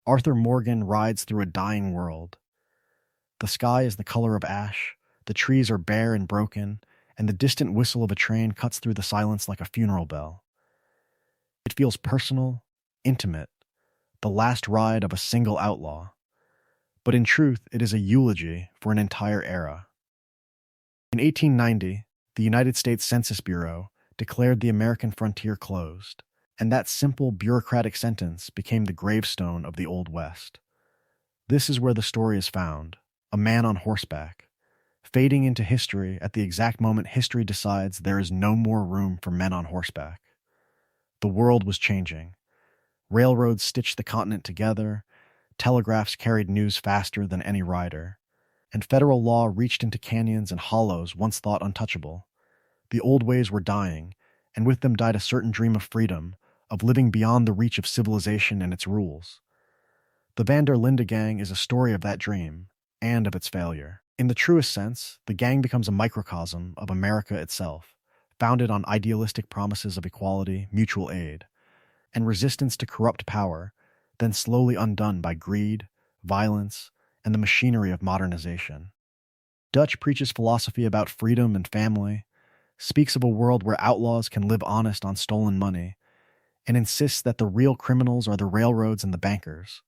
Arthur Morgan rides through a dying world. The sky is the color of ash, the trees are bare and broken, and the distant whistle of a train cuts through the silence like a funeral bell. It feels personal, intimate, the last ride of a single outlaw. But in truth, it is a eulogy for an entire era. In 1890, the United States Census Bureau declared the American frontier closed, and that simple bureaucratic sentence became the gravestone of the Old West. This is where the story is found, a man on horseback, fading into history at the exact moment history decides there is no more room for men on horseback. The world was changing. Railroads stitched the continent together, telegraphs carried news faster than any rider, and federal law reached into canyons and hollows once thought untouchable. The old ways were dying, and with them died a certain dream of freedom, of living beyond the reach of civilization and its rules. The Van der Linde gang is a story of that dream, and of its failure. In the truest sense, the gang becomes a microcosm of America itself, founded on idealistic promises of equality, mutual aid, and resistance to corrupt power, then slowly undone by greed, violence, and the machinery of modernization. Dutch preaches philosophy about freedom and family, speaks of a world where outlaws can live honest on stolen money, and insists that the real criminals are the railroads and the bankers.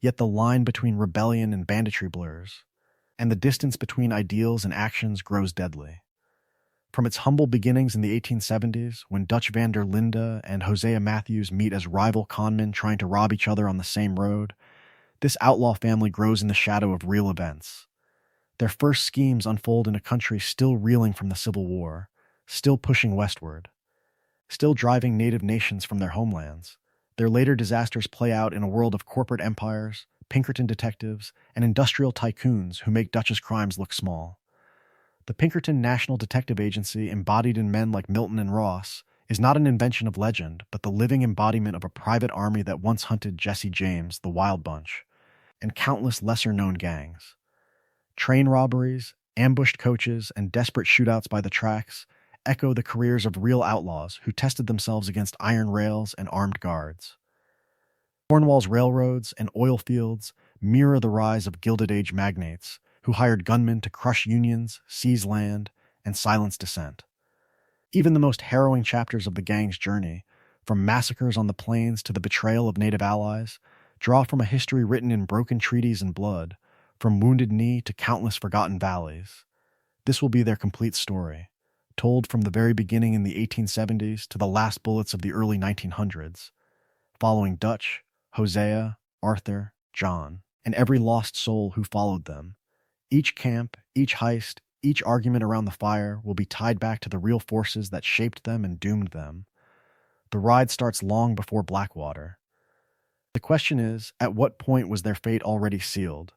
Yet the line between rebellion and banditry blurs, and the distance between ideals and actions grows deadly. From its humble beginnings in the 1870s, when Dutch van der Linde and Hosea Matthews meet as rival conmen trying to rob each other on the same road, this outlaw family grows in the shadow of real events. Their first schemes unfold in a country still reeling from the Civil War, still pushing westward, still driving native nations from their homelands. Their later disasters play out in a world of corporate empires, Pinkerton detectives, and industrial tycoons who make Dutch's crimes look small. The Pinkerton National Detective Agency, embodied in men like Milton and Ross, is not an invention of legend, but the living embodiment of a private army that once hunted Jesse James, the Wild Bunch, and countless lesser-known gangs. Train robberies, ambushed coaches, and desperate shootouts by the tracks echo the careers of real outlaws who tested themselves against iron rails and armed guards. Cornwall's railroads and oil fields mirror the rise of Gilded Age magnates who hired gunmen to crush unions, seize land, and silence dissent. Even the most harrowing chapters of the gang's journey, from massacres on the plains to the betrayal of native allies, draw from a history written in broken treaties and blood, from Wounded Knee to countless forgotten valleys. This will be their complete story, told from the very beginning in the 1870s to the last bullets of the early 1900s, following Dutch, Hosea, Arthur, John, and every lost soul who followed them. Each camp, each heist, each argument around the fire will be tied back to the real forces that shaped them and doomed them. The ride starts long before Blackwater. The question is, at what point was their fate already sealed?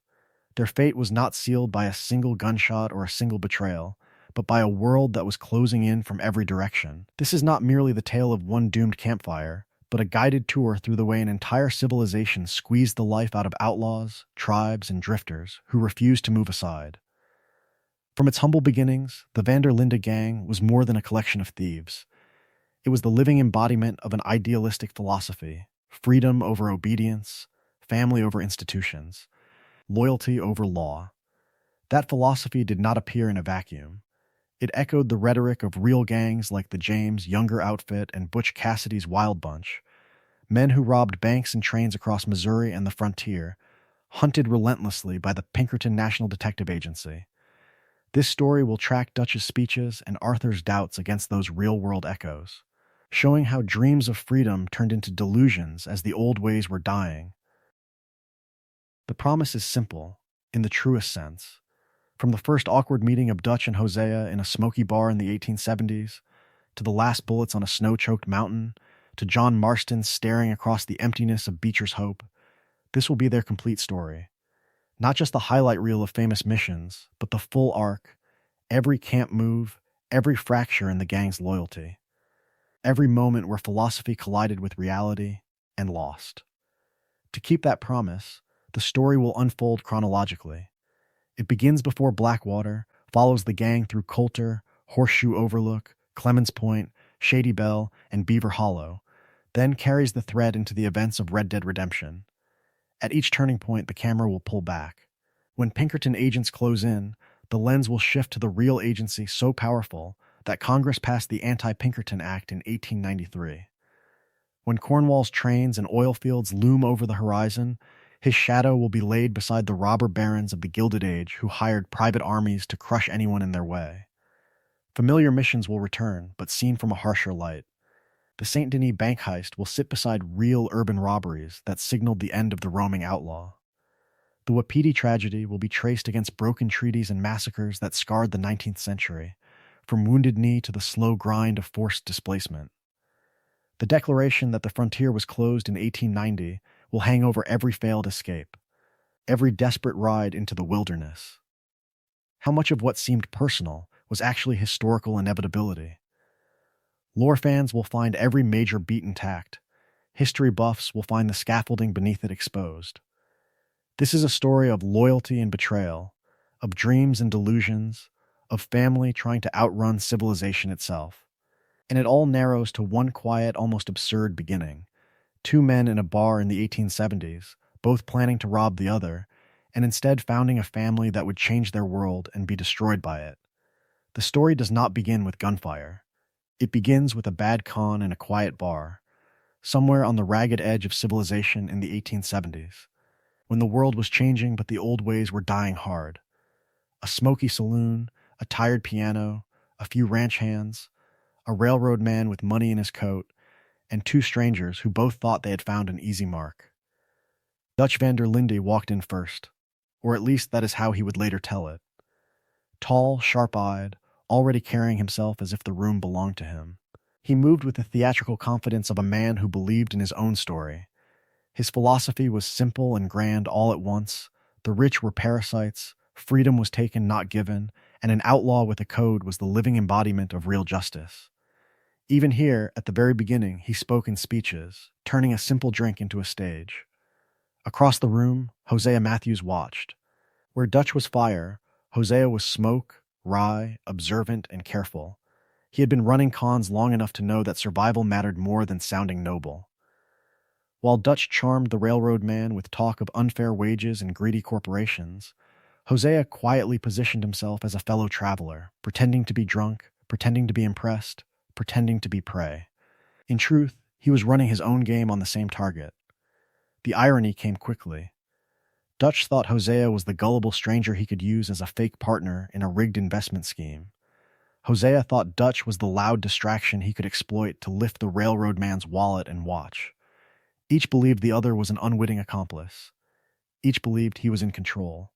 Their fate was not sealed by a single gunshot or a single betrayal, but by a world that was closing in from every direction. This is not merely the tale of one doomed campfire, but a guided tour through the way an entire civilization squeezed the life out of outlaws, tribes, and drifters who refused to move aside. From its humble beginnings, the Van der Linde gang was more than a collection of thieves. It was the living embodiment of an idealistic philosophy: freedom over obedience, family over institutions, loyalty over law. That philosophy did not appear in a vacuum. It echoed the rhetoric of real gangs like the James Younger Outfit and Butch Cassidy's Wild Bunch, men who robbed banks and trains across Missouri and the frontier, hunted relentlessly by the Pinkerton National Detective Agency. This story will track Dutch's speeches and Arthur's doubts against those real-world echoes, showing how dreams of freedom turned into delusions as the old ways were dying. The promise is simple, in the truest sense. From the first awkward meeting of Dutch and Hosea in a smoky bar in the 1870s, to the last bullets on a snow-choked mountain, to John Marston staring across the emptiness of Beecher's Hope, this will be their complete story. Not just the highlight reel of famous missions, but the full arc, every camp move, every fracture in the gang's loyalty, every moment where philosophy collided with reality and lost. To keep that promise, the story will unfold chronologically. It begins before Blackwater, follows the gang through Coulter, Horseshoe Overlook, Clemens Point, Shady Bell, and Beaver Hollow, then carries the thread into the events of Red Dead Redemption. At each turning point, the camera will pull back. When Pinkerton agents close in, the lens will shift to the real agency so powerful that Congress passed the Anti-Pinkerton Act in 1893. When Cornwall's trains and oil fields loom over the horizon, his shadow will be laid beside the robber barons of the Gilded Age who hired private armies to crush anyone in their way. Familiar missions will return, but seen from a harsher light. The St. Denis bank heist will sit beside real urban robberies that signaled the end of the roaming outlaw. The Wapiti tragedy will be traced against broken treaties and massacres that scarred the 19th century, from Wounded Knee to the slow grind of forced displacement. The declaration that the frontier was closed in 1890 will hang over every failed escape, every desperate ride into the wilderness. How much of what seemed personal was actually historical inevitability? Lore fans will find every major beat intact. History buffs will find the scaffolding beneath it exposed. This is a story of loyalty and betrayal, of dreams and delusions, of family trying to outrun civilization itself. And it all narrows to one quiet, almost absurd beginning. Two men in a bar in the 1870s, both planning to rob the other, and instead founding a family that would change their world and be destroyed by it. The story does not begin with gunfire. It begins with a bad con in a quiet bar, somewhere on the ragged edge of civilization in the 1870s, when the world was changing but the old ways were dying hard. A smoky saloon, a tired piano, a few ranch hands, a railroad man with money in his coat, and two strangers who both thought they had found an easy mark. Dutch van der Linde walked in first, or at least that is how he would later tell it. Tall, sharp-eyed, already carrying himself as if the room belonged to him. He moved with the theatrical confidence of a man who believed in his own story. His philosophy was simple and grand all at once. The rich were parasites, freedom was taken, not given, and an outlaw with a code was the living embodiment of real justice. Even here, at the very beginning, he spoke in speeches, turning a simple drink into a stage. Across the room, Hosea Matthews watched. Where Dutch was fire, Hosea was smoke, wry, observant, and careful. He had been running cons long enough to know that survival mattered more than sounding noble. While Dutch charmed the railroad man with talk of unfair wages and greedy corporations, Hosea quietly positioned himself as a fellow traveler, pretending to be drunk, pretending to be impressed, pretending to be prey. In truth, he was running his own game on the same target. The irony came quickly. Dutch thought Hosea was the gullible stranger he could use as a fake partner in a rigged investment scheme. Hosea thought Dutch was the loud distraction he could exploit to lift the railroad man's wallet and watch. Each believed the other was an unwitting accomplice. Each believed he was in control.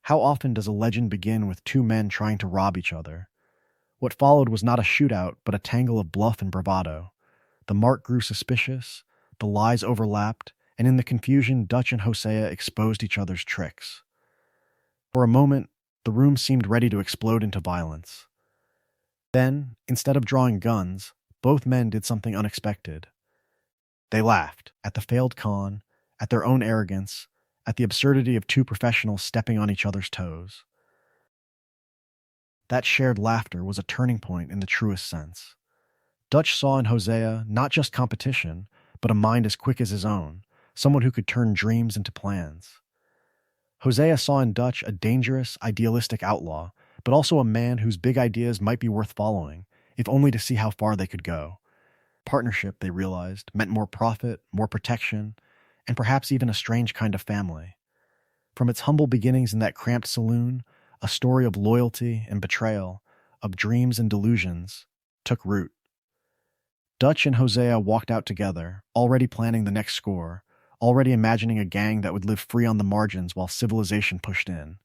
How often does a legend begin with two men trying to rob each other? What followed was not a shootout, but a tangle of bluff and bravado. The mark grew suspicious, the lies overlapped, and in the confusion, Dutch and Hosea exposed each other's tricks. For a moment, the room seemed ready to explode into violence. Then, instead of drawing guns, both men did something unexpected. They laughed at the failed con, at their own arrogance, at the absurdity of two professionals stepping on each other's toes. That shared laughter was a turning point in the truest sense. Dutch saw in Hosea not just competition, but a mind as quick as his own, someone who could turn dreams into plans. Hosea saw in Dutch a dangerous, idealistic outlaw, but also a man whose big ideas might be worth following, if only to see how far they could go. Partnership, they realized, meant more profit, more protection, and perhaps even a strange kind of family. From its humble beginnings in that cramped saloon, a story of loyalty and betrayal, of dreams and delusions, took root. Dutch and Hosea walked out together, already planning the next score, already imagining a gang that would live free on the margins while civilization pushed in.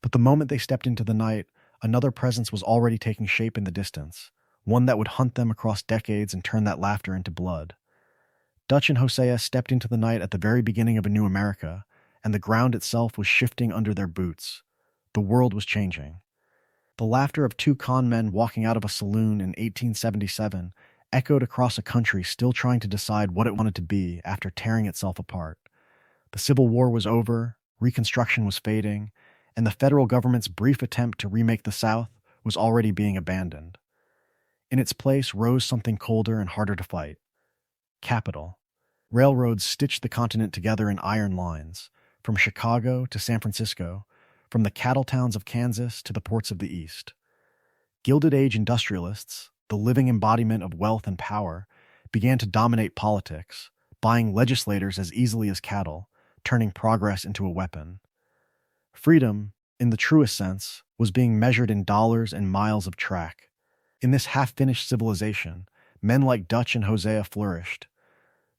But the moment they stepped into the night, another presence was already taking shape in the distance, one that would hunt them across decades and turn that laughter into blood. Dutch and Hosea stepped into the night at the very beginning of a new America, and the ground itself was shifting under their boots. The world was changing. The laughter of two con men walking out of a saloon in 1877 echoed across a country still trying to decide what it wanted to be after tearing itself apart. The Civil War was over, Reconstruction was fading, and the federal government's brief attempt to remake the South was already being abandoned. In its place rose something colder and harder to fight: capital. Railroads stitched the continent together in iron lines, from Chicago to San Francisco, from the cattle towns of Kansas to the ports of the East. Gilded Age industrialists, the living embodiment of wealth and power, began to dominate politics, buying legislators as easily as cattle, turning progress into a weapon. Freedom, in the truest sense, was being measured in dollars and miles of track. In this half-finished civilization, men like Dutch and Hosea flourished.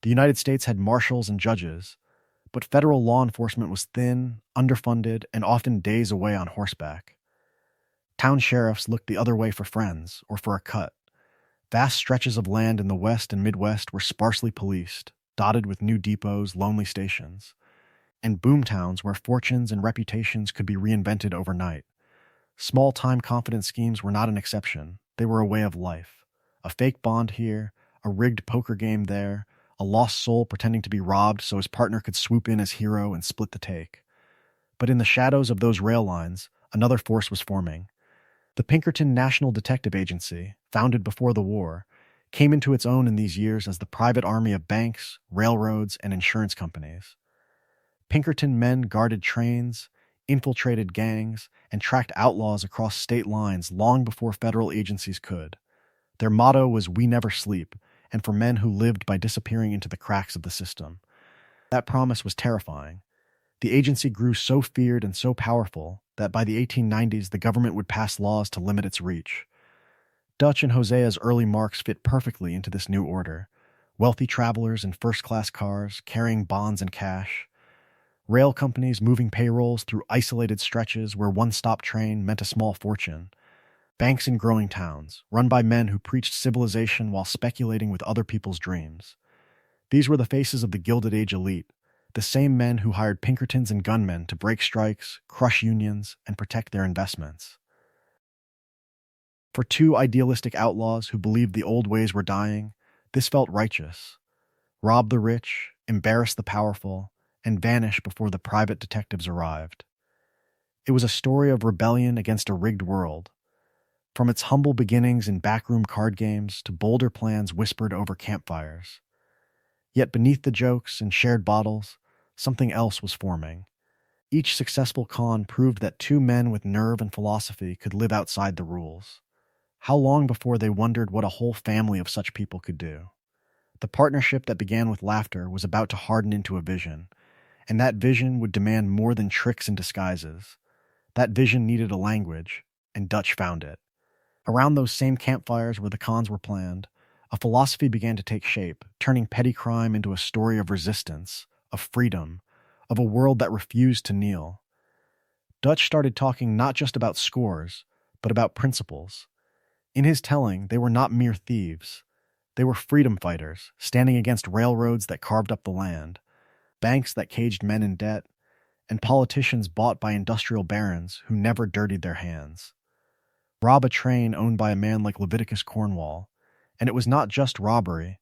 The United States had marshals and judges, but federal law enforcement was thin, underfunded, and often days away on horseback. Town sheriffs looked the other way for friends or for a cut. Vast stretches of land in the West and Midwest were sparsely policed, dotted with new depots, lonely stations, and boomtowns where fortunes and reputations could be reinvented overnight. Small-time confidence schemes were not an exception. They were a way of life. A fake bond here, a rigged poker game there, a lost soul pretending to be robbed so his partner could swoop in as hero and split the take. But in the shadows of those rail lines, another force was forming. The Pinkerton National Detective Agency, founded before the war, came into its own in these years as the private army of banks, railroads, and insurance companies. Pinkerton men guarded trains, infiltrated gangs, and tracked outlaws across state lines long before federal agencies could. Their motto was "We never sleep," and for men who lived by disappearing into the cracks of the system. That promise was terrifying. The agency grew so feared and so powerful that by the 1890s the government would pass laws to limit its reach. Dutch and Hosea's early marks fit perfectly into this new order. Wealthy travelers in first-class cars, carrying bonds and cash. Rail companies moving payrolls through isolated stretches where one-stop train meant a small fortune. Banks in growing towns, run by men who preached civilization while speculating with other people's dreams. These were the faces of the Gilded Age elite, the same men who hired Pinkertons and gunmen to break strikes, crush unions, and protect their investments. For two idealistic outlaws who believed the old ways were dying, this felt righteous. Rob the rich, embarrass the powerful, and vanish before the private detectives arrived. It was a story of rebellion against a rigged world. From its humble beginnings in backroom card games to bolder plans whispered over campfires. Yet beneath the jokes and shared bottles, something else was forming. Each successful con proved that two men with nerve and philosophy could live outside the rules. How long before they wondered what a whole family of such people could do? The partnership that began with laughter was about to harden into a vision, and that vision would demand more than tricks and disguises. That vision needed a language, and Dutch found it. Around those same campfires where the cons were planned, a philosophy began to take shape, turning petty crime into a story of resistance, of freedom, of a world that refused to kneel. Dutch started talking not just about scores, but about principles. In his telling, they were not mere thieves. They were freedom fighters, standing against railroads that carved up the land, banks that caged men in debt, and politicians bought by industrial barons who never dirtied their hands. Rob a train owned by a man like Leviticus Cornwall, and it was not just robbery,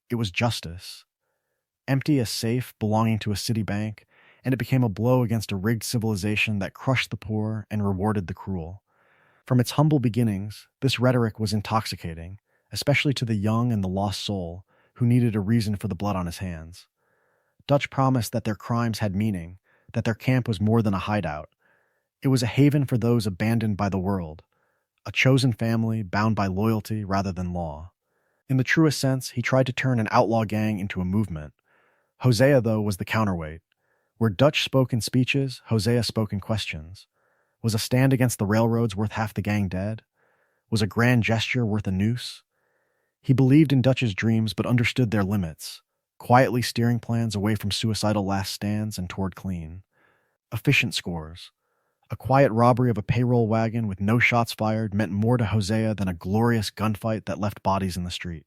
it was justice. Empty a safe belonging to a city bank, and it became a blow against a rigged civilization that crushed the poor and rewarded the cruel. From its humble beginnings, this rhetoric was intoxicating, especially to the young and the lost soul, who needed a reason for the blood on his hands. Dutch promised that their crimes had meaning, that their camp was more than a hideout. It was a haven for those abandoned by the world, a chosen family bound by loyalty rather than law. In the truest sense, he tried to turn an outlaw gang into a movement. Hosea, though, was the counterweight. Where Dutch spoke in speeches, Hosea spoke in questions. Was a stand against the railroads worth half the gang dead? Was a grand gesture worth a noose? He believed in Dutch's dreams but understood their limits, quietly steering plans away from suicidal last stands and toward clean. Efficient scores. A quiet robbery of a payroll wagon with no shots fired meant more to Hosea than a glorious gunfight that left bodies in the street.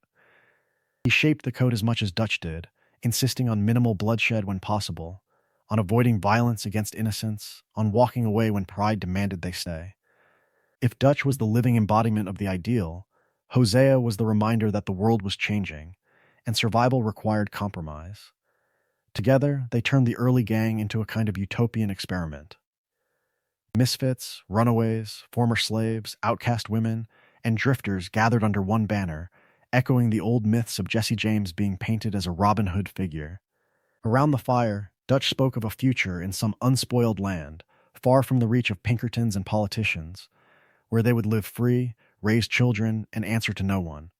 He shaped the code as much as Dutch did, insisting on minimal bloodshed when possible, on avoiding violence against innocents, on walking away when pride demanded they stay. If Dutch was the living embodiment of the ideal, Hosea was the reminder that the world was changing, and survival required compromise. Together, they turned the early gang into a kind of utopian experiment. Misfits, runaways, former slaves, outcast women, and drifters gathered under one banner, echoing the old myths of Jesse James being painted as a Robin Hood figure. Around the fire, Dutch spoke of a future in some unspoiled land, far from the reach of Pinkertons and politicians, where they would live free, raise children, and answer to no one.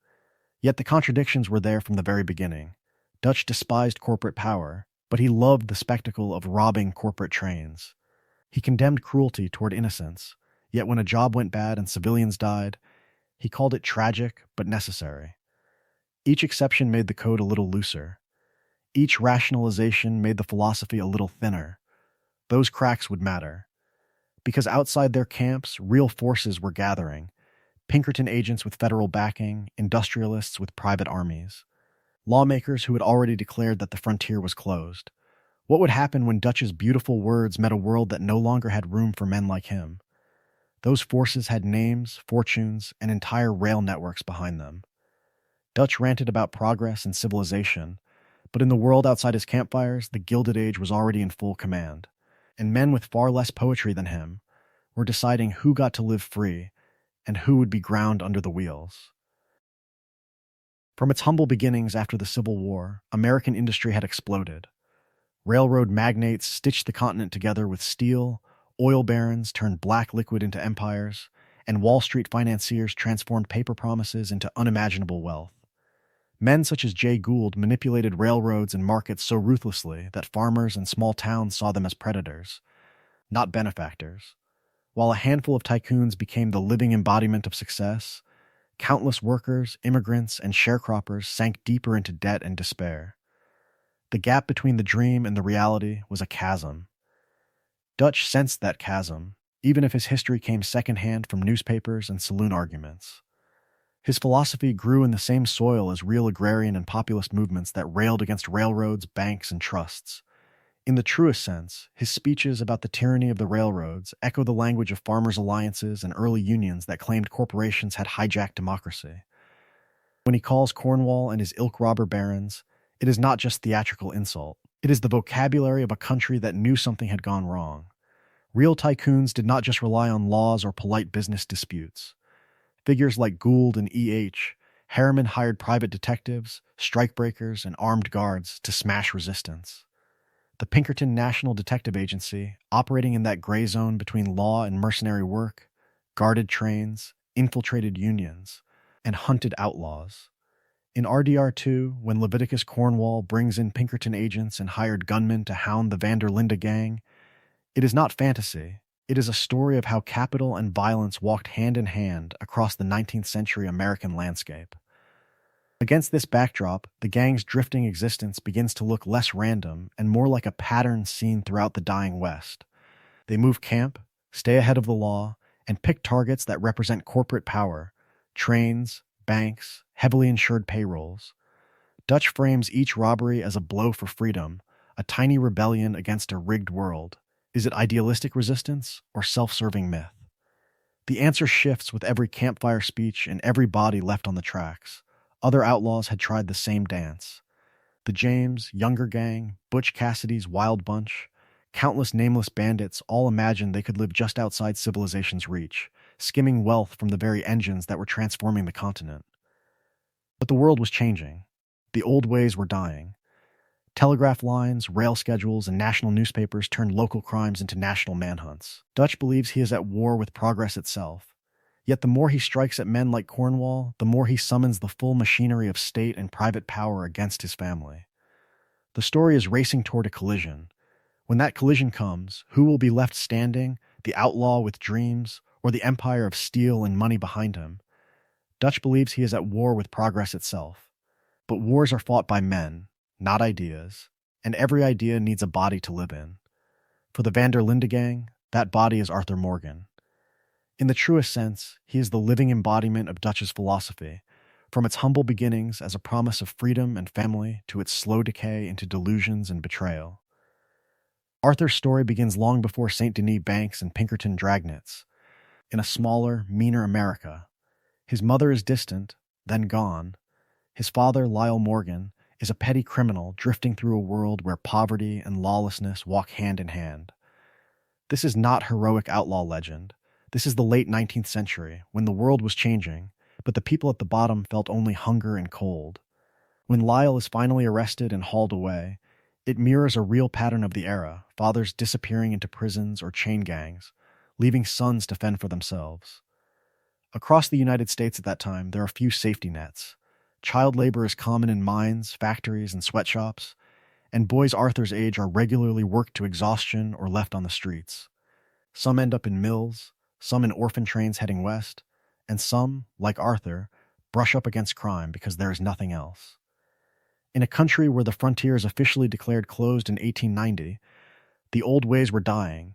Yet the contradictions were there from the very beginning. Dutch despised corporate power, but he loved the spectacle of robbing corporate trains. He condemned cruelty toward innocents, yet when a job went bad and civilians died, he called it tragic but necessary. Each exception made the code a little looser. Each rationalization made the philosophy a little thinner. Those cracks would matter. Because outside their camps, real forces were gathering. Pinkerton agents with federal backing, industrialists with private armies. Lawmakers who had already declared that the frontier was closed. What would happen when Dutch's beautiful words met a world that no longer had room for men like him? Those forces had names, fortunes, and entire rail networks behind them. Dutch ranted about progress and civilization, but in the world outside his campfires, the Gilded Age was already in full command, and men with far less poetry than him were deciding who got to live free and who would be ground under the wheels. From its humble beginnings after the Civil War, American industry had exploded. Railroad magnates stitched the continent together with steel, oil barons turned black liquid into empires, and Wall Street financiers transformed paper promises into unimaginable wealth. Men such as Jay Gould manipulated railroads and markets so ruthlessly that farmers and small towns saw them as predators, not benefactors. While a handful of tycoons became the living embodiment of success, countless workers, immigrants, and sharecroppers sank deeper into debt and despair. The gap between the dream and the reality was a chasm. Dutch sensed that chasm, even if his history came secondhand from newspapers and saloon arguments. His philosophy grew in the same soil as real agrarian and populist movements that railed against railroads, banks, and trusts. In the truest sense, his speeches about the tyranny of the railroads echo the language of farmers' alliances and early unions that claimed corporations had hijacked democracy. When he calls Cornwall and his ilk robber barons, it is not just theatrical insult. It is the vocabulary of a country that knew something had gone wrong. Real tycoons did not just rely on laws or polite business disputes. Figures like Gould and E.H. Harriman hired private detectives, strikebreakers, and armed guards to smash resistance. The Pinkerton National Detective Agency, operating in that gray zone between law and mercenary work, guarded trains, infiltrated unions, and hunted outlaws. In RDR2, when Leviticus Cornwall brings in Pinkerton agents and hired gunmen to hound the Van der Linde gang, it is not fantasy. It is a story of how capital and violence walked hand in hand across the 19th century American landscape. Against this backdrop, the gang's drifting existence begins to look less random and more like a pattern seen throughout the dying West. They move camp, stay ahead of the law, and pick targets that represent corporate power: trains, banks, heavily insured payrolls. Dutch frames each robbery as a blow for freedom, a tiny rebellion against a rigged world. Is it idealistic resistance or self-serving myth? The answer shifts with every campfire speech and every body left on the tracks. Other outlaws had tried the same dance. The James, Younger Gang, Butch Cassidy's Wild Bunch, countless nameless bandits all imagined they could live just outside civilization's reach, skimming wealth from the very engines that were transforming the continent. But the world was changing. The old ways were dying. Telegraph lines, rail schedules, and national newspapers turned local crimes into national manhunts. Dutch believes he is at war with progress itself. Yet the more he strikes at men like Cornwall, the more he summons the full machinery of state and private power against his family. The story is racing toward a collision. When that collision comes, who will be left standing, the outlaw with dreams, or the empire of steel and money behind him? Dutch believes he is at war with progress itself. But wars are fought by men, not ideas, and every idea needs a body to live in. For the Van der Linde gang, that body is Arthur Morgan. In the truest sense, he is the living embodiment of Dutch's philosophy, from its humble beginnings as a promise of freedom and family to its slow decay into delusions and betrayal. Arthur's story begins long before St. Denis banks and Pinkerton dragnets, in a smaller, meaner America. His mother is distant, then gone. His father, Lyle Morgan, is a petty criminal drifting through a world where poverty and lawlessness walk hand in hand. This is not heroic outlaw legend. This is the late 19th century, when the world was changing, but the people at the bottom felt only hunger and cold. When Lyle is finally arrested and hauled away, it mirrors a real pattern of the era, fathers disappearing into prisons or chain gangs, leaving sons to fend for themselves. Across the United States at that time, there are few safety nets. Child labor is common in mines, factories, and sweatshops, and boys Arthur's age are regularly worked to exhaustion or left on the streets. Some end up in mills, some in orphan trains heading west, and some, like Arthur, brush up against crime because there is nothing else. In a country where the frontier is officially declared closed in 1890, the old ways were dying,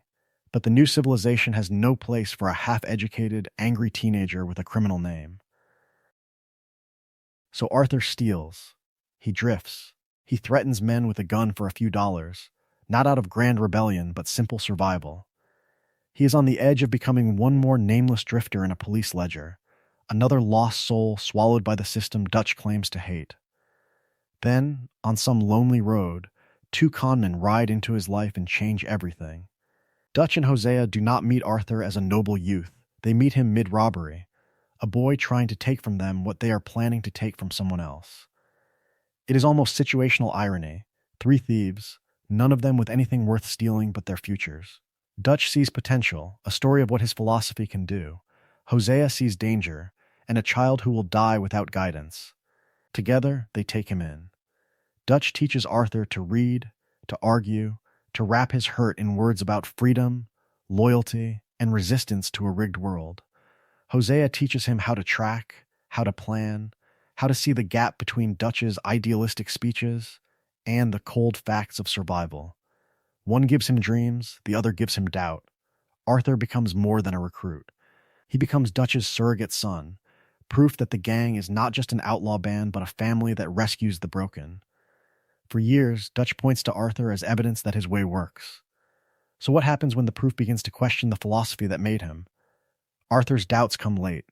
but the new civilization has no place for a half-educated, angry teenager with a criminal name. So Arthur steals. He drifts. He threatens men with a gun for a few dollars, not out of grand rebellion, but simple survival. He is on the edge of becoming one more nameless drifter in a police ledger, another lost soul swallowed by the system Dutch claims to hate. Then, on some lonely road, two conmen ride into his life and change everything. Dutch and Hosea do not meet Arthur as a noble youth. They meet him mid-robbery, a boy trying to take from them what they are planning to take from someone else. It is almost situational irony. Three thieves, none of them with anything worth stealing but their futures. Dutch sees potential, a story of what his philosophy can do. Hosea sees danger, and a child who will die without guidance. Together, they take him in. Dutch teaches Arthur to read, to argue, to wrap his hurt in words about freedom, loyalty, and resistance to a rigged world. Hosea teaches him how to track, how to plan, how to see the gap between Dutch's idealistic speeches and the cold facts of survival. One gives him dreams, the other gives him doubt. Arthur becomes more than a recruit. He becomes Dutch's surrogate son, proof that the gang is not just an outlaw band but a family that rescues the broken. For years, Dutch points to Arthur as evidence that his way works. So what happens when the proof begins to question the philosophy that made him? Arthur's doubts come late.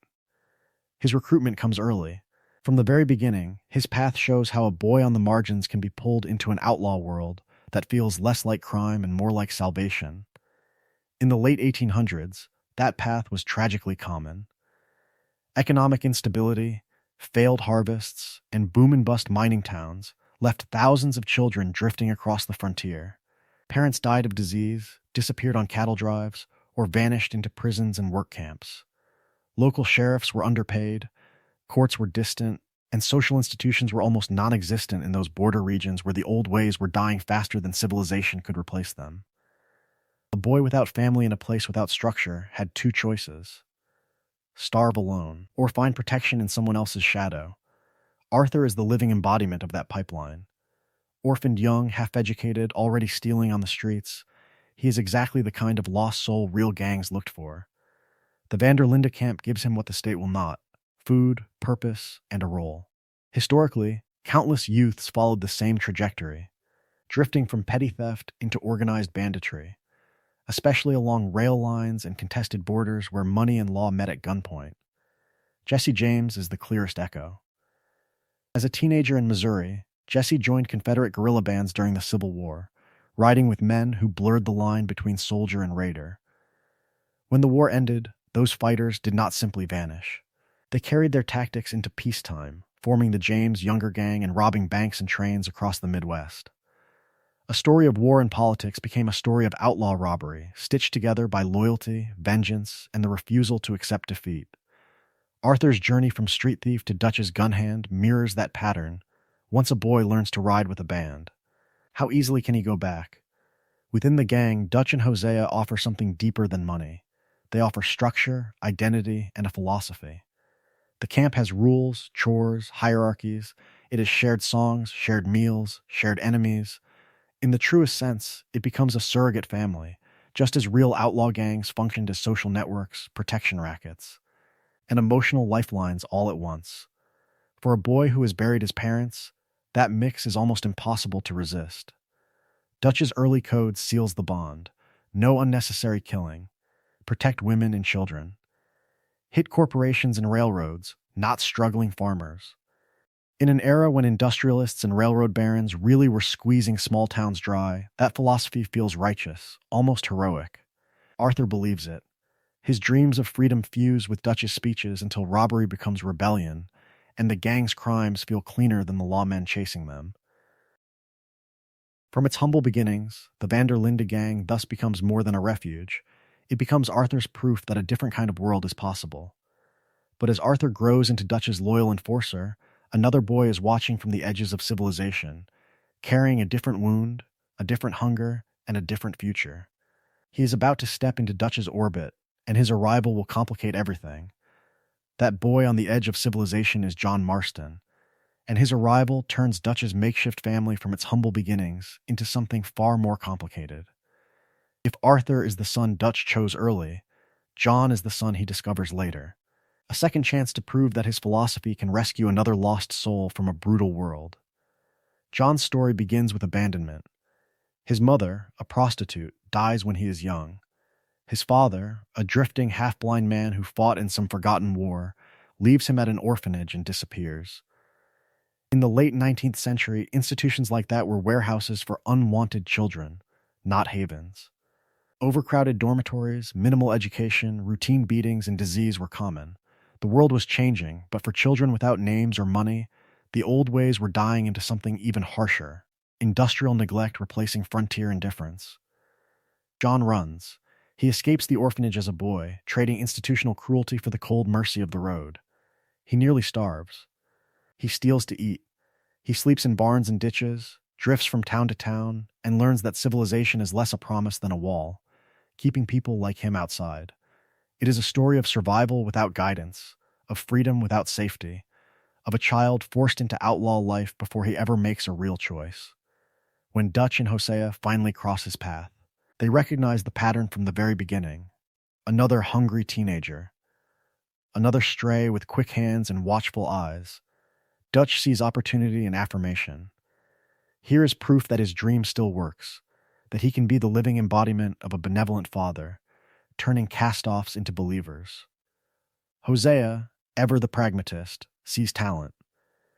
His recruitment comes early. From the very beginning, his path shows how a boy on the margins can be pulled into an outlaw world that feels less like crime and more like salvation. In the late 1800s, that path was tragically common. Economic instability, failed harvests, and boom-and-bust mining towns left thousands of children drifting across the frontier. Parents died of disease, disappeared on cattle drives, or vanished into prisons and work camps. Local sheriffs were underpaid, courts were distant, and social institutions were almost non-existent in those border regions where the old ways were dying faster than civilization could replace them. A boy without family in a place without structure had two choices: starve alone, or find protection in someone else's shadow. Arthur is the living embodiment of that pipeline. Orphaned young, half-educated, already stealing on the streets, he is exactly the kind of lost soul real gangs looked for. The Van der Linde camp gives him what the state will not: food, purpose, and a role. Historically, countless youths followed the same trajectory, drifting from petty theft into organized banditry, especially along rail lines and contested borders where money and law met at gunpoint. Jesse James is the clearest echo. As a teenager in Missouri, Jesse joined Confederate guerrilla bands during the Civil War, riding with men who blurred the line between soldier and raider. When the war ended, those fighters did not simply vanish. They carried their tactics into peacetime, forming the James Younger Gang and robbing banks and trains across the Midwest. A story of war and politics became a story of outlaw robbery, stitched together by loyalty, vengeance, and the refusal to accept defeat. Arthur's journey from street thief to Dutch's gun hand mirrors that pattern. Once a boy learns to ride with a band, how easily can he go back? Within the gang, Dutch and Hosea offer something deeper than money. They offer structure, identity, and a philosophy. The camp has rules, chores, hierarchies. It has shared songs, shared meals, shared enemies. In the truest sense, it becomes a surrogate family, just as real outlaw gangs functioned as social networks, protection rackets, and emotional lifelines all at once. For a boy who has buried his parents, that mix is almost impossible to resist. Dutch's early code seals the bond: no unnecessary killing, protect women and children, hit corporations and railroads, not struggling farmers. In an era when industrialists and railroad barons really were squeezing small towns dry, that philosophy feels righteous, almost heroic. Arthur believes it. His dreams of freedom fuse with Dutch's speeches until robbery becomes rebellion, and the gang's crimes feel cleaner than the lawmen chasing them. From its humble beginnings, the Van der Linde gang thus becomes more than a refuge. It becomes Arthur's proof that a different kind of world is possible. But as Arthur grows into Dutch's loyal enforcer, another boy is watching from the edges of civilization, carrying a different wound, a different hunger, and a different future. He is about to step into Dutch's orbit, and his arrival will complicate everything. That boy on the edge of civilization is John Marston, and his arrival turns Dutch's makeshift family from its humble beginnings into something far more complicated. If Arthur is the son Dutch chose early, John is the son he discovers later. A second chance to prove that his philosophy can rescue another lost soul from a brutal world. John's story begins with abandonment. His mother, a prostitute, dies when he is young. His father, a drifting, half-blind man who fought in some forgotten war, leaves him at an orphanage and disappears. In the late 19th century, institutions like that were warehouses for unwanted children, not havens. Overcrowded dormitories, minimal education, routine beatings, and disease were common. The world was changing, but for children without names or money, the old ways were dying into something even harsher, industrial neglect replacing frontier indifference. John runs. He escapes the orphanage as a boy, trading institutional cruelty for the cold mercy of the road. He nearly starves. He steals to eat. He sleeps in barns and ditches, drifts from town to town, and learns that civilization is less a promise than a wall, keeping people like him outside. It is a story of survival without guidance, of freedom without safety, of a child forced into outlaw life before he ever makes a real choice. When Dutch and Hosea finally cross his path, they recognize the pattern from the very beginning. Another hungry teenager. Another stray with quick hands and watchful eyes. Dutch sees opportunity and affirmation. Here is proof that his dream still works, that he can be the living embodiment of a benevolent father, turning cast-offs into believers. Hosea, ever the pragmatist, sees talent.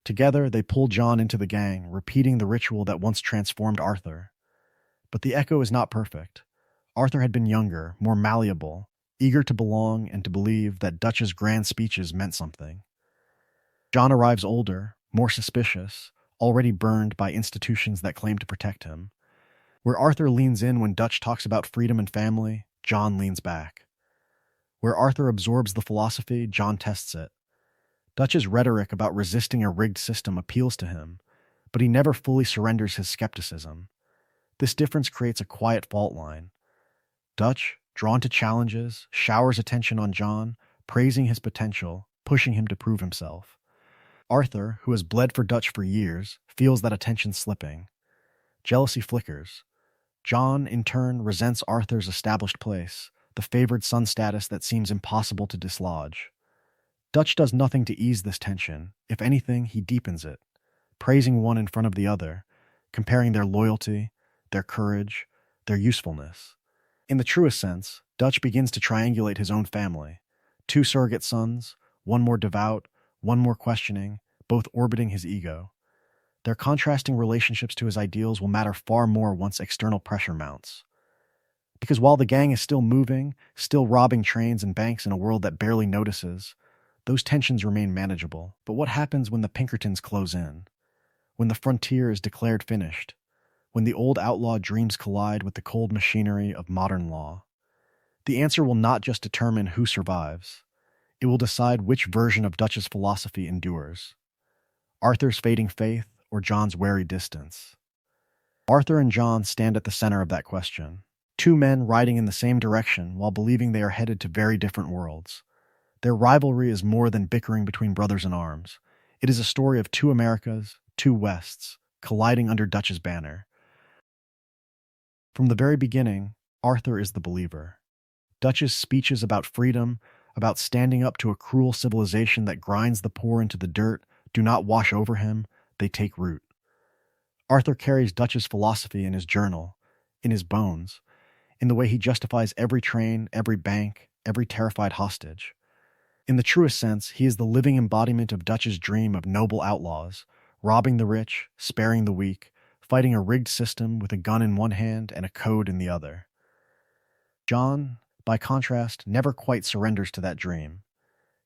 Together, they pull John into the gang, repeating the ritual that once transformed Arthur. But the echo is not perfect. Arthur had been younger, more malleable, eager to belong and to believe that Dutch's grand speeches meant something. John arrives older, more suspicious, already burned by institutions that claim to protect him. Where Arthur leans in when Dutch talks about freedom and family, John leans back. Where Arthur absorbs the philosophy, John tests it. Dutch's rhetoric about resisting a rigged system appeals to him, but he never fully surrenders his skepticism. This difference creates a quiet fault line. Dutch, drawn to challenges, showers attention on John, praising his potential, pushing him to prove himself. Arthur, who has bled for Dutch for years, feels that attention slipping. Jealousy flickers. John, in turn, resents Arthur's established place, the favored son status that seems impossible to dislodge. Dutch does nothing to ease this tension. If anything, he deepens it, praising one in front of the other, comparing their loyalty, their courage, their usefulness. In the truest sense, Dutch begins to triangulate his own family. 2 surrogate sons, one more devout, one more questioning, both orbiting his ego. Their contrasting relationships to his ideals will matter far more once external pressure mounts. Because while the gang is still moving, still robbing trains and banks in a world that barely notices, those tensions remain manageable. But what happens when the Pinkertons close in? When the frontier is declared finished? When the old outlaw dreams collide with the cold machinery of modern law? The answer will not just determine who survives. It will decide which version of Dutch's philosophy endures. Arthur's fading faith or John's wary distance? Arthur and John stand at the center of that question. 2 men riding in the same direction while believing they are headed to very different worlds. Their rivalry is more than bickering between brothers in arms. It is a story of 2 Americas, 2 Wests, colliding under Dutch's banner. From the very beginning, Arthur is the believer. Dutch's speeches about freedom, about standing up to a cruel civilization that grinds the poor into the dirt, do not wash over him, they take root. Arthur carries Dutch's philosophy in his journal, in his bones, in the way he justifies every train, every bank, every terrified hostage. In the truest sense, he is the living embodiment of Dutch's dream of noble outlaws, robbing the rich, sparing the weak, fighting a rigged system with a gun in one hand and a code in the other. John, by contrast, never quite surrenders to that dream.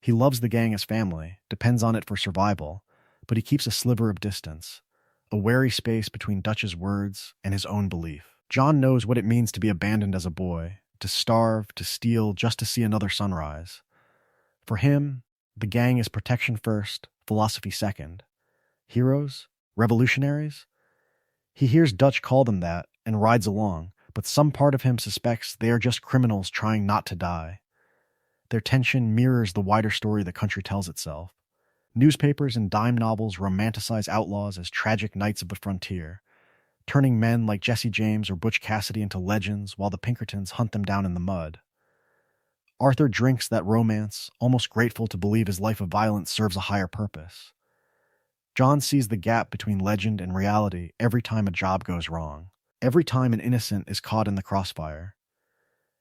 He loves the gang as family, depends on it for survival, but he keeps a sliver of distance, a wary space between Dutch's words and his own belief. John knows what it means to be abandoned as a boy, to starve, to steal, just to see another sunrise. For him, the gang is protection first, philosophy second. Heroes? Revolutionaries? He hears Dutch call them that and rides along, but some part of him suspects they are just criminals trying not to die. Their tension mirrors the wider story the country tells itself. Newspapers and dime novels romanticize outlaws as tragic knights of the frontier, turning men like Jesse James or Butch Cassidy into legends while the Pinkertons hunt them down in the mud. Arthur drinks that romance, almost grateful to believe his life of violence serves a higher purpose. John sees the gap between legend and reality every time a job goes wrong, every time an innocent is caught in the crossfire.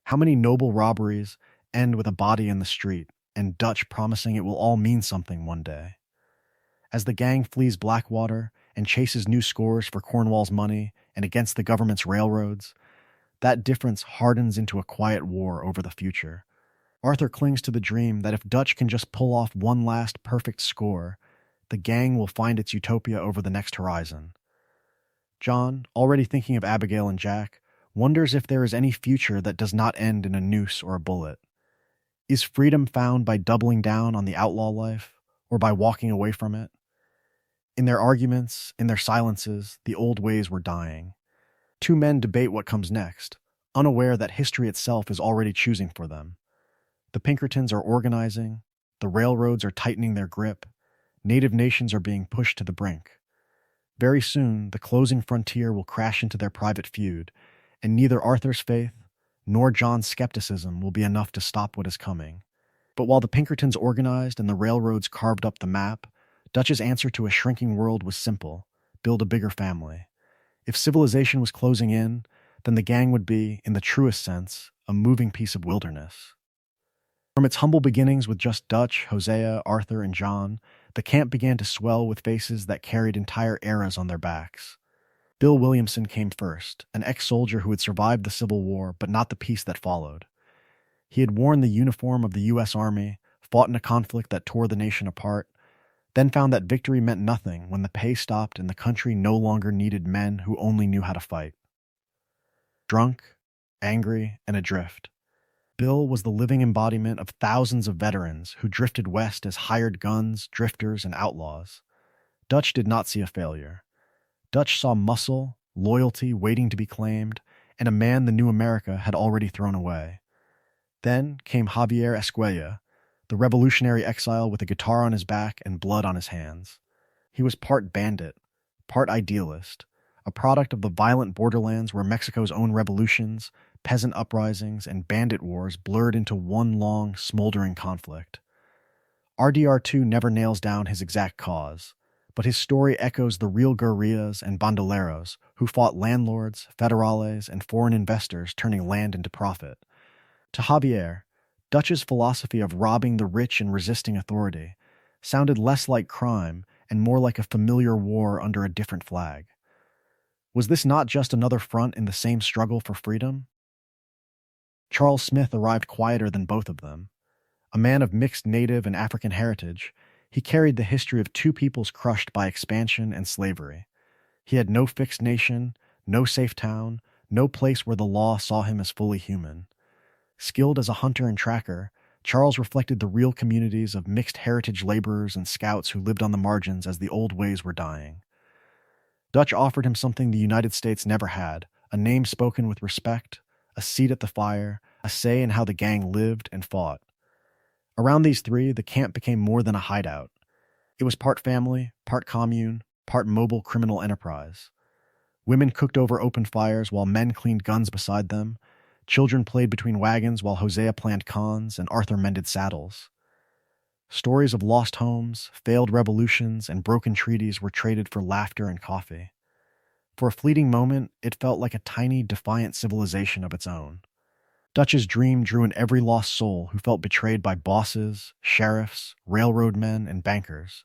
How many noble robberies end with a body in the street, and Dutch promising it will all mean something one day? As the gang flees Blackwater and chases new scores for Cornwall's money and against the government's railroads, that difference hardens into a quiet war over the future. Arthur clings to the dream that if Dutch can just pull off one last perfect score, the gang will find its utopia over the next horizon. John, already thinking of Abigail and Jack, wonders if there is any future that does not end in a noose or a bullet. Is freedom found by doubling down on the outlaw life, or by walking away from it? In their arguments, in their silences, the old ways were dying. Two men debate what comes next, unaware that history itself is already choosing for them. The Pinkertons are organizing, the railroads are tightening their grip, native nations are being pushed to the brink. Very soon, the closing frontier will crash into their private feud, and neither Arthur's faith nor John's skepticism will be enough to stop what is coming. But while the Pinkertons organized and the railroads carved up the map, Dutch's answer to a shrinking world was simple: build a bigger family. If civilization was closing in, then the gang would be, in the truest sense, a moving piece of wilderness. From its humble beginnings with just Dutch, Hosea, Arthur, and John, the camp began to swell with faces that carried entire eras on their backs. Bill Williamson came first, an ex-soldier who had survived the Civil War but not the peace that followed. He had worn the uniform of the U.S. Army, fought in a conflict that tore the nation apart, then found that victory meant nothing when the pay stopped and the country no longer needed men who only knew how to fight. Drunk, angry, and adrift, Bill was the living embodiment of thousands of veterans who drifted west as hired guns, drifters, and outlaws. Dutch did not see a failure. Dutch saw muscle, loyalty waiting to be claimed, and a man the new America had already thrown away. Then came Javier Escuella, the revolutionary exile with a guitar on his back and blood on his hands. He was part bandit, part idealist, a product of the violent borderlands where Mexico's own revolutions, peasant uprisings, and bandit wars blurred into one long, smoldering conflict. RDR2 never nails down his exact cause, but his story echoes the real guerrillas and bandoleros who fought landlords, federales, and foreign investors turning land into profit. To Javier, Dutch's philosophy of robbing the rich and resisting authority sounded less like crime and more like a familiar war under a different flag. Was this not just another front in the same struggle for freedom? Charles Smith arrived quieter than both of them. A man of mixed native and African heritage, he carried the history of two peoples crushed by expansion and slavery. He had no fixed nation, no safe town, no place where the law saw him as fully human. Skilled as a hunter and tracker, Charles reflected the real communities of mixed heritage laborers and scouts who lived on the margins as the old ways were dying. Dutch offered him something the United States never had: a name spoken with respect, a seat at the fire, a say in how the gang lived and fought. Around these three, the camp became more than a hideout. It was part family, part commune, part mobile criminal enterprise. Women cooked over open fires while men cleaned guns beside them. Children played between wagons while Hosea planned cons and Arthur mended saddles. Stories of lost homes, failed revolutions, and broken treaties were traded for laughter and coffee. For a fleeting moment, it felt like a tiny, defiant civilization of its own. Dutch's dream drew in every lost soul who felt betrayed by bosses, sheriffs, railroad men, and bankers.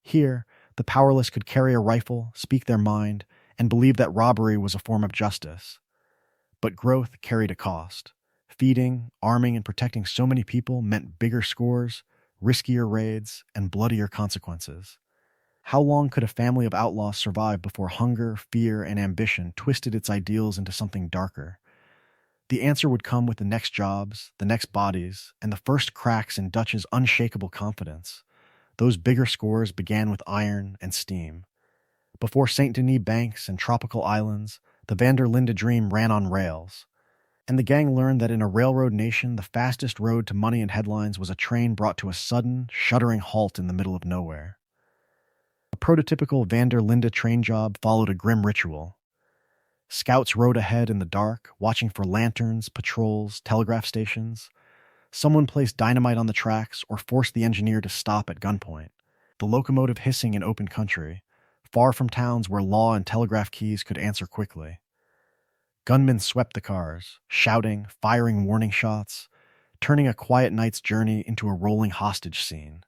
Here, the powerless could carry a rifle, speak their mind, and believe that robbery was a form of justice. But growth carried a cost. Feeding, arming, and protecting so many people meant bigger scores, riskier raids, and bloodier consequences. How long could a family of outlaws survive before hunger, fear, and ambition twisted its ideals into something darker? The answer would come with the next jobs, the next bodies, and the first cracks in Dutch's unshakable confidence. Those bigger scores began with iron and steam. Before St. Denis banks and tropical islands, the Van der Linde dream ran on rails. And the gang learned that in a railroad nation, the fastest road to money and headlines was a train brought to a sudden, shuddering halt in the middle of nowhere. A prototypical Van der Linde train job followed a grim ritual. Scouts rode ahead in the dark, watching for lanterns, patrols, telegraph stations. Someone placed dynamite on the tracks or forced the engineer to stop at gunpoint. The locomotive hissing in open country, far from towns where law and telegraph keys could answer quickly. Gunmen swept the cars, shouting, firing warning shots, turning a quiet night's journey into a rolling hostage scene.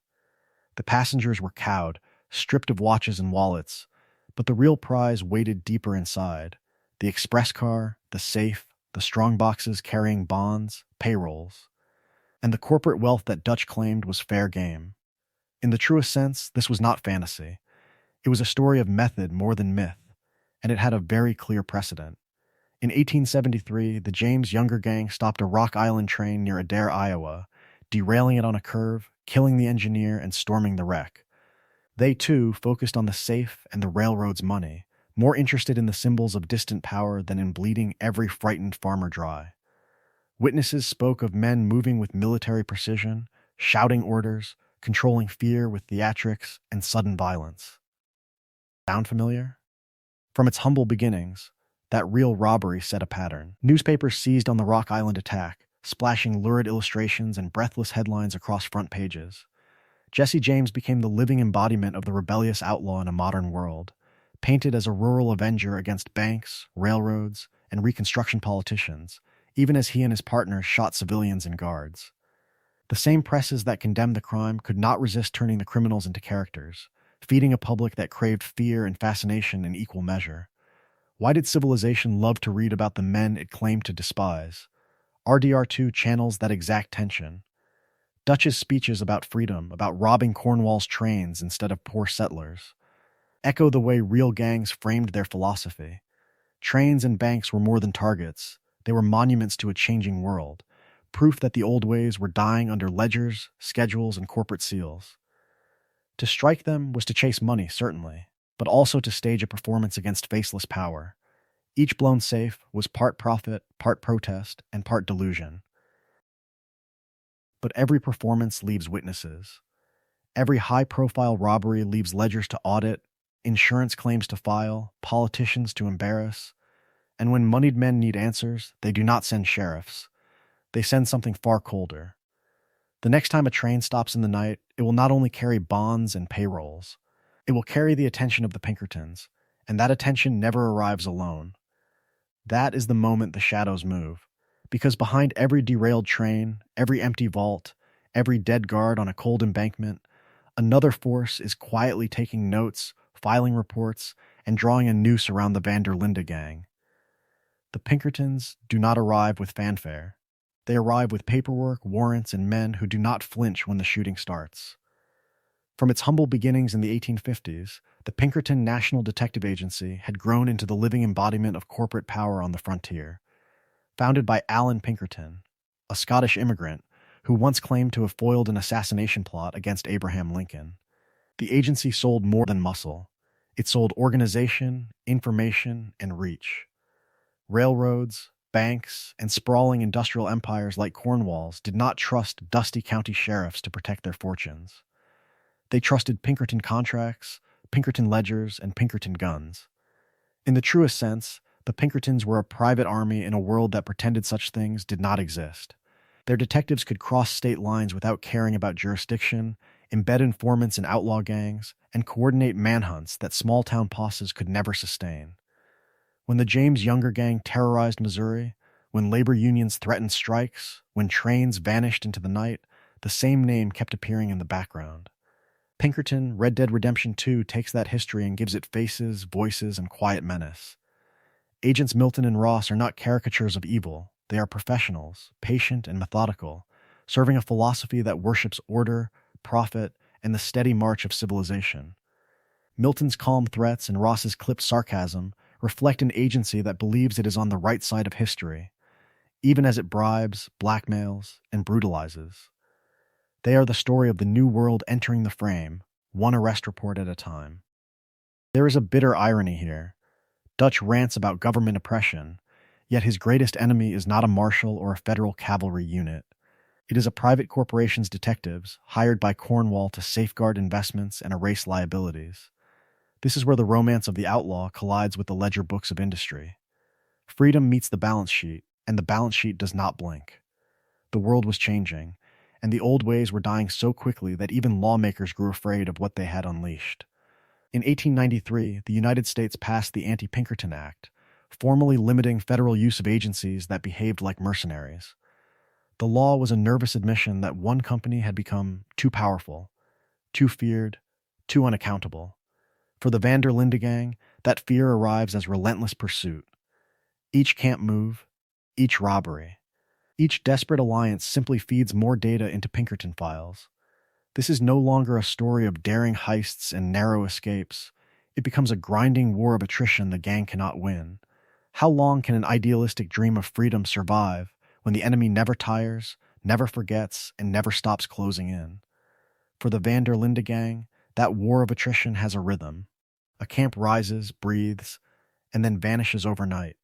The passengers were cowed, stripped of watches and wallets, but the real prize waited deeper inside. The express car, the safe, the strong boxes carrying bonds, payrolls. And the corporate wealth that Dutch claimed was fair game. In the truest sense, this was not fantasy. It was a story of method more than myth, and it had a very clear precedent. In 1873, the James Younger gang stopped a Rock Island train near Adair, Iowa, derailing it on a curve, killing the engineer, and storming the wreck. They, too, focused on the safe and the railroad's money, more interested in the symbols of distant power than in bleeding every frightened farmer dry. Witnesses spoke of men moving with military precision, shouting orders, controlling fear with theatrics and sudden violence. Sound familiar? From its humble beginnings, that real robbery set a pattern. Newspapers seized on the Rock Island attack, splashing lurid illustrations and breathless headlines across front pages. Jesse James became the living embodiment of the rebellious outlaw in a modern world, painted as a rural avenger against banks, railroads, and Reconstruction politicians, even as he and his partners shot civilians and guards. The same presses that condemned the crime could not resist turning the criminals into characters, feeding a public that craved fear and fascination in equal measure. Why did civilization love to read about the men it claimed to despise? RDR2 channels that exact tension. Dutch's speeches about freedom, about robbing Cornwall's trains instead of poor settlers, echo the way real gangs framed their philosophy. Trains and banks were more than targets. They were monuments to a changing world, proof that the old ways were dying under ledgers, schedules, and corporate seals. To strike them was to chase money, certainly, but also to stage a performance against faceless power. Each blown safe was part profit, part protest, and part delusion. But every performance leaves witnesses. Every high-profile robbery leaves ledgers to audit, insurance claims to file, politicians to embarrass. And when moneyed men need answers, they do not send sheriffs. They send something far colder. The next time a train stops in the night, it will not only carry bonds and payrolls. It will carry the attention of the Pinkertons, and that attention never arrives alone. That is the moment the shadows move, because behind every derailed train, every empty vault, every dead guard on a cold embankment, another force is quietly taking notes, filing reports, and drawing a noose around the Van der Linde gang. The Pinkertons do not arrive with fanfare. They arrive with paperwork, warrants, and men who do not flinch when the shooting starts. From its humble beginnings in the 1850s, the Pinkerton National Detective Agency had grown into the living embodiment of corporate power on the frontier. Founded by Alan Pinkerton, a Scottish immigrant who once claimed to have foiled an assassination plot against Abraham Lincoln, the agency sold more than muscle. It sold organization, information, and reach. Railroads, banks, and sprawling industrial empires like Cornwall's did not trust dusty county sheriffs to protect their fortunes. They trusted Pinkerton contracts, Pinkerton ledgers, and Pinkerton guns. In the truest sense, the Pinkertons were a private army in a world that pretended such things did not exist. Their detectives could cross state lines without caring about jurisdiction, embed informants in outlaw gangs, and coordinate manhunts that small-town posses could never sustain. When the James Younger gang terrorized Missouri, when labor unions threatened strikes, when trains vanished into the night, the same name kept appearing in the background. Pinkerton, Red Dead Redemption 2 takes that history and gives it faces, voices, and quiet menace. Agents Milton and Ross are not caricatures of evil, They are professionals, patient and methodical, serving a philosophy that worships order, profit, and the steady march of civilization. Milton's calm threats and Ross's clipped sarcasm reflect an agency that believes it is on the right side of history, even as it bribes, blackmails, and brutalizes. They are the story of the new world entering the frame, one arrest report at a time. There is a bitter irony here. Dutch rants about government oppression, yet his greatest enemy is not a marshal or a federal cavalry unit. It is a private corporation's detectives, hired by Cornwall to safeguard investments and erase liabilities. This is where the romance of the outlaw collides with the ledger books of industry. Freedom meets the balance sheet, and the balance sheet does not blink. The world was changing, and the old ways were dying so quickly that even lawmakers grew afraid of what they had unleashed. In 1893, the United States passed the Anti-Pinkerton Act, formally limiting federal use of agencies that behaved like mercenaries. The law was a nervous admission that one company had become too powerful, too feared, too unaccountable. For the Van der Linde gang, that fear arrives as relentless pursuit. Each camp move, each robbery, each desperate alliance simply feeds more data into Pinkerton files. This is no longer a story of daring heists and narrow escapes. It becomes a grinding war of attrition the gang cannot win. How long can an idealistic dream of freedom survive when the enemy never tires, never forgets, and never stops closing in? For the Van der Linde gang, that war of attrition has a rhythm. A camp rises, breathes, and then vanishes overnight.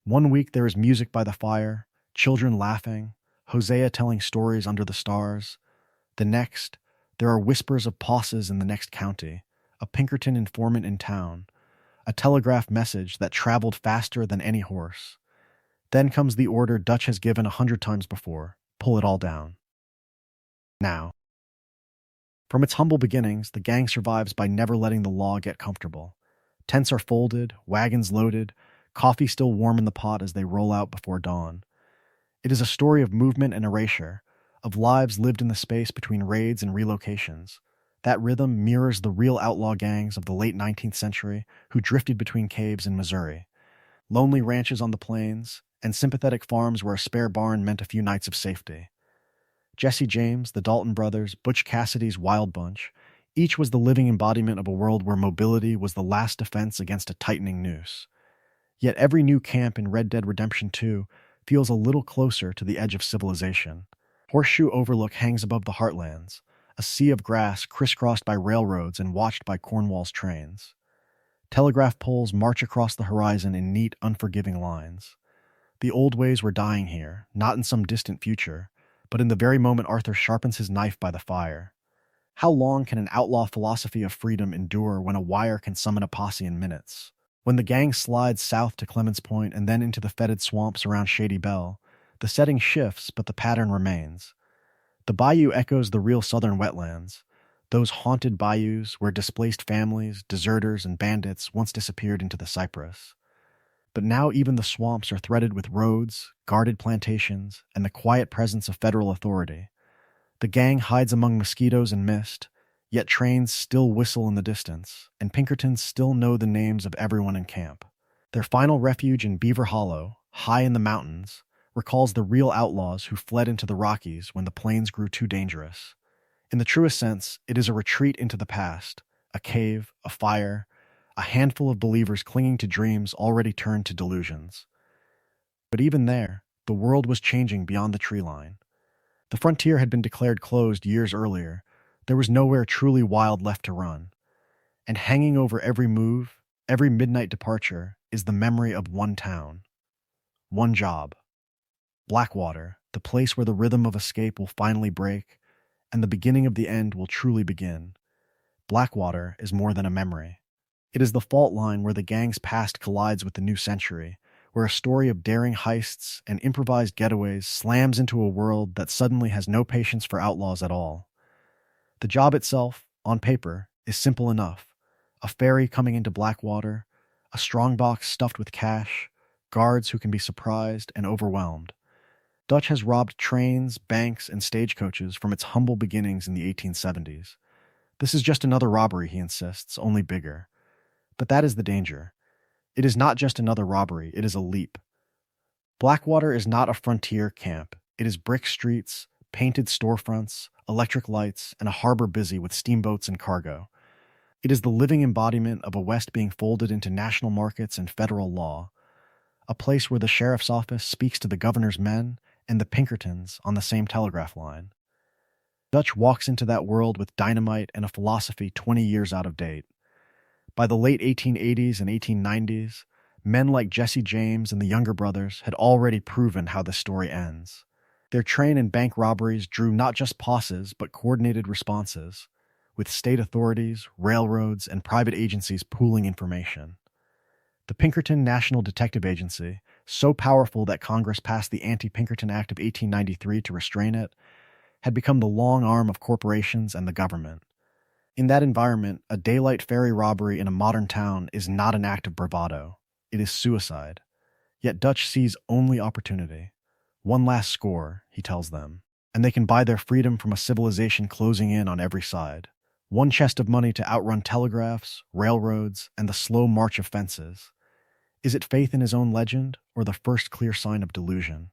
One week there is music by the fire, children laughing, Hosea telling stories under the stars. The next, there are whispers of posses in the next county, a Pinkerton informant in town, a telegraph message that traveled faster than any horse. Then comes the order Dutch has given 100 times before: pull it all down. Now. From its humble beginnings, the gang survives by never letting the law get comfortable. Tents are folded, wagons loaded, coffee still warm in the pot as they roll out before dawn. It is a story of movement and erasure, of lives lived in the space between raids and relocations. That rhythm mirrors the real outlaw gangs of the late 19th century who drifted between caves in Missouri. Lonely ranches on the plains, and sympathetic farms where a spare barn meant a few nights of safety. Jesse James, the Dalton brothers, Butch Cassidy's Wild Bunch, each was the living embodiment of a world where mobility was the last defense against a tightening noose. Yet every new camp in Red Dead Redemption 2 feels a little closer to the edge of civilization. Horseshoe Overlook hangs above the heartlands, a sea of grass crisscrossed by railroads and watched by Cornwall's trains. Telegraph poles march across the horizon in neat, unforgiving lines. The old ways were dying here, not in some distant future, but in the very moment Arthur sharpens his knife by the fire. How long can an outlaw philosophy of freedom endure when a wire can summon a posse in minutes? When the gang slides south to Clements Point and then into the fetid swamps around Shady Bell, the setting shifts, but the pattern remains. The bayou echoes the real southern wetlands, those haunted bayous where displaced families, deserters, and bandits once disappeared into the cypress. But now even the swamps are threaded with roads, guarded plantations, and the quiet presence of federal authority. The gang hides among mosquitoes and mist, yet trains still whistle in the distance, and Pinkertons still know the names of everyone in camp. Their final refuge in Beaver Hollow, high in the mountains, recalls the real outlaws who fled into the Rockies when the plains grew too dangerous. In the truest sense, it is a retreat into the past, a cave, a fire, a handful of believers clinging to dreams already turned to delusions. But even there, the world was changing beyond the tree line. The frontier had been declared closed years earlier. There was nowhere truly wild left to run. And hanging over every move, every midnight departure, is the memory of one town. One job. Blackwater, the place where the rhythm of escape will finally break, and the beginning of the end will truly begin. Blackwater is more than a memory. It is the fault line where the gang's past collides with the new century, where a story of daring heists and improvised getaways slams into a world that suddenly has no patience for outlaws at all. The job itself, on paper, is simple enough. A ferry coming into Blackwater, a strongbox stuffed with cash, guards who can be surprised and overwhelmed. Dutch has robbed trains, banks, and stagecoaches from its humble beginnings in the 1870s. This is just another robbery, he insists, only bigger. But that is the danger. It is not just another robbery, it is a leap. Blackwater is not a frontier camp. It is brick streets, painted storefronts, electric lights, and a harbor busy with steamboats and cargo. It is the living embodiment of a West being folded into national markets and federal law, a place where the sheriff's office speaks to the governor's men and the Pinkertons on the same telegraph line. Dutch walks into that world with dynamite and a philosophy 20 years out of date. By the late 1880s and 1890s, men like Jesse James and the Younger Brothers had already proven how the story ends. Their train and bank robberies drew not just posses but coordinated responses, with state authorities, railroads, and private agencies pooling information. The Pinkerton National Detective Agency, so powerful that Congress passed the Anti-Pinkerton Act of 1893 to restrain it, had become the long arm of corporations and the government. In that environment, a daylight ferry robbery in a modern town is not an act of bravado. It is suicide. Yet Dutch sees only opportunity. One last score, he tells them, and they can buy their freedom from a civilization closing in on every side. One chest of money to outrun telegraphs, railroads, and the slow march of fences. Is it faith in his own legend, or the first clear sign of delusion?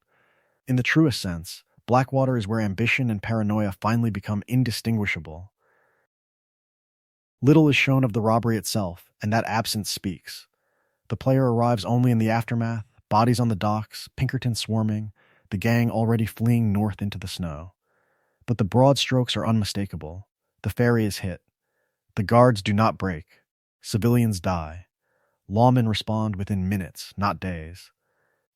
In the truest sense, Blackwater is where ambition and paranoia finally become indistinguishable. Little is shown of the robbery itself, and that absence speaks. The player arrives only in the aftermath, bodies on the docks, Pinkerton swarming, the gang already fleeing north into the snow. But the broad strokes are unmistakable. The ferry is hit. The guards do not break. Civilians die. Lawmen respond within minutes, not days.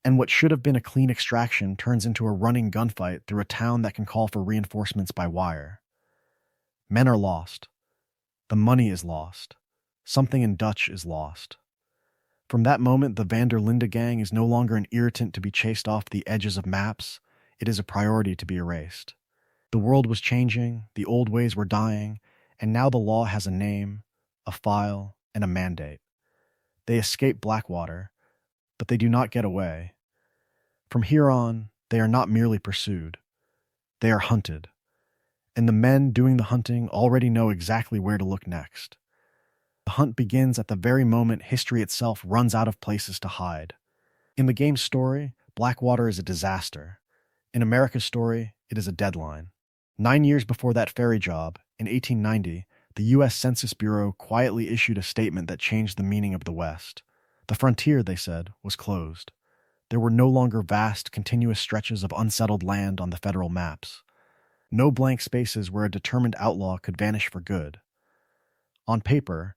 And what should have been a clean extraction turns into a running gunfight through a town that can call for reinforcements by wire. Men are lost. The money is lost. Something in Dutch is lost. From that moment, the Van der Linde gang is no longer an irritant to be chased off the edges of maps. It is a priority to be erased. The world was changing, the old ways were dying, and now the law has a name, a file, and a mandate. They escape Blackwater, but they do not get away. From here on, they are not merely pursued. They are hunted. And the men doing the hunting already know exactly where to look next. The hunt begins at the very moment history itself runs out of places to hide. In the game's story, Blackwater is a disaster. In America's story, it is a deadline. 9 years before that ferry job, in 1890, the U.S. Census Bureau quietly issued a statement that changed the meaning of the West. The frontier, they said, was closed. There were no longer vast, continuous stretches of unsettled land on the federal maps. No blank spaces where a determined outlaw could vanish for good. On paper,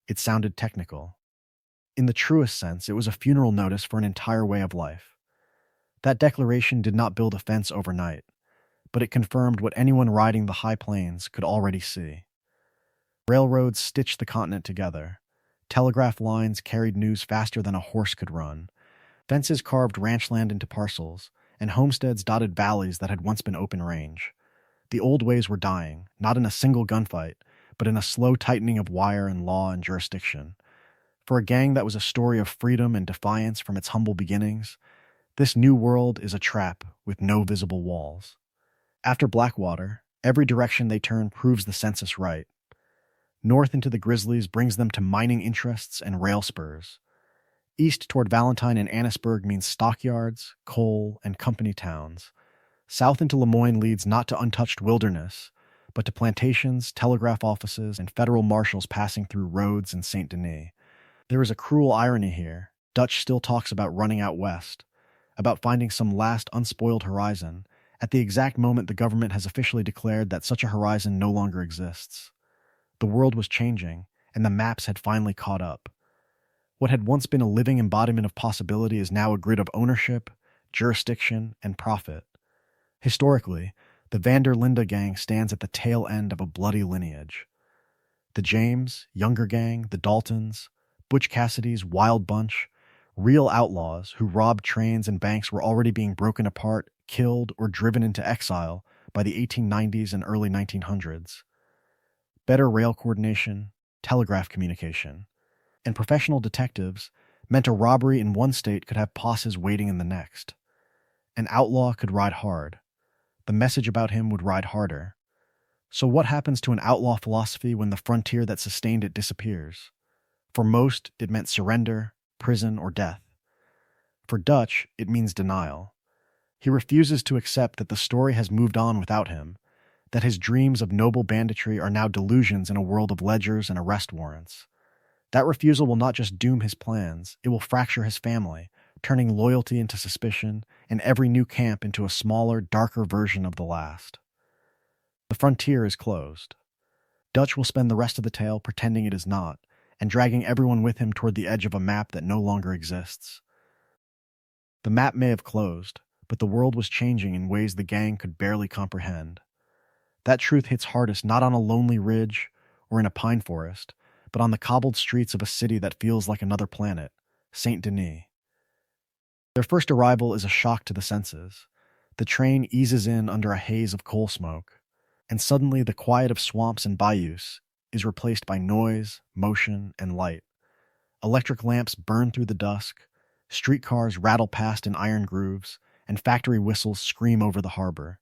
it sounded technical. In the truest sense, it was a funeral notice for an entire way of life. That declaration did not build a fence overnight, but it confirmed what anyone riding the high plains could already see. Railroads stitched the continent together. Telegraph lines carried news faster than a horse could run. Fences carved ranch land into parcels, and homesteads dotted valleys that had once been open range. The old ways were dying, not in a single gunfight, but in a slow tightening of wire and law and jurisdiction. For a gang that was a story of freedom and defiance from its humble beginnings, this new world is a trap with no visible walls. After Blackwater, every direction they turn proves the census right. North into the Grizzlies brings them to mining interests and rail spurs. East toward Valentine and Annisburg means stockyards, coal, and company towns. South into Lemoyne leads not to untouched wilderness, but to plantations, telegraph offices, and federal marshals passing through roads in St. Denis. There is a cruel irony here. Dutch still talks about running out west, about finding some last unspoiled horizon, at the exact moment the government has officially declared that such a horizon no longer exists. The world was changing, and the maps had finally caught up. What had once been a living embodiment of possibility is now a grid of ownership, jurisdiction, and profit. Historically, the Van der Linde gang stands at the tail end of a bloody lineage. The James, Younger gang, the Daltons, Butch Cassidy's wild bunch, real outlaws who robbed trains and banks were already being broken apart, killed, or driven into exile by the 1890s and early 1900s. Better rail coordination, telegraph communication, and professional detectives meant a robbery in one state could have posses waiting in the next. An outlaw could ride hard. The message about him would ride harder. So what happens to an outlaw philosophy when the frontier that sustained it disappears? For most, it meant surrender, prison, or death. For Dutch, it means denial. He refuses to accept that the story has moved on without him, that his dreams of noble banditry are now delusions in a world of ledgers and arrest warrants. That refusal will not just doom his plans, it will fracture his family, turning loyalty into suspicion and every new camp into a smaller, darker version of the last. The frontier is closed. Dutch will spend the rest of the tale pretending it is not, and dragging everyone with him toward the edge of a map that no longer exists. The map may have closed, but the world was changing in ways the gang could barely comprehend. That truth hits hardest not on a lonely ridge or in a pine forest, but on the cobbled streets of a city that feels like another planet, Saint Denis. Their first arrival is a shock to the senses. The train eases in under a haze of coal smoke, and suddenly the quiet of swamps and bayous is replaced by noise, motion, and light. Electric lamps burn through the dusk, streetcars rattle past in iron grooves, and factory whistles scream over the harbor.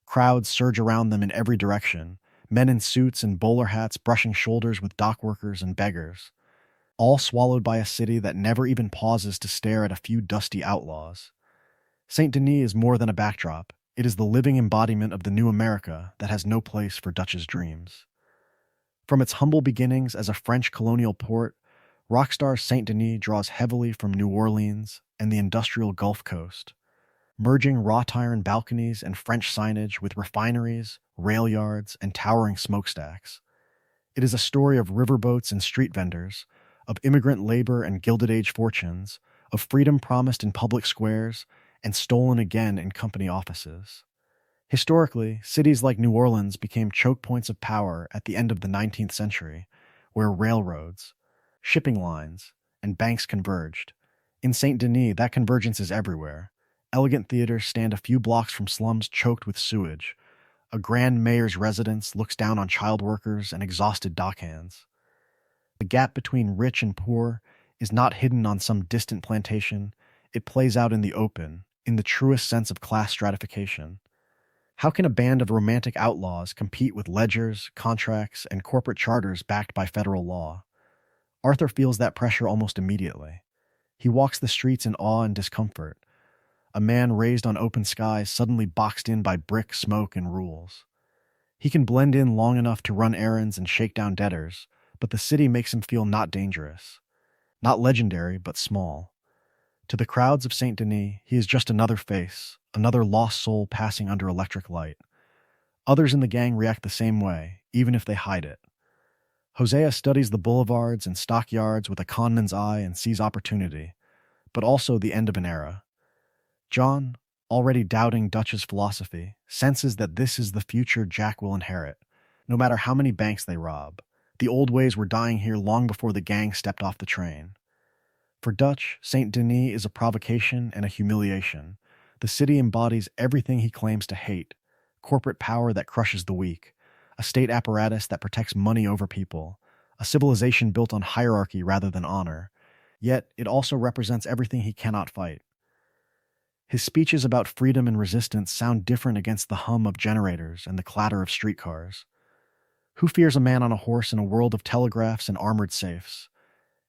Crowds surge around them in every direction, men in suits and bowler hats brushing shoulders with dock workers and beggars, all swallowed by a city that never even pauses to stare at a few dusty outlaws. Saint Denis is more than a backdrop. It is the living embodiment of the new America that has no place for Dutch's dreams. From its humble beginnings as a French colonial port, Rockstar Saint Denis draws heavily from New Orleans and the industrial Gulf Coast, merging wrought iron balconies and French signage with refineries, rail yards, and towering smokestacks. It is a story of riverboats and street vendors, of immigrant labor and Gilded Age fortunes, of freedom promised in public squares and stolen again in company offices. Historically, cities like New Orleans became choke points of power at the end of the 19th century, where railroads, shipping lines, and banks converged. In Saint Denis, that convergence is everywhere. Elegant theaters stand a few blocks from slums choked with sewage. A grand mayor's residence looks down on child workers and exhausted dockhands. The gap between rich and poor is not hidden on some distant plantation. It plays out in the open, in the truest sense of class stratification. How can a band of romantic outlaws compete with ledgers, contracts, and corporate charters backed by federal law? Arthur feels that pressure almost immediately. He walks the streets in awe and discomfort. A man raised on open skies suddenly boxed in by brick, smoke, and rules. He can blend in long enough to run errands and shake down debtors, but the city makes him feel not dangerous, not legendary, but small. To the crowds of Saint Denis, he is just another face, another lost soul passing under electric light. Others in the gang react the same way, even if they hide it. Hosea studies the boulevards and stockyards with a conman's eye and sees opportunity, but also the end of an era. John, already doubting Dutch's philosophy, senses that this is the future Jack will inherit, no matter how many banks they rob. The old ways were dying here long before the gang stepped off the train. For Dutch, Saint Denis is a provocation and a humiliation. The city embodies everything he claims to hate: corporate power that crushes the weak, a state apparatus that protects money over people, a civilization built on hierarchy rather than honor. Yet, it also represents everything he cannot fight. His speeches about freedom and resistance sound different against the hum of generators and the clatter of streetcars. Who fears a man on a horse in a world of telegraphs and armored safes?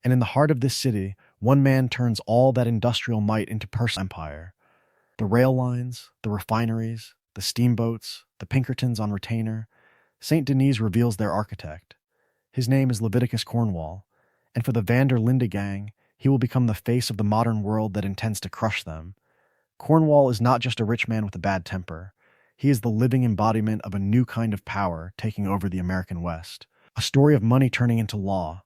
And in the heart of this city, one man turns all that industrial might into personal empire. The rail lines, the refineries, the steamboats, the Pinkertons on retainer. Saint Denis reveals their architect. His name is Leviticus Cornwall, and for the Van der Linde gang, he will become the face of the modern world that intends to crush them. Cornwall is not just a rich man with a bad temper. He is the living embodiment of a new kind of power taking over the American West. A story of money turning into law,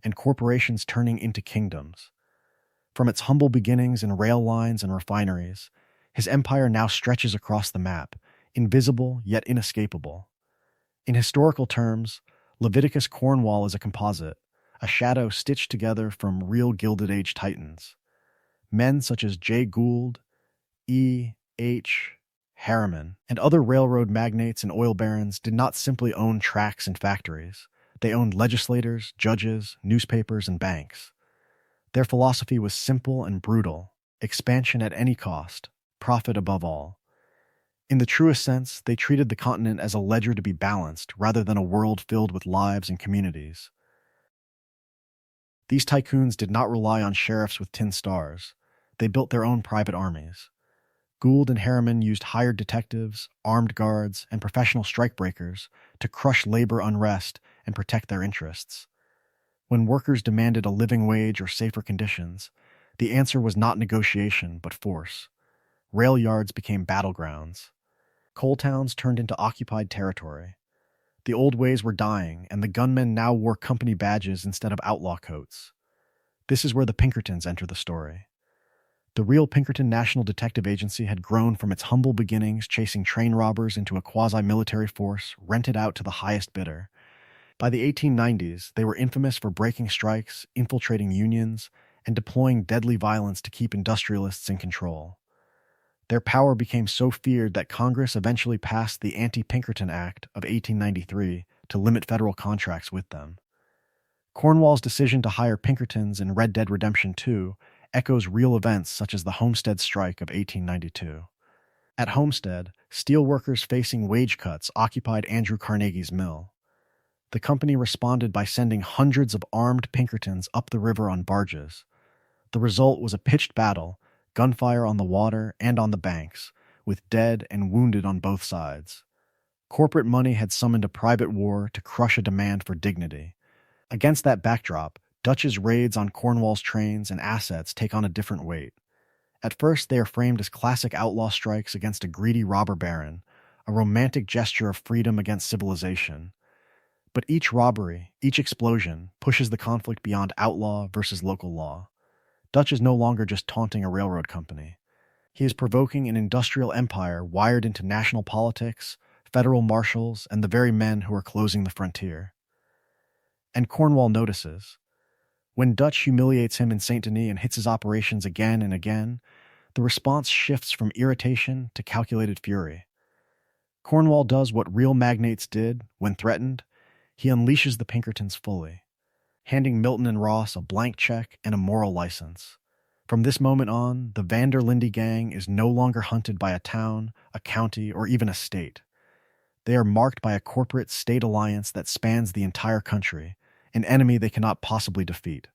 and corporations turning into kingdoms. From its humble beginnings in rail lines and refineries, his empire now stretches across the map, invisible yet inescapable. In historical terms, Leviticus Cornwall is a composite, a shadow stitched together from real Gilded Age titans. Men such as Jay Gould, E. H. Harriman, and other railroad magnates and oil barons did not simply own tracks and factories. They owned legislators, judges, newspapers, and banks. Their philosophy was simple and brutal: expansion at any cost, profit above all. In the truest sense, they treated the continent as a ledger to be balanced rather than a world filled with lives and communities. These tycoons did not rely on sheriffs with tin stars. they built their own private armies. Gould and Harriman used hired detectives, armed guards, and professional strikebreakers to crush labor unrest and protect their interests. When workers demanded a living wage or safer conditions, the answer was not negotiation but force. Rail yards became battlegrounds. Coal towns turned into occupied territory. The old ways were dying, and the gunmen now wore company badges instead of outlaw coats. This is where the Pinkertons enter the story. The real Pinkerton National Detective Agency had grown from its humble beginnings chasing train robbers into a quasi-military force rented out to the highest bidder. By the 1890s, they were infamous for breaking strikes, infiltrating unions, and deploying deadly violence to keep industrialists in control. Their power became so feared that Congress eventually passed the Anti-Pinkerton Act of 1893 to limit federal contracts with them. Cornwall's decision to hire Pinkertons in Red Dead Redemption 2 echoes real events such as the Homestead Strike of 1892. At Homestead, steel workers facing wage cuts occupied Andrew Carnegie's mill. The company responded by sending hundreds of armed Pinkertons up the river on barges. The result was a pitched battle, gunfire on the water and on the banks, with dead and wounded on both sides. Corporate money had summoned a private war to crush a demand for dignity. Against that backdrop, Dutch's raids on Cornwall's trains and assets take on a different weight. At first, they are framed as classic outlaw strikes against a greedy robber baron, a romantic gesture of freedom against civilization. But each robbery, each explosion, pushes the conflict beyond outlaw versus local law. Dutch is no longer just taunting a railroad company. He is provoking an industrial empire wired into national politics, federal marshals, and the very men who are closing the frontier. And Cornwall notices. When Dutch humiliates him in Saint Denis and hits his operations again and again, the response shifts from irritation to calculated fury. Cornwall does what real magnates did when threatened. He unleashes the Pinkertons fully, handing Milton and Ross a blank check and a moral license. From this moment on, the Vanderlinde gang is no longer hunted by a town, a county, or even a state. They are marked by a corporate state alliance that spans the entire country, an enemy they cannot possibly defeat.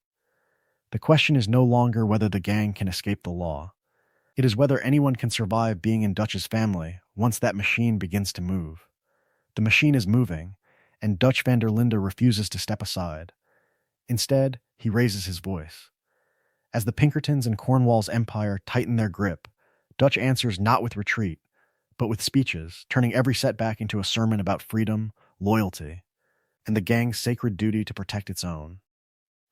The question is no longer whether the gang can escape the law. It is whether anyone can survive being in Dutch's family once that machine begins to move. The machine is moving, and Dutch van der Linde refuses to step aside. Instead, he raises his voice. As the Pinkertons and Cornwall's empire tighten their grip, Dutch answers not with retreat, but with speeches, turning every setback into a sermon about freedom, loyalty, and the gang's sacred duty to protect its own.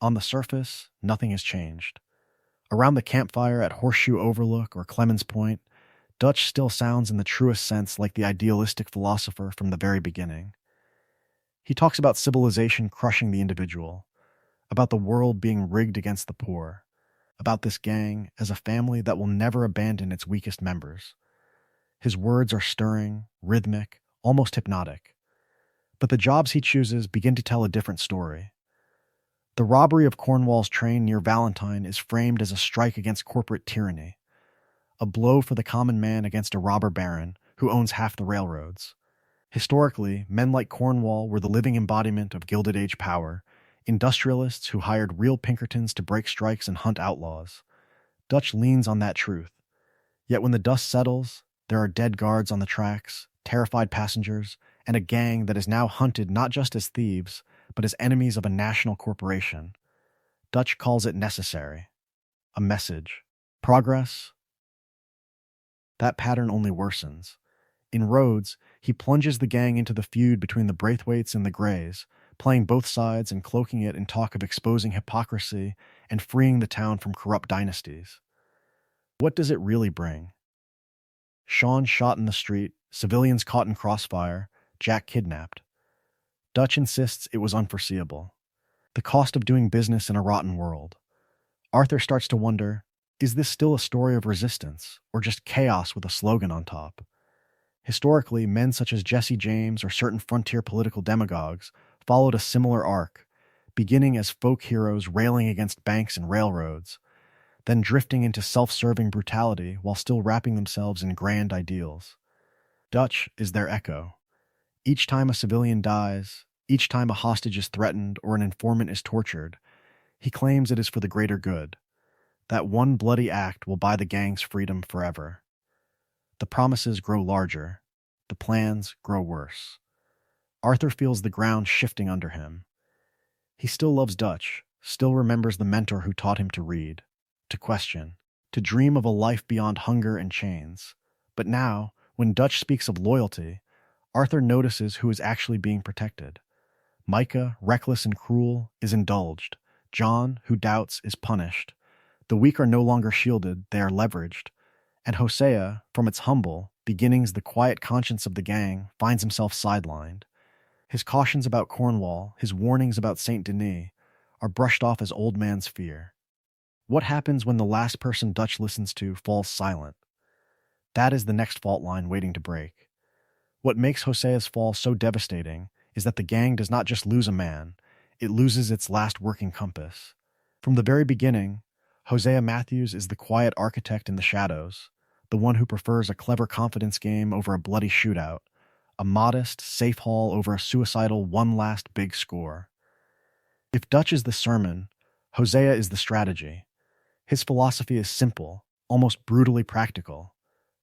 On the surface, nothing has changed. Around the campfire at Horseshoe Overlook or Clemens Point, Dutch still sounds in the truest sense like the idealistic philosopher from the very beginning. He talks about civilization crushing the individual, about the world being rigged against the poor, about this gang as a family that will never abandon its weakest members. His words are stirring, rhythmic, almost hypnotic. But the jobs he chooses begin to tell a different story. The robbery of Cornwall's train near Valentine is framed as a strike against corporate tyranny, a blow for the common man against a robber baron who owns half the railroads. Historically, men like Cornwall were the living embodiment of Gilded Age power, industrialists who hired real Pinkertons to break strikes and hunt outlaws. Dutch leans on that truth. Yet when the dust settles, there are dead guards on the tracks, terrified passengers, and a gang that is now hunted not just as thieves, but as enemies of a national corporation. Dutch calls it necessary. A message. Progress. That pattern only worsens. In Rhodes, he plunges the gang into the feud between the Braithwaites and the Greys, playing both sides and cloaking it in talk of exposing hypocrisy and freeing the town from corrupt dynasties. What does it really bring? Sean shot in the street, civilians caught in crossfire, Jack kidnapped. Dutch insists it was unforeseeable. The cost of doing business in a rotten world. Arthur starts to wonder, is this still a story of resistance, or just chaos with a slogan on top? Historically, men such as Jesse James or certain frontier political demagogues followed a similar arc, beginning as folk heroes railing against banks and railroads, then drifting into self-serving brutality while still wrapping themselves in grand ideals. Dutch is their echo. Each time a civilian dies, each time a hostage is threatened or an informant is tortured, he claims it is for the greater good. That one bloody act will buy the gang's freedom forever. The promises grow larger. The plans grow worse. Arthur feels the ground shifting under him. He still loves Dutch, still remembers the mentor who taught him to read, to question, to dream of a life beyond hunger and chains. But now, when Dutch speaks of loyalty, Arthur notices who is actually being protected. Micah, reckless and cruel, is indulged. John, who doubts, is punished. The weak are no longer shielded, they are leveraged. And Hosea, from its humble beginnings, the quiet conscience of the gang, finds himself sidelined. His cautions about Cornwall, his warnings about Saint Denis, are brushed off as old man's fear. What happens when the last person Dutch listens to falls silent? That is the next fault line waiting to break. What makes Hosea's fall so devastating is that the gang does not just lose a man, it loses its last working compass. From the very beginning, Hosea Matthews is the quiet architect in the shadows, the one who prefers a clever confidence game over a bloody shootout, a modest, safe haul over a suicidal one last big score. If Dutch is the sermon, Hosea is the strategy. His philosophy is simple, almost brutally practical.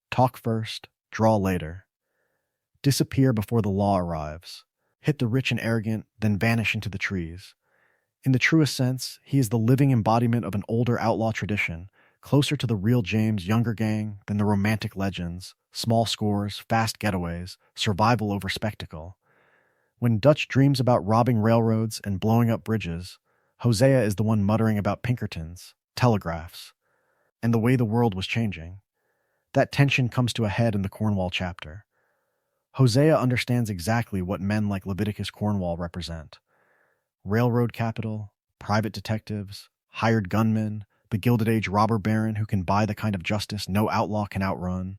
Talk first, draw later. Disappear before the law arrives. Hit the rich and arrogant, then vanish into the trees. In the truest sense, he is the living embodiment of an older outlaw tradition, closer to the real James Younger gang than the romantic legends, small scores, fast getaways, survival over spectacle. When Dutch dreams about robbing railroads and blowing up bridges, Hosea is the one muttering about Pinkertons, telegraphs, and the way the world was changing. That tension comes to a head in the Cornwall chapter. Hosea understands exactly what men like Leviticus Cornwall represent. Railroad capital, private detectives, hired gunmen, the Gilded Age robber baron who can buy the kind of justice no outlaw can outrun.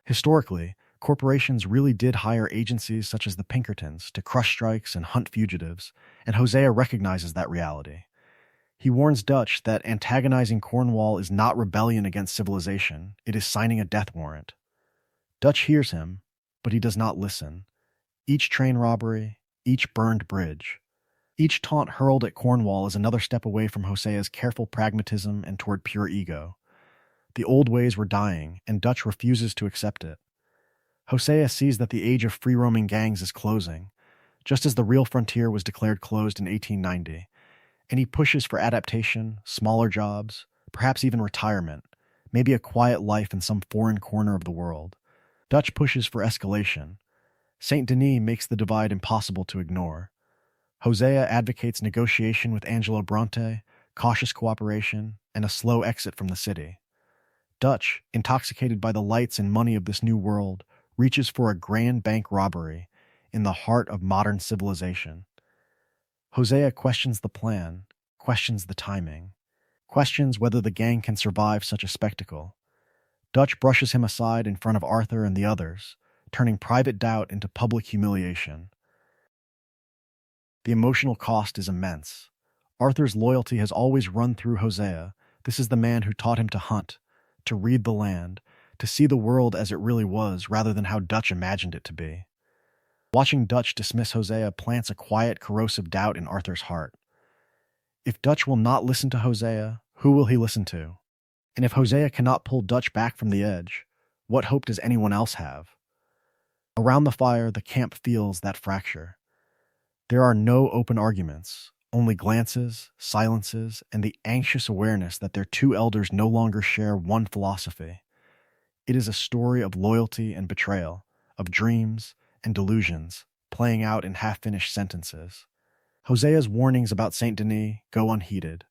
Historically, corporations really did hire agencies such as the Pinkertons to crush strikes and hunt fugitives, and Hosea recognizes that reality. He warns Dutch that antagonizing Cornwall is not rebellion against civilization, it is signing a death warrant. Dutch hears him, but he does not listen. Each train robbery, each burned bridge, each taunt hurled at Cornwall is another step away from Hosea's careful pragmatism and toward pure ego. The old ways were dying, and Dutch refuses to accept it. Hosea sees that the age of free-roaming gangs is closing, just as the real frontier was declared closed in 1890, and he pushes for adaptation, smaller jobs, perhaps even retirement, maybe a quiet life in some foreign corner of the world. Dutch pushes for escalation. Saint Denis makes the divide impossible to ignore. Hosea advocates negotiation with Angelo Bronte, cautious cooperation, and a slow exit from the city. Dutch, intoxicated by the lights and money of this new world, reaches for a grand bank robbery in the heart of modern civilization. Hosea questions the plan, questions the timing, questions whether the gang can survive such a spectacle. Dutch brushes him aside in front of Arthur and the others, turning private doubt into public humiliation. The emotional cost is immense. Arthur's loyalty has always run through Hosea. This is the man who taught him to hunt, to read the land, to see the world as it really was rather than how Dutch imagined it to be. Watching Dutch dismiss Hosea plants a quiet, corrosive doubt in Arthur's heart. If Dutch will not listen to Hosea, who will he listen to? And if Hosea cannot pull Dutch back from the edge, what hope does anyone else have? Around the fire, the camp feels that fracture. There are no open arguments, only glances, silences, and the anxious awareness that their two elders no longer share one philosophy. It is a story of loyalty and betrayal, of dreams and delusions, playing out in half-finished sentences. Hosea's warnings about Saint Denis go unheeded.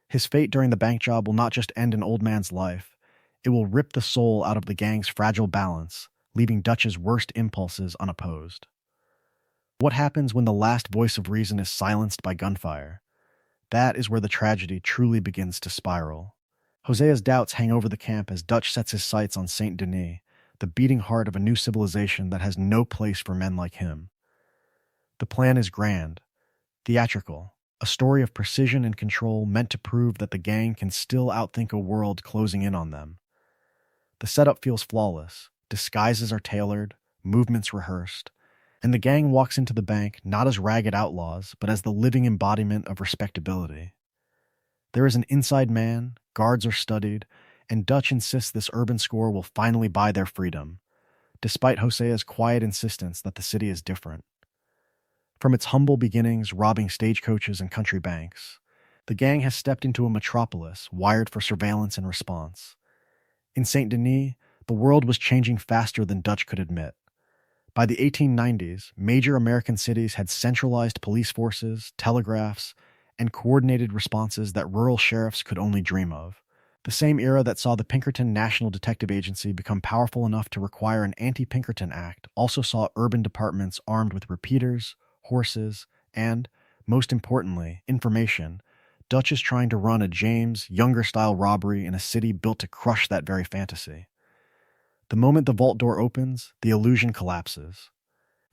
His fate during the bank job will not just end an old man's life, it will rip the soul out of the gang's fragile balance, leaving Dutch's worst impulses unopposed. What happens when the last voice of reason is silenced by gunfire? That is where the tragedy truly begins to spiral. Hosea's doubts hang over the camp as Dutch sets his sights on Saint Denis, the beating heart of a new civilization that has no place for men like him. The plan is grand, theatrical, a story of precision and control meant to prove that the gang can still outthink a world closing in on them. The setup feels flawless, disguises are tailored, movements rehearsed, and the gang walks into the bank not as ragged outlaws, but as the living embodiment of respectability. There is an inside man, guards are studied, and Dutch insists this urban score will finally buy their freedom, despite Hosea's quiet insistence that the city is different. From its humble beginnings robbing stagecoaches and country banks, the gang has stepped into a metropolis wired for surveillance and response. In Saint Denis, the world was changing faster than Dutch could admit. By the 1890s, major American cities had centralized police forces, telegraphs, and coordinated responses that rural sheriffs could only dream of. The same era that saw the Pinkerton National Detective Agency become powerful enough to require an Anti-Pinkerton Act also saw urban departments armed with repeaters, horses, and, most importantly, information. Dutch is trying to run a James Younger-style robbery in a city built to crush that very fantasy. The moment the vault door opens, the illusion collapses.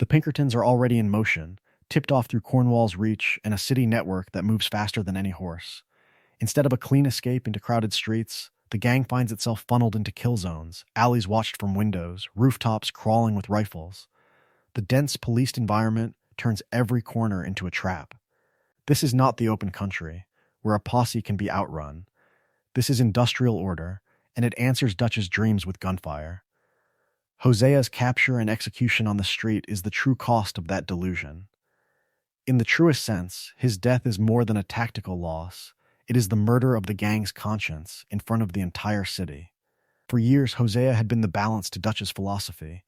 The Pinkertons are already in motion, tipped off through Cornwall's reach and a city network that moves faster than any horse. Instead of a clean escape into crowded streets, the gang finds itself funneled into kill zones, alleys watched from windows, rooftops crawling with rifles. The dense policed environment turns every corner into a trap. This is not the open country, where a posse can be outrun. This is industrial order, and it answers Dutch's dreams with gunfire. Hosea's capture and execution on the street is the true cost of that delusion. In the truest sense, his death is more than a tactical loss. It is the murder of the gang's conscience in front of the entire city. For years, Hosea had been the balance to Dutch's philosophy,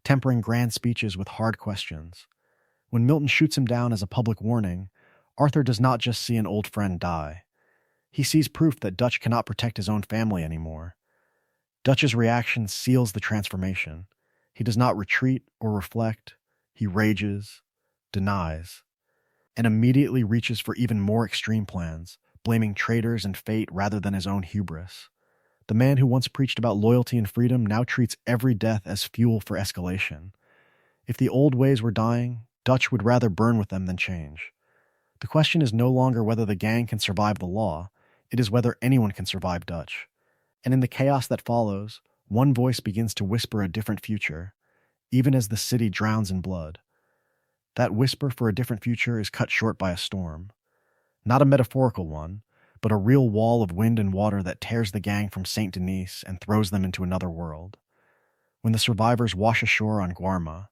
tempering grand speeches with hard questions. When Milton shoots him down as a public warning, Arthur does not just see an old friend die. He sees proof that Dutch cannot protect his own family anymore. Dutch's reaction seals the transformation. He does not retreat or reflect. He rages, denies, and immediately reaches for even more extreme plans, blaming traitors and fate rather than his own hubris. The man who once preached about loyalty and freedom now treats every death as fuel for escalation. If the old ways were dying, Dutch would rather burn with them than change. The question is no longer whether the gang can survive the law, it is whether anyone can survive Dutch. And in the chaos that follows, one voice begins to whisper a different future, even as the city drowns in blood. That whisper for a different future is cut short by a storm. Not a metaphorical one, but a real wall of wind and water that tears the gang from Saint Denis and throws them into another world. When the survivors wash ashore on Guarma,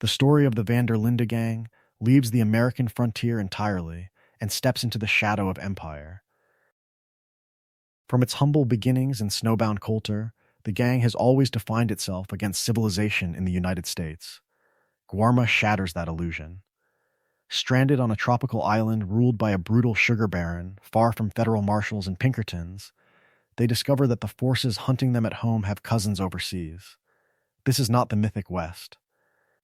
the story of the Van der Linde gang leaves the American frontier entirely and steps into the shadow of empire. From its humble beginnings in snowbound Coulter, the gang has always defined itself against civilization in the United States. Guarma shatters that illusion. Stranded on a tropical island ruled by a brutal sugar baron, far from federal marshals and Pinkertons, they discover that the forces hunting them at home have cousins overseas. This is not the mythic West.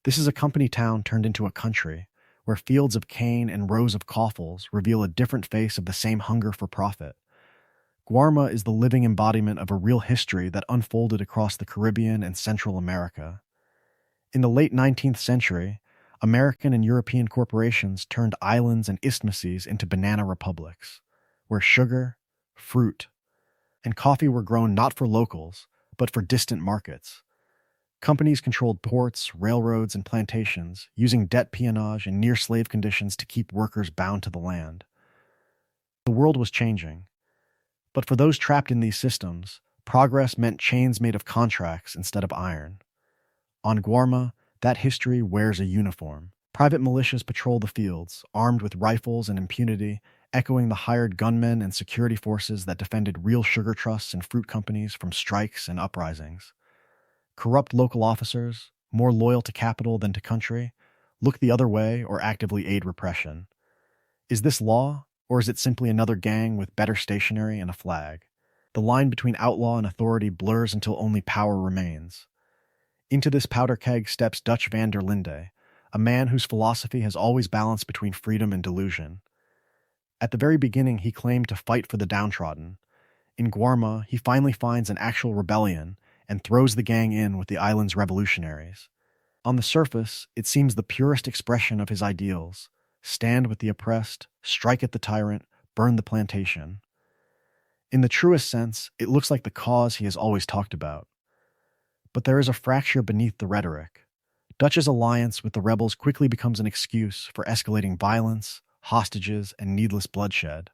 This is a company town turned into a country, where fields of cane and rows of coffles reveal a different face of the same hunger for profit. Guarma is the living embodiment of a real history that unfolded across the Caribbean and Central America. In the late 19th century, American and European corporations turned islands and isthmuses into banana republics, where sugar, fruit, and coffee were grown not for locals, but for distant markets. Companies controlled ports, railroads, and plantations, using debt peonage and near-slave conditions to keep workers bound to the land. The world was changing. But for those trapped in these systems, progress meant chains made of contracts instead of iron. On Guarma, that history wears a uniform. Private militias patrol the fields, armed with rifles and impunity, echoing the hired gunmen and security forces that defended real sugar trusts and fruit companies from strikes and uprisings. Corrupt local officers, more loyal to capital than to country, look the other way or actively aid repression. Is this law, or is it simply another gang with better stationery and a flag? The line between outlaw and authority blurs until only power remains. Into this powder keg steps Dutch Van der Linde, a man whose philosophy has always balanced between freedom and delusion. At the very beginning, he claimed to fight for the downtrodden. In Guarma, he finally finds an actual rebellion and throws the gang in with the island's revolutionaries. On the surface, it seems the purest expression of his ideals: stand with the oppressed, strike at the tyrant, burn the plantation. In the truest sense, it looks like the cause he has always talked about. But there is a fracture beneath the rhetoric. Dutch's alliance with the rebels quickly becomes an excuse for escalating violence, hostages, and needless bloodshed.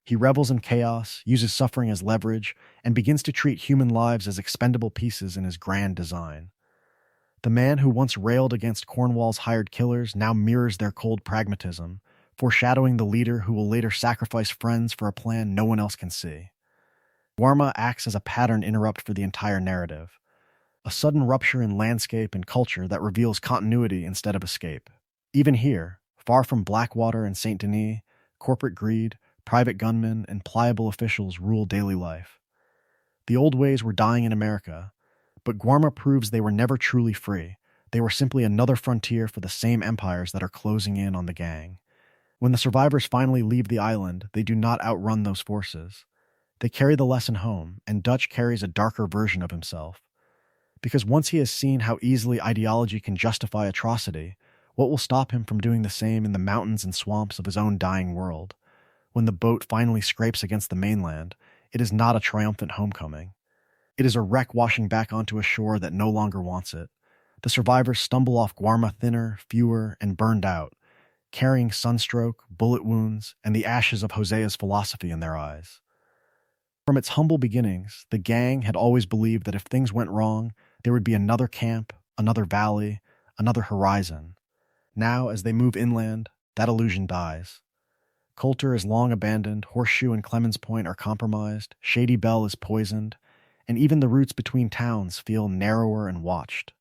He revels in chaos, uses suffering as leverage, and begins to treat human lives as expendable pieces in his grand design. The man who once railed against Cornwall's hired killers now mirrors their cold pragmatism, foreshadowing the leader who will later sacrifice friends for a plan no one else can see. Warma acts as a pattern interrupt for the entire narrative, a sudden rupture in landscape and culture that reveals continuity instead of escape. Even here, far from Blackwater and St. Denis, corporate greed, private gunmen, and pliable officials rule daily life. The old ways were dying in America, but Guarma proves they were never truly free. They were simply another frontier for the same empires that are closing in on the gang. When the survivors finally leave the island, they do not outrun those forces. They carry the lesson home, and Dutch carries a darker version of himself. Because once he has seen how easily ideology can justify atrocity, what will stop him from doing the same in the mountains and swamps of his own dying world? When the boat finally scrapes against the mainland, it is not a triumphant homecoming. It is a wreck washing back onto a shore that no longer wants it. The survivors stumble off Guarma thinner, fewer, and burned out, carrying sunstroke, bullet wounds, and the ashes of Hosea's philosophy in their eyes. From its humble beginnings, the gang had always believed that if things went wrong, there would be another camp, another valley, another horizon. Now, as they move inland, that illusion dies. Coulter is long abandoned, Horseshoe and Clemens Point are compromised, Shady Bell is poisoned, and even the routes between towns feel narrower and watched.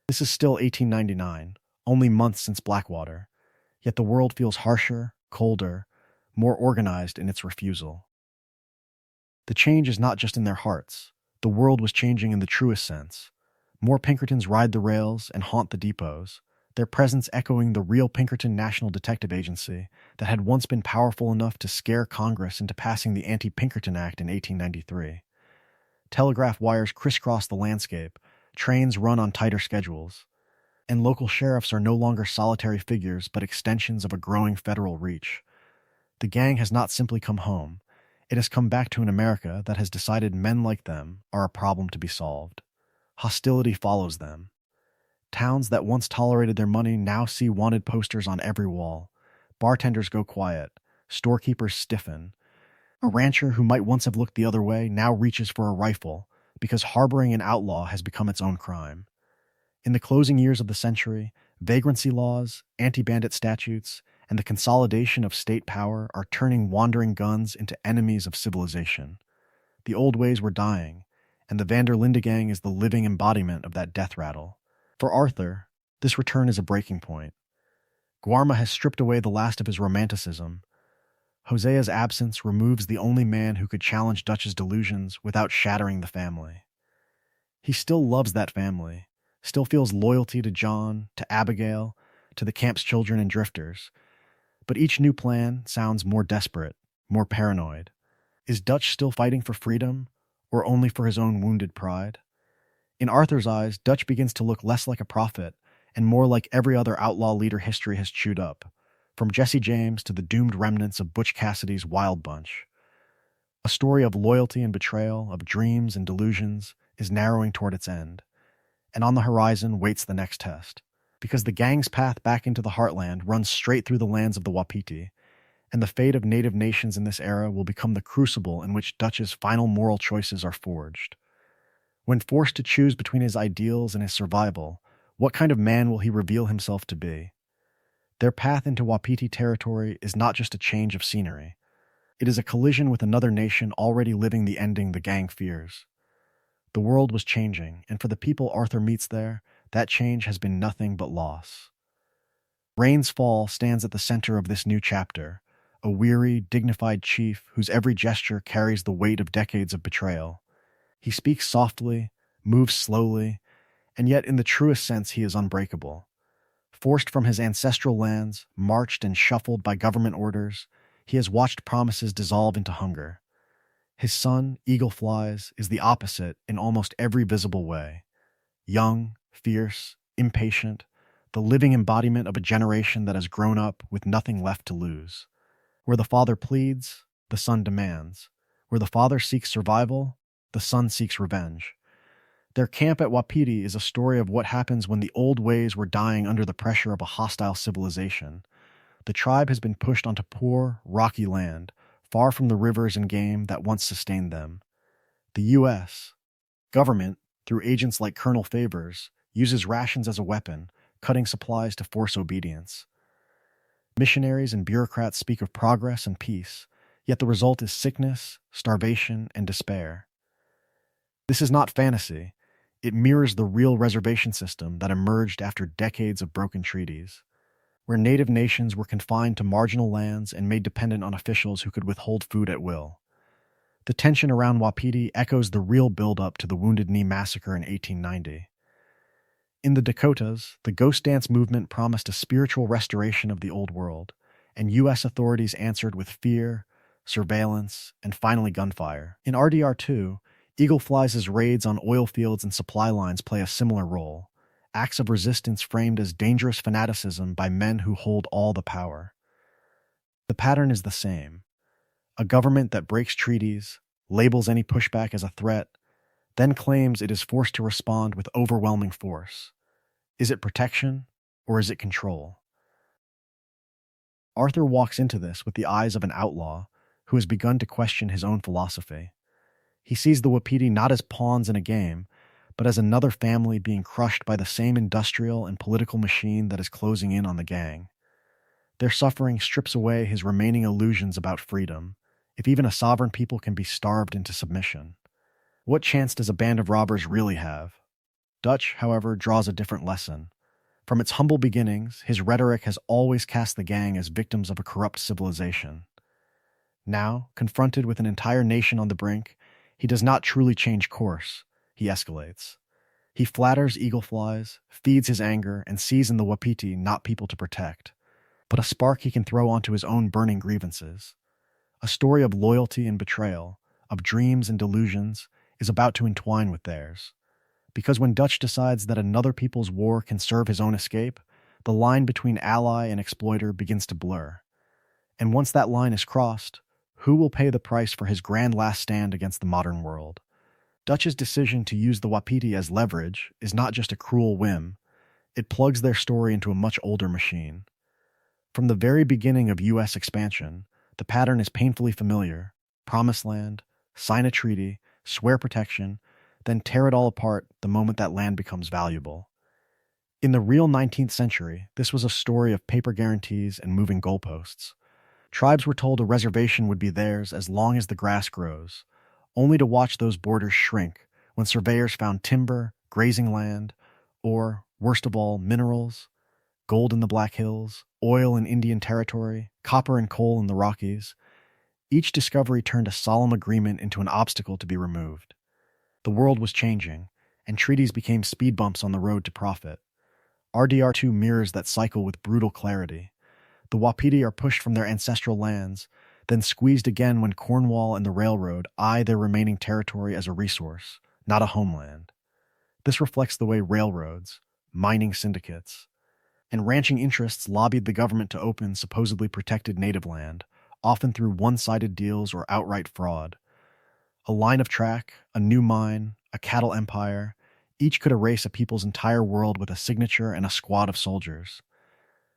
This is still 1899, only months since Blackwater, yet the world feels harsher, colder, more organized in its refusal. The change is not just in their hearts. The world was changing in the truest sense. More Pinkertons ride the rails and haunt the depots, their presence echoing the real Pinkerton National Detective Agency that had once been powerful enough to scare Congress into passing the Anti-Pinkerton Act in 1893. Telegraph wires crisscross the landscape, trains run on tighter schedules, and local sheriffs are no longer solitary figures but extensions of a growing federal reach. The gang has not simply come home. It has come back to an America that has decided men like them are a problem to be solved. Hostility follows them. Towns that once tolerated their money now see wanted posters on every wall. Bartenders go quiet. Storekeepers stiffen. A rancher who might once have looked the other way now reaches for a rifle because harboring an outlaw has become its own crime. In the closing years of the century, vagrancy laws, anti-bandit statutes, and the consolidation of state power are turning wandering guns into enemies of civilization. The old ways were dying, and the Van der Linde gang is the living embodiment of that death rattle. For Arthur, this return is a breaking point. Guarma has stripped away the last of his romanticism. Hosea's absence removes the only man who could challenge Dutch's delusions without shattering the family. He still loves that family, still feels loyalty to John, to Abigail, to the camp's children and drifters. But each new plan sounds more desperate, more paranoid. Is Dutch still fighting for freedom, or only for his own wounded pride? In Arthur's eyes, Dutch begins to look less like a prophet and more like every other outlaw leader history has chewed up, from Jesse James to the doomed remnants of Butch Cassidy's Wild Bunch. A story of loyalty and betrayal, of dreams and delusions, is narrowing toward its end. And on the horizon waits the next test, because the gang's path back into the heartland runs straight through the lands of the Wapiti, and the fate of native nations in this era will become the crucible in which Dutch's final moral choices are forged. When forced to choose between his ideals and his survival, what kind of man will he reveal himself to be? Their path into Wapiti territory is not just a change of scenery. It is a collision with another nation already living the ending the gang fears. The world was changing, and for the people Arthur meets there, that change has been nothing but loss. Rain's Fall stands at the center of this new chapter, a weary, dignified chief whose every gesture carries the weight of decades of betrayal. He speaks softly, moves slowly, and yet in the truest sense he is unbreakable. Forced from his ancestral lands, marched and shuffled by government orders, he has watched promises dissolve into hunger. His son, Eagle Flies, is the opposite in almost every visible way. Young, fierce, impatient, the living embodiment of a generation that has grown up with nothing left to lose. Where the father pleads, the son demands. Where the father seeks survival, the son seeks revenge. Their camp at Wapiti is a story of what happens when the old ways were dying under the pressure of a hostile civilization. The tribe has been pushed onto poor, rocky land, far from the rivers and game that once sustained them. The U.S. government, through agents like Colonel Favors, uses rations as a weapon, cutting supplies to force obedience. Missionaries and bureaucrats speak of progress and peace, yet the result is sickness, starvation, and despair. This is not fantasy. It mirrors the real reservation system that emerged after decades of broken treaties, where native nations were confined to marginal lands and made dependent on officials who could withhold food at will. The tension around Wapiti echoes the real buildup to the Wounded Knee Massacre in 1890. In the Dakotas, the Ghost Dance movement promised a spiritual restoration of the Old World, and U.S. authorities answered with fear, surveillance, and finally gunfire. In RDR2, Eagle Flies' raids on oil fields and supply lines play a similar role, acts of resistance framed as dangerous fanaticism by men who hold all the power. The pattern is the same: a government that breaks treaties, labels any pushback as a threat, then claims it is forced to respond with overwhelming force. Is it protection, or is it control? Arthur walks into this with the eyes of an outlaw who has begun to question his own philosophy. He sees the Wapiti not as pawns in a game, but as another family being crushed by the same industrial and political machine that is closing in on the gang. Their suffering strips away his remaining illusions about freedom, if even a sovereign people can be starved into submission. What chance does a band of robbers really have? Dutch, however, draws a different lesson. From its humble beginnings, his rhetoric has always cast the gang as victims of a corrupt civilization. Now, confronted with an entire nation on the brink, he does not truly change course. He escalates. He flatters Eagle Flies, feeds his anger, and sees in the Wapiti not people to protect, but a spark he can throw onto his own burning grievances. A story of loyalty and betrayal, of dreams and delusions, is about to entwine with theirs. Because when Dutch decides that another people's war can serve his own escape, the line between ally and exploiter begins to blur. And once that line is crossed, who will pay the price for his grand last stand against the modern world? Dutch's decision to use the Wapiti as leverage is not just a cruel whim. It plugs their story into a much older machine. From the very beginning of U.S. expansion, the pattern is painfully familiar. Promise land, sign a treaty, swear protection, then tear it all apart the moment that land becomes valuable. In the real 19th century, this was a story of paper guarantees and moving goalposts. Tribes were told a reservation would be theirs as long as the grass grows, only to watch those borders shrink when surveyors found timber, grazing land, or, worst of all, minerals, gold in the Black Hills, oil in Indian Territory, copper and coal in the Rockies. Each discovery turned a solemn agreement into an obstacle to be removed. The world was changing, and treaties became speed bumps on the road to profit. RDR2 mirrors that cycle with brutal clarity. The Wapiti are pushed from their ancestral lands, then squeezed again when Cornwall and the railroad eye their remaining territory as a resource, not a homeland. This reflects the way railroads, mining syndicates, and ranching interests lobbied the government to open supposedly protected native land, often through one-sided deals or outright fraud. A line of track, a new mine, a cattle empire, each could erase a people's entire world with a signature and a squad of soldiers.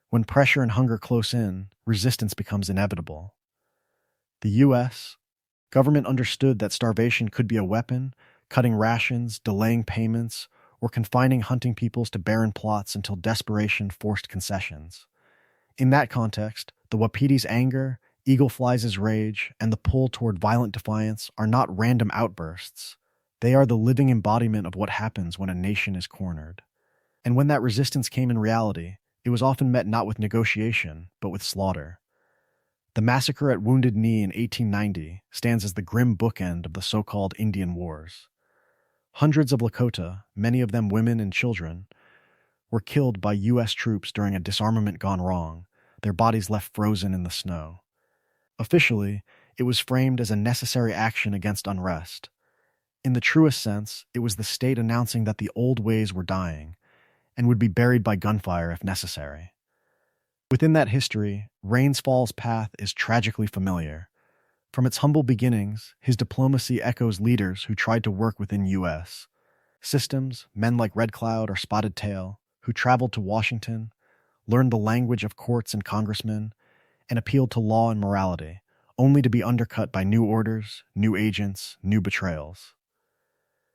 When pressure and hunger close in, resistance becomes inevitable. The U.S. government understood that starvation could be a weapon, cutting rations, delaying payments, or confining hunting peoples to barren plots until desperation forced concessions. In that context, the Wapiti's anger, Eagle Flies' rage, and the pull toward violent defiance are not random outbursts. They are the living embodiment of what happens when a nation is cornered. And when that resistance came in reality, it was often met not with negotiation, but with slaughter. The massacre at Wounded Knee in 1890 stands as the grim bookend of the so-called Indian Wars. Hundreds of Lakota, many of them women and children, were killed by U.S. troops during a disarmament gone wrong, their bodies left frozen in the snow. Officially, it was framed as a necessary action against unrest. In the truest sense, it was the state announcing that the old ways were dying and would be buried by gunfire if necessary. Within that history, Rainsfall's path is tragically familiar. From its humble beginnings, his diplomacy echoes leaders who tried to work within U.S. systems, men like Red Cloud or Spotted Tail, who traveled to Washington, learned the language of courts and congressmen, and appealed to law and morality, only to be undercut by new orders, new agents, new betrayals.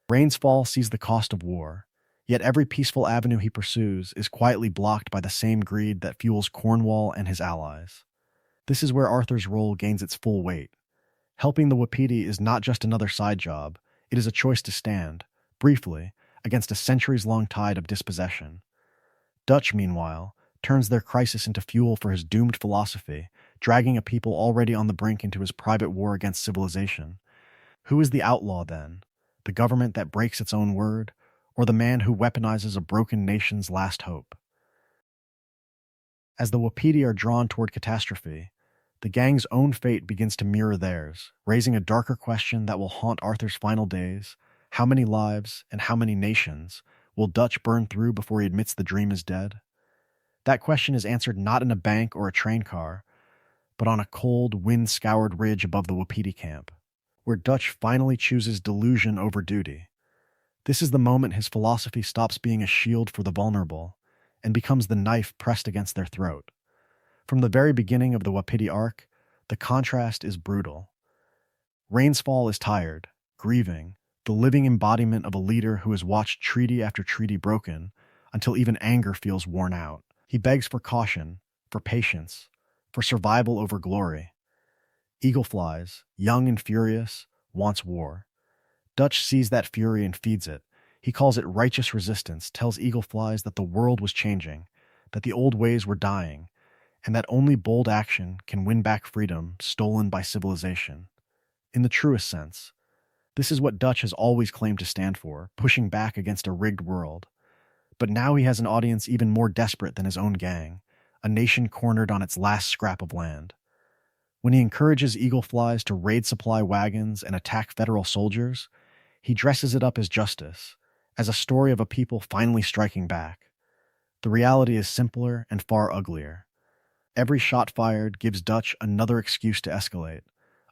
Rain's fall sees the cost of war, yet every peaceful avenue he pursues is quietly blocked by the same greed that fuels Cornwall and his allies. This is where Arthur's role gains its full weight. Helping the Wapiti is not just another side job, it is a choice to stand, briefly, against a centuries-long tide of dispossession. Dutch, meanwhile, turns their crisis into fuel for his doomed philosophy, dragging a people already on the brink into his private war against civilization. Who is the outlaw, then? The government that breaks its own word, or the man who weaponizes a broken nation's last hope? As the Wapiti are drawn toward catastrophe, the gang's own fate begins to mirror theirs, raising a darker question that will haunt Arthur's final days. How many lives and how many nations will Dutch burn through before he admits the dream is dead? That question is answered not in a bank or a train car, but on a cold, wind-scoured ridge above the Wapiti camp, where Dutch finally chooses delusion over duty. This is the moment his philosophy stops being a shield for the vulnerable and becomes the knife pressed against their throat. From the very beginning of the Wapiti arc, the contrast is brutal. Rain's fall is tired, grieving, the living embodiment of a leader who has watched treaty after treaty broken until even anger feels worn out. He begs for caution, for patience, for survival over glory. Eagle flies, young and furious, wants war. Dutch sees that fury and feeds it. He calls it righteous resistance, tells Eagle flies that the world was changing, that the old ways were dying, and that only bold action can win back freedom stolen by civilization. In the truest sense, this is what Dutch has always claimed to stand for, pushing back against a rigged world. But now he has an audience even more desperate than his own gang, a nation cornered on its last scrap of land. When he encourages Eagle flies to raid supply wagons and attack federal soldiers, he dresses it up as justice, as a story of a people finally striking back. The reality is simpler and far uglier. Every shot fired gives Dutch another excuse to escalate,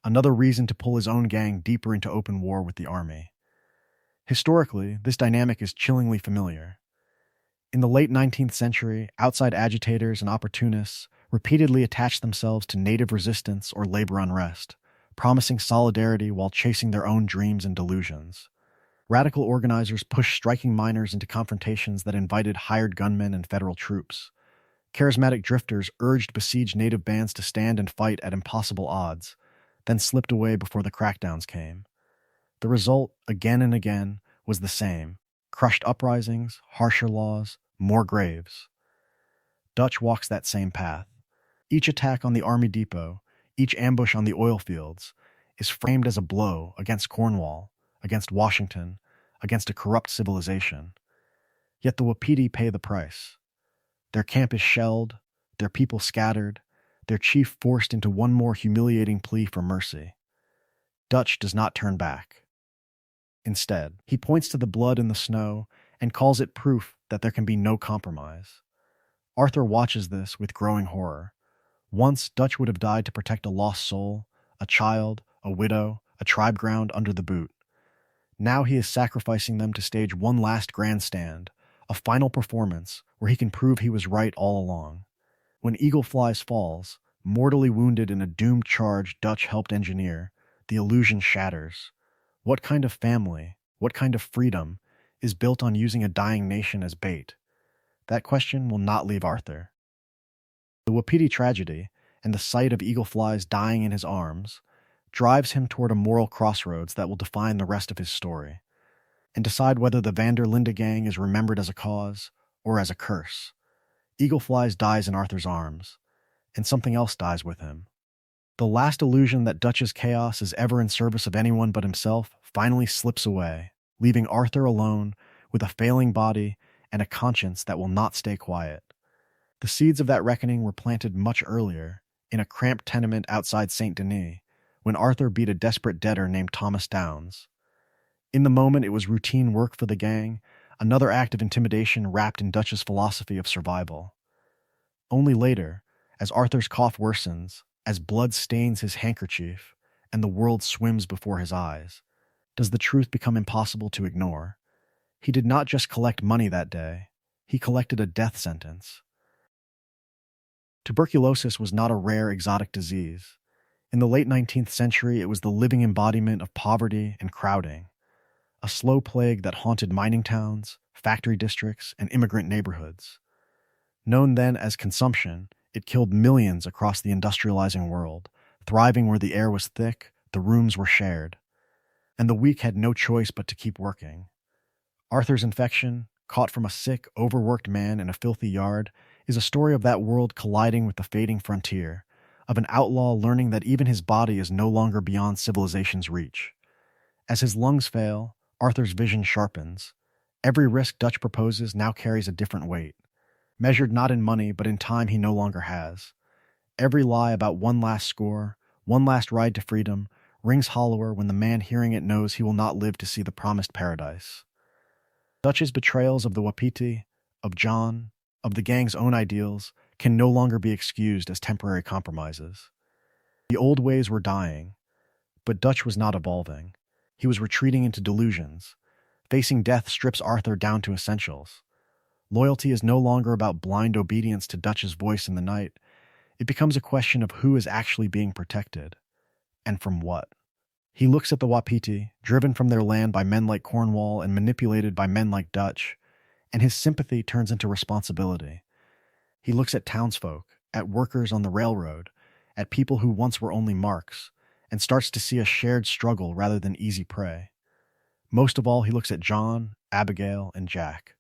another reason to pull his own gang deeper into open war with the army. Historically, this dynamic is chillingly familiar. In the late 19th century, outside agitators and opportunists repeatedly attached themselves to native resistance or labor unrest, promising solidarity while chasing their own dreams and delusions. Radical organizers pushed striking miners into confrontations that invited hired gunmen and federal troops. Charismatic drifters urged besieged native bands to stand and fight at impossible odds, then slipped away before the crackdowns came. The result, again and again, was the same: crushed uprisings, harsher laws, more graves. Dutch walks that same path. Each attack on the army depot, each ambush on the oil fields, is framed as a blow against Cornwall, against Washington, against a corrupt civilization. Yet the Wapiti pay the price. Their camp is shelled, their people scattered, their chief forced into one more humiliating plea for mercy. Dutch does not turn back. Instead, he points to the blood in the snow and calls it proof that there can be no compromise. Arthur watches this with growing horror. Once, Dutch would have died to protect a lost soul, a child, a widow, a tribe ground under the boot. Now he is sacrificing them to stage one last grandstand, a final performance where he can prove he was right all along. When Eagle Flies falls, mortally wounded in a doomed charge Dutch helped engineer, the illusion shatters. What kind of family, what kind of freedom, is built on using a dying nation as bait? That question will not leave Arthur. The Wapiti tragedy, and the sight of Eagle Flies dying in his arms, drives him toward a moral crossroads that will define the rest of his story, and decide whether the Van der Linde gang is remembered as a cause or as a curse. Eagle Flies dies in Arthur's arms, and something else dies with him. The last illusion that Dutch's chaos is ever in service of anyone but himself finally slips away, leaving Arthur alone with a failing body and a conscience that will not stay quiet. The seeds of that reckoning were planted much earlier, in a cramped tenement outside St. Denis, when Arthur beat a desperate debtor named Thomas Downs. In the moment, it was routine work for the gang, another act of intimidation wrapped in Dutch's philosophy of survival. Only later, as Arthur's cough worsens, as blood stains his handkerchief, and the world swims before his eyes, does the truth become impossible to ignore. He did not just collect money that day, he collected a death sentence. Tuberculosis was not a rare exotic disease. In the late 19th century, it was the living embodiment of poverty and crowding, a slow plague that haunted mining towns, factory districts, and immigrant neighborhoods. Known then as consumption, it killed millions across the industrializing world, thriving where the air was thick, the rooms were shared, and the weak had no choice but to keep working. Arthur's infection, caught from a sick, overworked man in a filthy yard, is a story of that world colliding with the fading frontier, of an outlaw learning that even his body is no longer beyond civilization's reach. As his lungs fail, Arthur's vision sharpens. Every risk Dutch proposes now carries a different weight, measured not in money but in time he no longer has. Every lie about one last score, one last ride to freedom, rings hollower when the man hearing it knows he will not live to see the promised paradise. Dutch's betrayals of the Wapiti, of John, of the gang's own ideals, can no longer be excused as temporary compromises. The old ways were dying, but Dutch was not evolving. He was retreating into delusions. Facing death strips Arthur down to essentials. Loyalty is no longer about blind obedience to Dutch's voice in the night. It becomes a question of who is actually being protected, and from what. He looks at the Wapiti, driven from their land by men like Cornwall and manipulated by men like Dutch, and his sympathy turns into responsibility. He looks at townsfolk, at workers on the railroad, at people who once were only marks, and starts to see a shared struggle rather than easy prey. Most of all, he looks at John, Abigail, and Jack.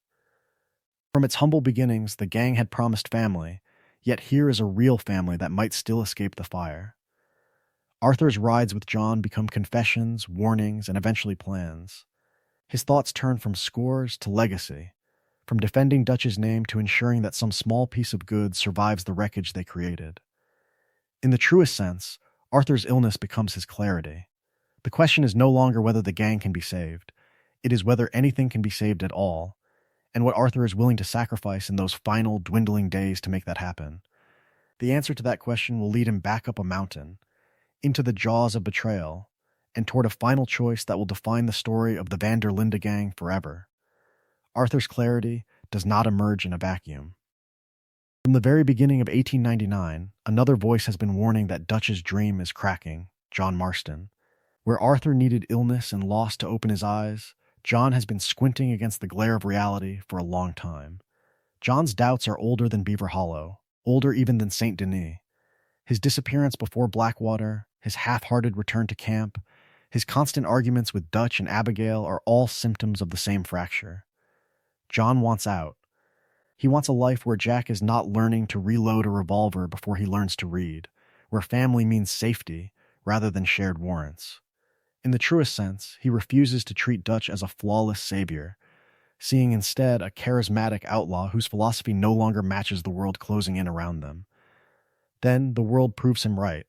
From its humble beginnings, the gang had promised family, yet here is a real family that might still escape the fire. Arthur's rides with John become confessions, warnings, and eventually plans. His thoughts turn from scores to legacy, from defending Dutch's name to ensuring that some small piece of good survives the wreckage they created. In the truest sense, Arthur's illness becomes his clarity. The question is no longer whether the gang can be saved. It is whether anything can be saved at all, and what Arthur is willing to sacrifice in those final, dwindling days to make that happen. The answer to that question will lead him back up a mountain, into the jaws of betrayal, and toward a final choice that will define the story of the Van der Linde gang forever. Arthur's clarity does not emerge in a vacuum. From the very beginning of 1899, another voice has been warning that Dutch's dream is cracking, John Marston. Where Arthur needed illness and loss to open his eyes, John has been squinting against the glare of reality for a long time. John's doubts are older than Beaver Hollow, older even than St. Denis. His disappearance before Blackwater, his half-hearted return to camp, his constant arguments with Dutch and Abigail are all symptoms of the same fracture. John wants out. He wants a life where Jack is not learning to reload a revolver before he learns to read, where family means safety rather than shared warrants. In the truest sense, he refuses to treat Dutch as a flawless savior, seeing instead a charismatic outlaw whose philosophy no longer matches the world closing in around them. Then the world proves him right.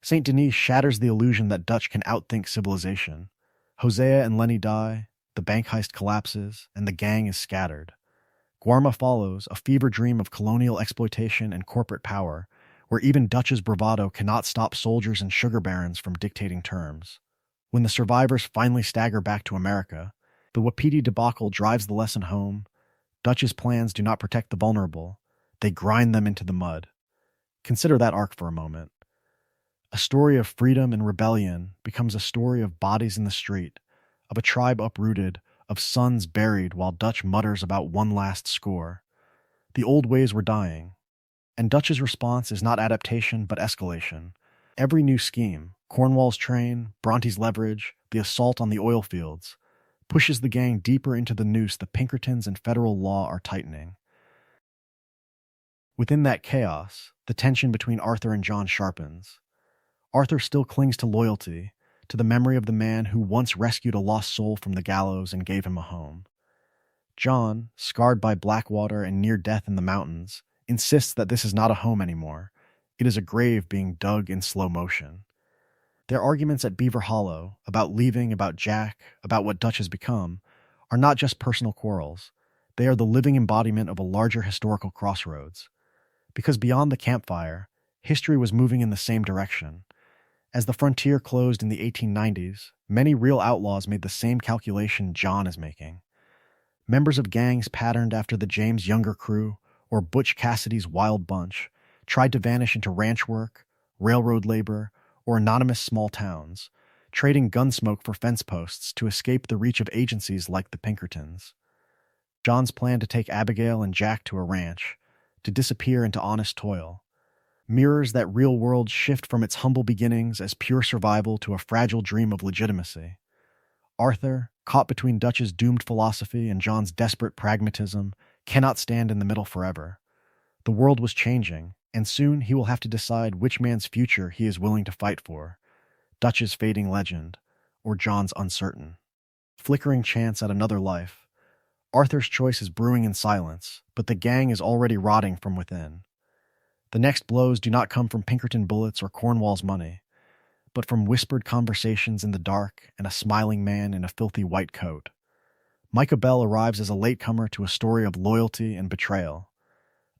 St. Denis shatters the illusion that Dutch can outthink civilization. Hosea and Lenny die, the bank heist collapses, and the gang is scattered. Guarma follows, a fever dream of colonial exploitation and corporate power, where even Dutch's bravado cannot stop soldiers and sugar barons from dictating terms. When the survivors finally stagger back to America, the Wapiti debacle drives the lesson home. Dutch's plans do not protect the vulnerable. They grind them into the mud. Consider that arc for a moment. A story of freedom and rebellion becomes a story of bodies in the street, of a tribe uprooted, of sons buried while Dutch mutters about one last score. The old ways were dying, and Dutch's response is not adaptation but escalation. Every new scheme, Cornwall's train, Bronte's leverage, the assault on the oil fields, pushes the gang deeper into the noose the Pinkertons and federal law are tightening. Within that chaos, the tension between Arthur and John sharpens. Arthur still clings to loyalty, to the memory of the man who once rescued a lost soul from the gallows and gave him a home. John, scarred by Blackwater and near death in the mountains, insists that this is not a home anymore. It is a grave being dug in slow motion. Their arguments at Beaver Hollow, about leaving, about Jack, about what Dutch has become, are not just personal quarrels. They are the living embodiment of a larger historical crossroads. Because beyond the campfire, history was moving in the same direction. As the frontier closed in the 1890s, many real outlaws made the same calculation John is making. Members of gangs patterned after the James Younger crew or Butch Cassidy's Wild Bunch tried to vanish into ranch work, railroad labor, or anonymous small towns, trading gun smoke for fence posts to escape the reach of agencies like the Pinkertons. John's plan to take Abigail and Jack to a ranch, to disappear into honest toil, mirrors that real-world shift from its humble beginnings as pure survival to a fragile dream of legitimacy. Arthur, caught between Dutch's doomed philosophy and John's desperate pragmatism, cannot stand in the middle forever. The world was changing, and soon he will have to decide which man's future he is willing to fight for, Dutch's fading legend, or John's uncertain, flickering chance at another life. Arthur's choice is brewing in silence, but the gang is already rotting from within. The next blows do not come from Pinkerton bullets or Cornwall's money, but from whispered conversations in the dark and a smiling man in a filthy white coat. Micah Bell arrives as a latecomer to a story of loyalty and betrayal,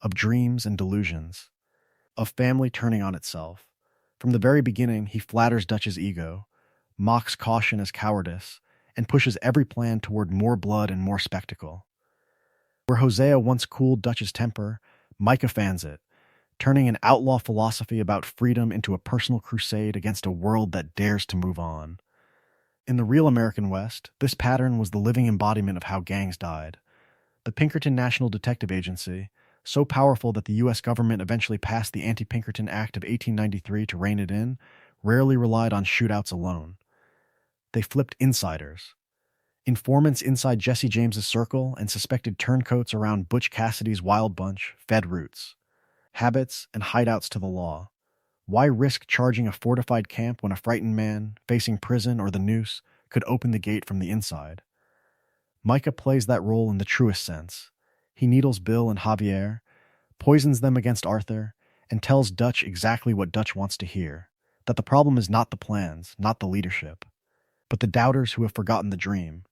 of dreams and delusions, of family turning on itself. From the very beginning, he flatters Dutch's ego, mocks caution as cowardice, and pushes every plan toward more blood and more spectacle. Where Hosea once cooled Dutch's temper, Micah fans it, turning an outlaw philosophy about freedom into a personal crusade against a world that dares to move on. In the real American West, this pattern was the living embodiment of how gangs died. The Pinkerton National Detective Agency, so powerful that the U.S. government eventually passed the Anti-Pinkerton Act of 1893 to rein it in, rarely relied on shootouts alone. They flipped insiders. Informants inside Jesse James's circle and suspected turncoats around Butch Cassidy's Wild Bunch fed routes, habits, and hideouts to the law. Why risk charging a fortified camp when a frightened man, facing prison or the noose, could open the gate from the inside? Micah plays that role in the truest sense. He needles Bill and Javier, poisons them against Arthur, and tells Dutch exactly what Dutch wants to hear, that the problem is not the plans, not the leadership, but the doubters who have forgotten the dream.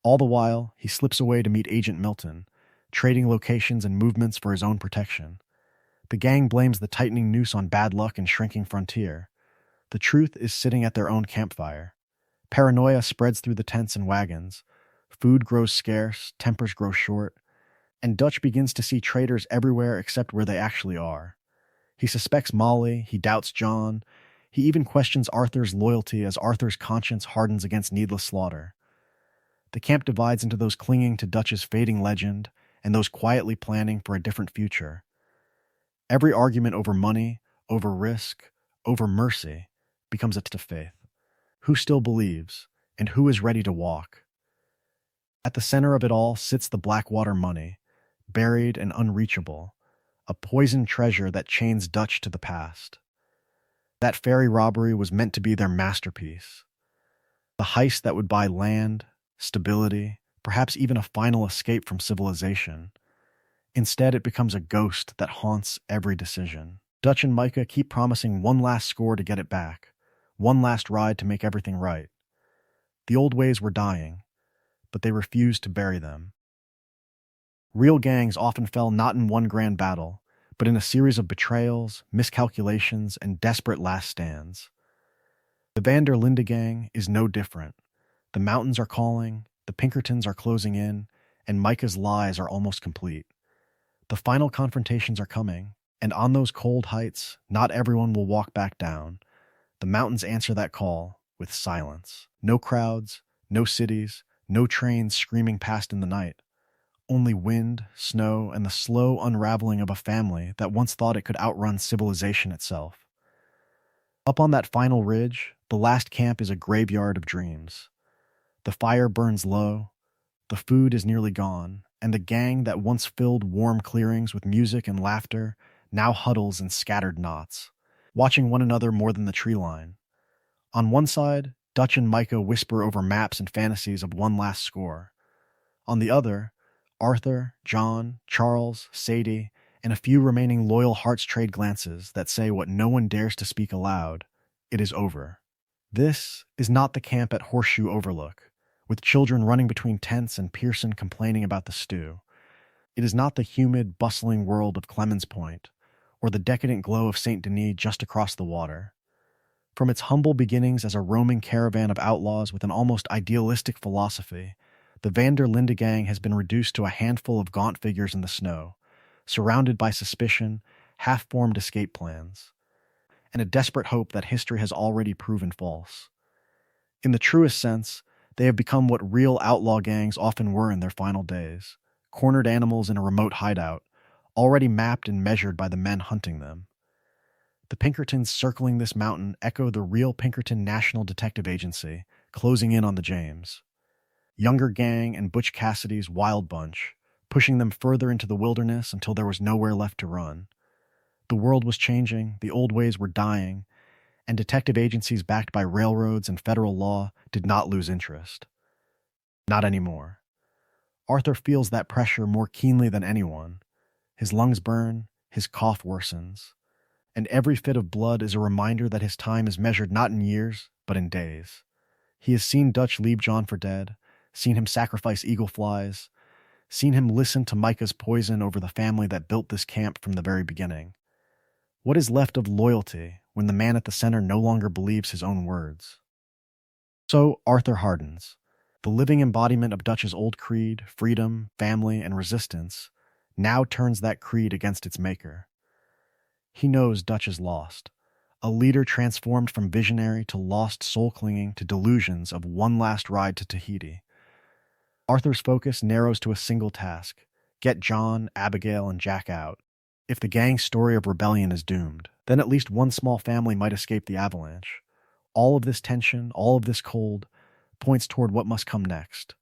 All the while, he slips away to meet Agent Milton, trading locations and movements for his own protection. The gang blames the tightening noose on bad luck and shrinking frontier. The truth is sitting at their own campfire. Paranoia spreads through the tents and wagons. Food grows scarce, tempers grow short, and Dutch begins to see traitors everywhere except where they actually are. He suspects Molly, he doubts John, he even questions Arthur's loyalty as Arthur's conscience hardens against needless slaughter. The camp divides into those clinging to Dutch's fading legend and those quietly planning for a different future. Every argument over money, over risk, over mercy becomes a test of faith. Who still believes, and who is ready to walk? At the center of it all sits the Blackwater money, buried and unreachable, a poisoned treasure that chains Dutch to the past. That ferry robbery was meant to be their masterpiece. The heist that would buy land, stability, perhaps even a final escape from civilization. Instead, it becomes a ghost that haunts every decision. Dutch and Micah keep promising one last score to get it back, one last ride to make everything right. The old ways were dying, but they refused to bury them. Real gangs often fell not in one grand battle, but in a series of betrayals, miscalculations, and desperate last stands. The Van der Linde gang is no different. The mountains are calling, the Pinkertons are closing in, and Micah's lies are almost complete. The final confrontations are coming, and on those cold heights, not everyone will walk back down. The mountains answer that call with silence. No crowds, no cities, no trains screaming past in the night. Only wind, snow, and the slow unraveling of a family that once thought it could outrun civilization itself. Up on that final ridge, the last camp is a graveyard of dreams. The fire burns low, the food is nearly gone, and the gang that once filled warm clearings with music and laughter now huddles in scattered knots, watching one another more than the tree line. On one side, Dutch and Micah whisper over maps and fantasies of one last score. On the other, Arthur, John, Charles, Sadie, and a few remaining loyal hearts trade glances that say what no one dares to speak aloud: it is over. This is not the camp at Horseshoe Overlook, with children running between tents and Pearson complaining about the stew. It is not the humid, bustling world of Clemens Point, or the decadent glow of St. Denis just across the water. From its humble beginnings as a roaming caravan of outlaws with an almost idealistic philosophy, the Van der Linde gang has been reduced to a handful of gaunt figures in the snow, surrounded by suspicion, half-formed escape plans. and a desperate hope that history has already proven false. In the truest sense, they have become what real outlaw gangs often were in their final days: cornered animals in a remote hideout, already mapped and measured by the men hunting them. The Pinkertons circling this mountain echo the real Pinkerton National Detective Agency, closing in on the James. Younger gang and Butch Cassidy's wild bunch, pushing them further into the wilderness until there was nowhere left to run. The world was changing, the old ways were dying, and detective agencies backed by railroads and federal law did not lose interest. Not anymore. Arthur feels that pressure more keenly than anyone. His lungs burn, his cough worsens, and every fit of blood is a reminder that his time is measured not in years, but in days. He has seen Dutch leave John for dead, seen him sacrifice eagle flies, seen him listen to Micah's poison over the family that built this camp from the very beginning. What is left of loyalty when the man at the center no longer believes his own words? So Arthur hardens. The living embodiment of Dutch's old creed, freedom, family, and resistance, now turns that creed against its maker. He knows Dutch is lost, a leader transformed from visionary to lost soul clinging to delusions of one last ride to Tahiti. Arthur's focus narrows to a single task: get John, Abigail, and Jack out. If the gang's story of rebellion is doomed, then at least one small family might escape the avalanche. All of this tension, all of this cold, points toward what must come next.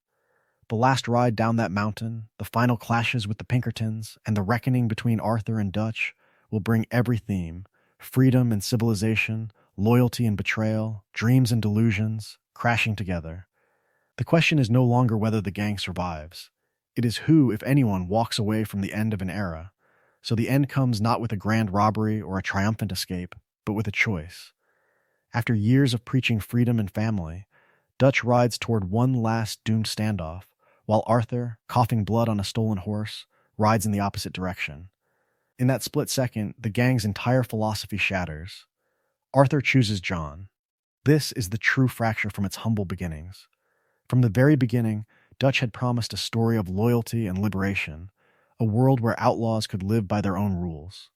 The last ride down that mountain, the final clashes with the Pinkertons, and the reckoning between Arthur and Dutch will bring every theme: freedom and civilization, loyalty and betrayal, dreams and delusions, crashing together. The question is no longer whether the gang survives. It is who, if anyone, walks away from the end of an era. So the end comes not with a grand robbery or a triumphant escape, but with a choice. After years of preaching freedom and family, Dutch rides toward one last doomed standoff, while Arthur, coughing blood on a stolen horse, rides in the opposite direction. In that split second, the gang's entire philosophy shatters. Arthur chooses John. This is the true fracture from its humble beginnings. From the very beginning, Dutch had promised a story of loyalty and liberation, a world where outlaws could live by their own rules.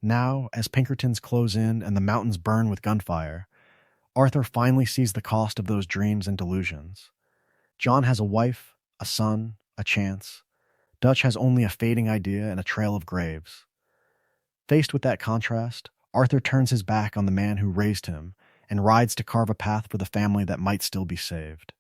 Now, as Pinkertons close in and the mountains burn with gunfire, Arthur finally sees the cost of those dreams and delusions. John has a wife, a son, a chance. Dutch has only a fading idea and a trail of graves. Faced with that contrast, Arthur turns his back on the man who raised him and rides to carve a path for the family that might still be saved.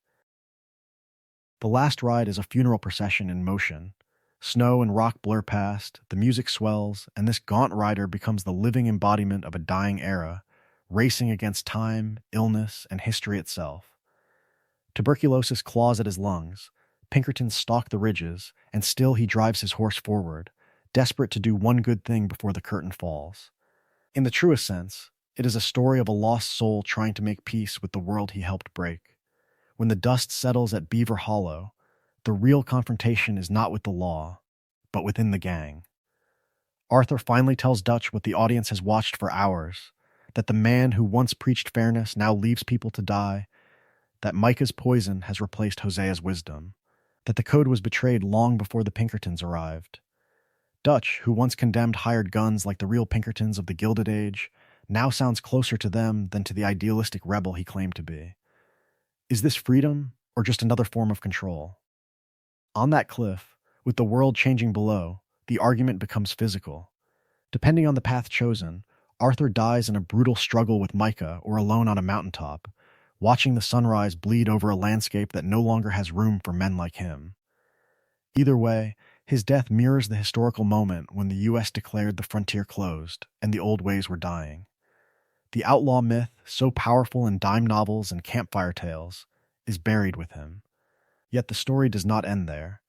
The last ride is a funeral procession in motion. Snow and rock blur past, the music swells, and this gaunt rider becomes the living embodiment of a dying era, racing against time, illness, and history itself. Tuberculosis claws at his lungs, Pinkertons stalk the ridges, and still he drives his horse forward, desperate to do one good thing before the curtain falls. In the truest sense, it is a story of a lost soul trying to make peace with the world he helped break. When the dust settles at Beaver Hollow, the real confrontation is not with the law, but within the gang. Arthur finally tells Dutch what the audience has watched for hours, that the man who once preached fairness now leaves people to die, that Micah's poison has replaced Hosea's wisdom, that the code was betrayed long before the Pinkertons arrived. Dutch, who once condemned hired guns like the real Pinkertons of the Gilded Age, now sounds closer to them than to the idealistic rebel he claimed to be. Is this freedom, or just another form of control? On that cliff, with the world changing below, the argument becomes physical. Depending on the path chosen, Arthur dies in a brutal struggle with Micah or alone on a mountaintop, watching the sunrise bleed over a landscape that no longer has room for men like him. Either way, his death mirrors the historical moment when the U.S. declared the frontier closed and the old ways were dying. The outlaw myth, so powerful in dime novels and campfire tales, is buried with him. Yet the story does not end there.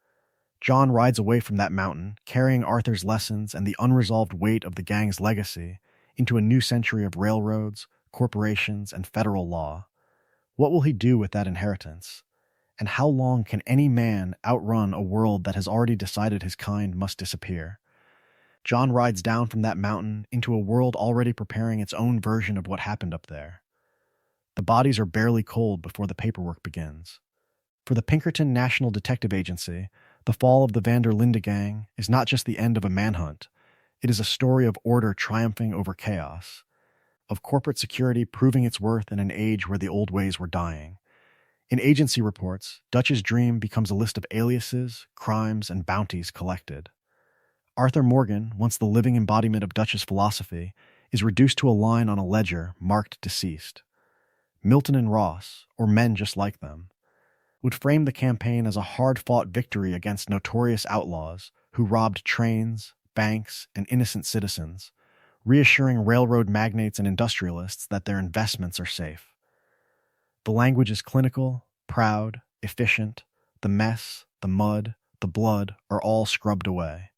John rides away from that mountain, carrying Arthur's lessons and the unresolved weight of the gang's legacy into a new century of railroads, corporations, and federal law. What will he do with that inheritance? And how long can any man outrun a world that has already decided his kind must disappear? John rides down from that mountain into a world already preparing its own version of what happened up there. The bodies are barely cold before the paperwork begins. For the Pinkerton National Detective Agency, the fall of the Van der Linde gang is not just the end of a manhunt. It is a story of order triumphing over chaos. of corporate security proving its worth in an age where the old ways were dying. In agency reports, Dutch's dream becomes a list of aliases, crimes, and bounties collected. Arthur Morgan, once the living embodiment of Dutch's philosophy, is reduced to a line on a ledger marked deceased. Milton and Ross, or men just like them, would frame the campaign as a hard-fought victory against notorious outlaws who robbed trains, banks, and innocent citizens, reassuring railroad magnates and industrialists that their investments are safe. The language is clinical, proud, efficient. The mess, the mud, the blood are all scrubbed away.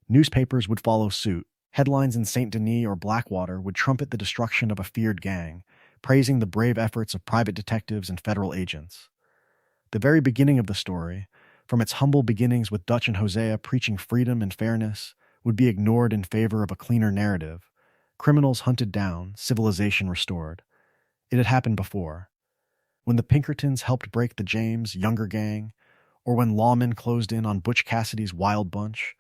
Newspapers would follow suit. Headlines in St. Denis or Blackwater would trumpet the destruction of a feared gang, praising the brave efforts of private detectives and federal agents. The very beginning of the story, from its humble beginnings with Dutch and Hosea preaching freedom and fairness, would be ignored in favor of a cleaner narrative. Criminals hunted down, civilization restored. It had happened before. When the Pinkertons helped break the James Younger gang, or when lawmen closed in on Butch Cassidy's Wild Bunch,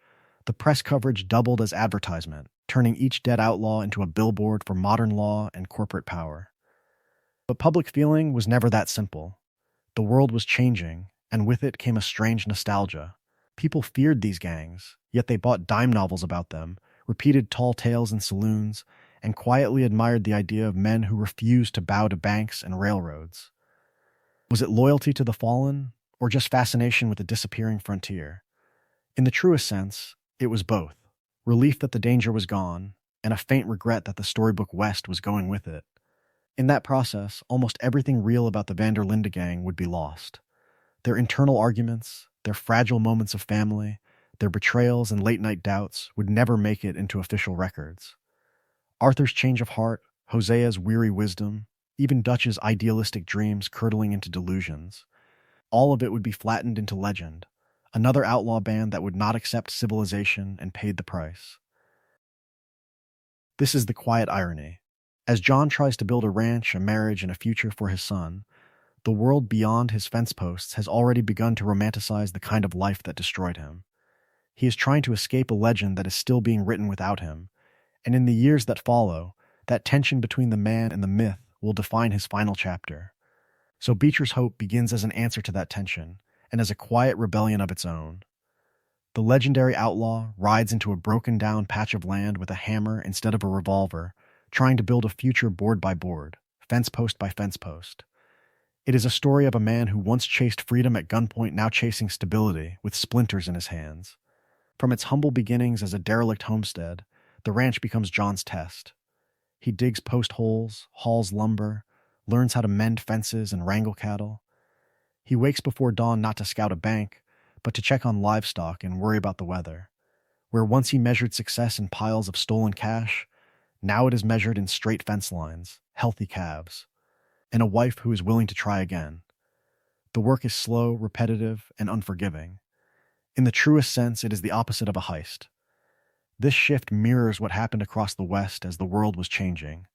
the press coverage doubled as advertisement, turning each dead outlaw into a billboard for modern law and corporate power. But public feeling was never that simple. The world was changing, and with it came a strange nostalgia. People feared these gangs, yet they bought dime novels about them, repeated tall tales in saloons, and quietly admired the idea of men who refused to bow to banks and railroads. Was it loyalty to the fallen, or just fascination with the disappearing frontier? In the truest sense, it was both. Relief that the danger was gone, and a faint regret that the storybook West was going with it. In that process, almost everything real about the Van der Linde gang would be lost. Their internal arguments, their fragile moments of family, their betrayals and late-night doubts would never make it into official records. Arthur's change of heart, Hosea's weary wisdom, even Dutch's idealistic dreams curdling into delusions, all of it would be flattened into legend, another outlaw band that would not accept civilization and paid the price. This is the quiet irony. As John tries to build a ranch, a marriage, and a future for his son, the world beyond his fence posts has already begun to romanticize the kind of life that destroyed him. He is trying to escape a legend that is still being written without him, and in the years that follow, that tension between the man and the myth will define his final chapter. So Beecher's hope begins as an answer to that tension, and as a quiet rebellion of its own. The legendary outlaw rides into a broken-down patch of land with a hammer instead of a revolver, trying to build a future board by board, fence post by fence post. It is a story of a man who once chased freedom at gunpoint, now chasing stability with splinters in his hands. From its humble beginnings as a derelict homestead, the ranch becomes John's test. He digs post holes, hauls lumber, learns how to mend fences and wrangle cattle. He wakes before dawn not to scout a bank, but to check on livestock and worry about the weather. Where once he measured success in piles of stolen cash, now it is measured in straight fence lines, healthy calves, and a wife who is willing to try again. The work is slow, repetitive, and unforgiving. In the truest sense, it is the opposite of a heist. This shift mirrors what happened across the West as the world was changing.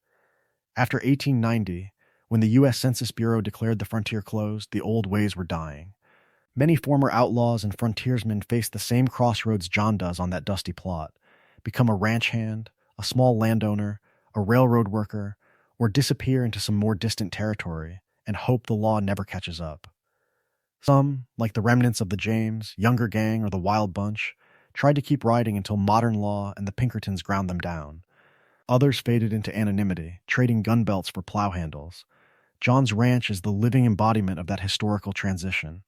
After 1890, when the U.S. Census Bureau declared the frontier closed, the old ways were dying. Many former outlaws and frontiersmen faced the same crossroads John does on that dusty plot: become a ranch hand, a small landowner, a railroad worker, or disappear into some more distant territory and hope the law never catches up. Some, like the remnants of the James, Younger gang, or the Wild Bunch, tried to keep riding until modern law and the Pinkertons ground them down. Others faded into anonymity, trading gun belts for plow handles. John's ranch is the living embodiment of that historical transition.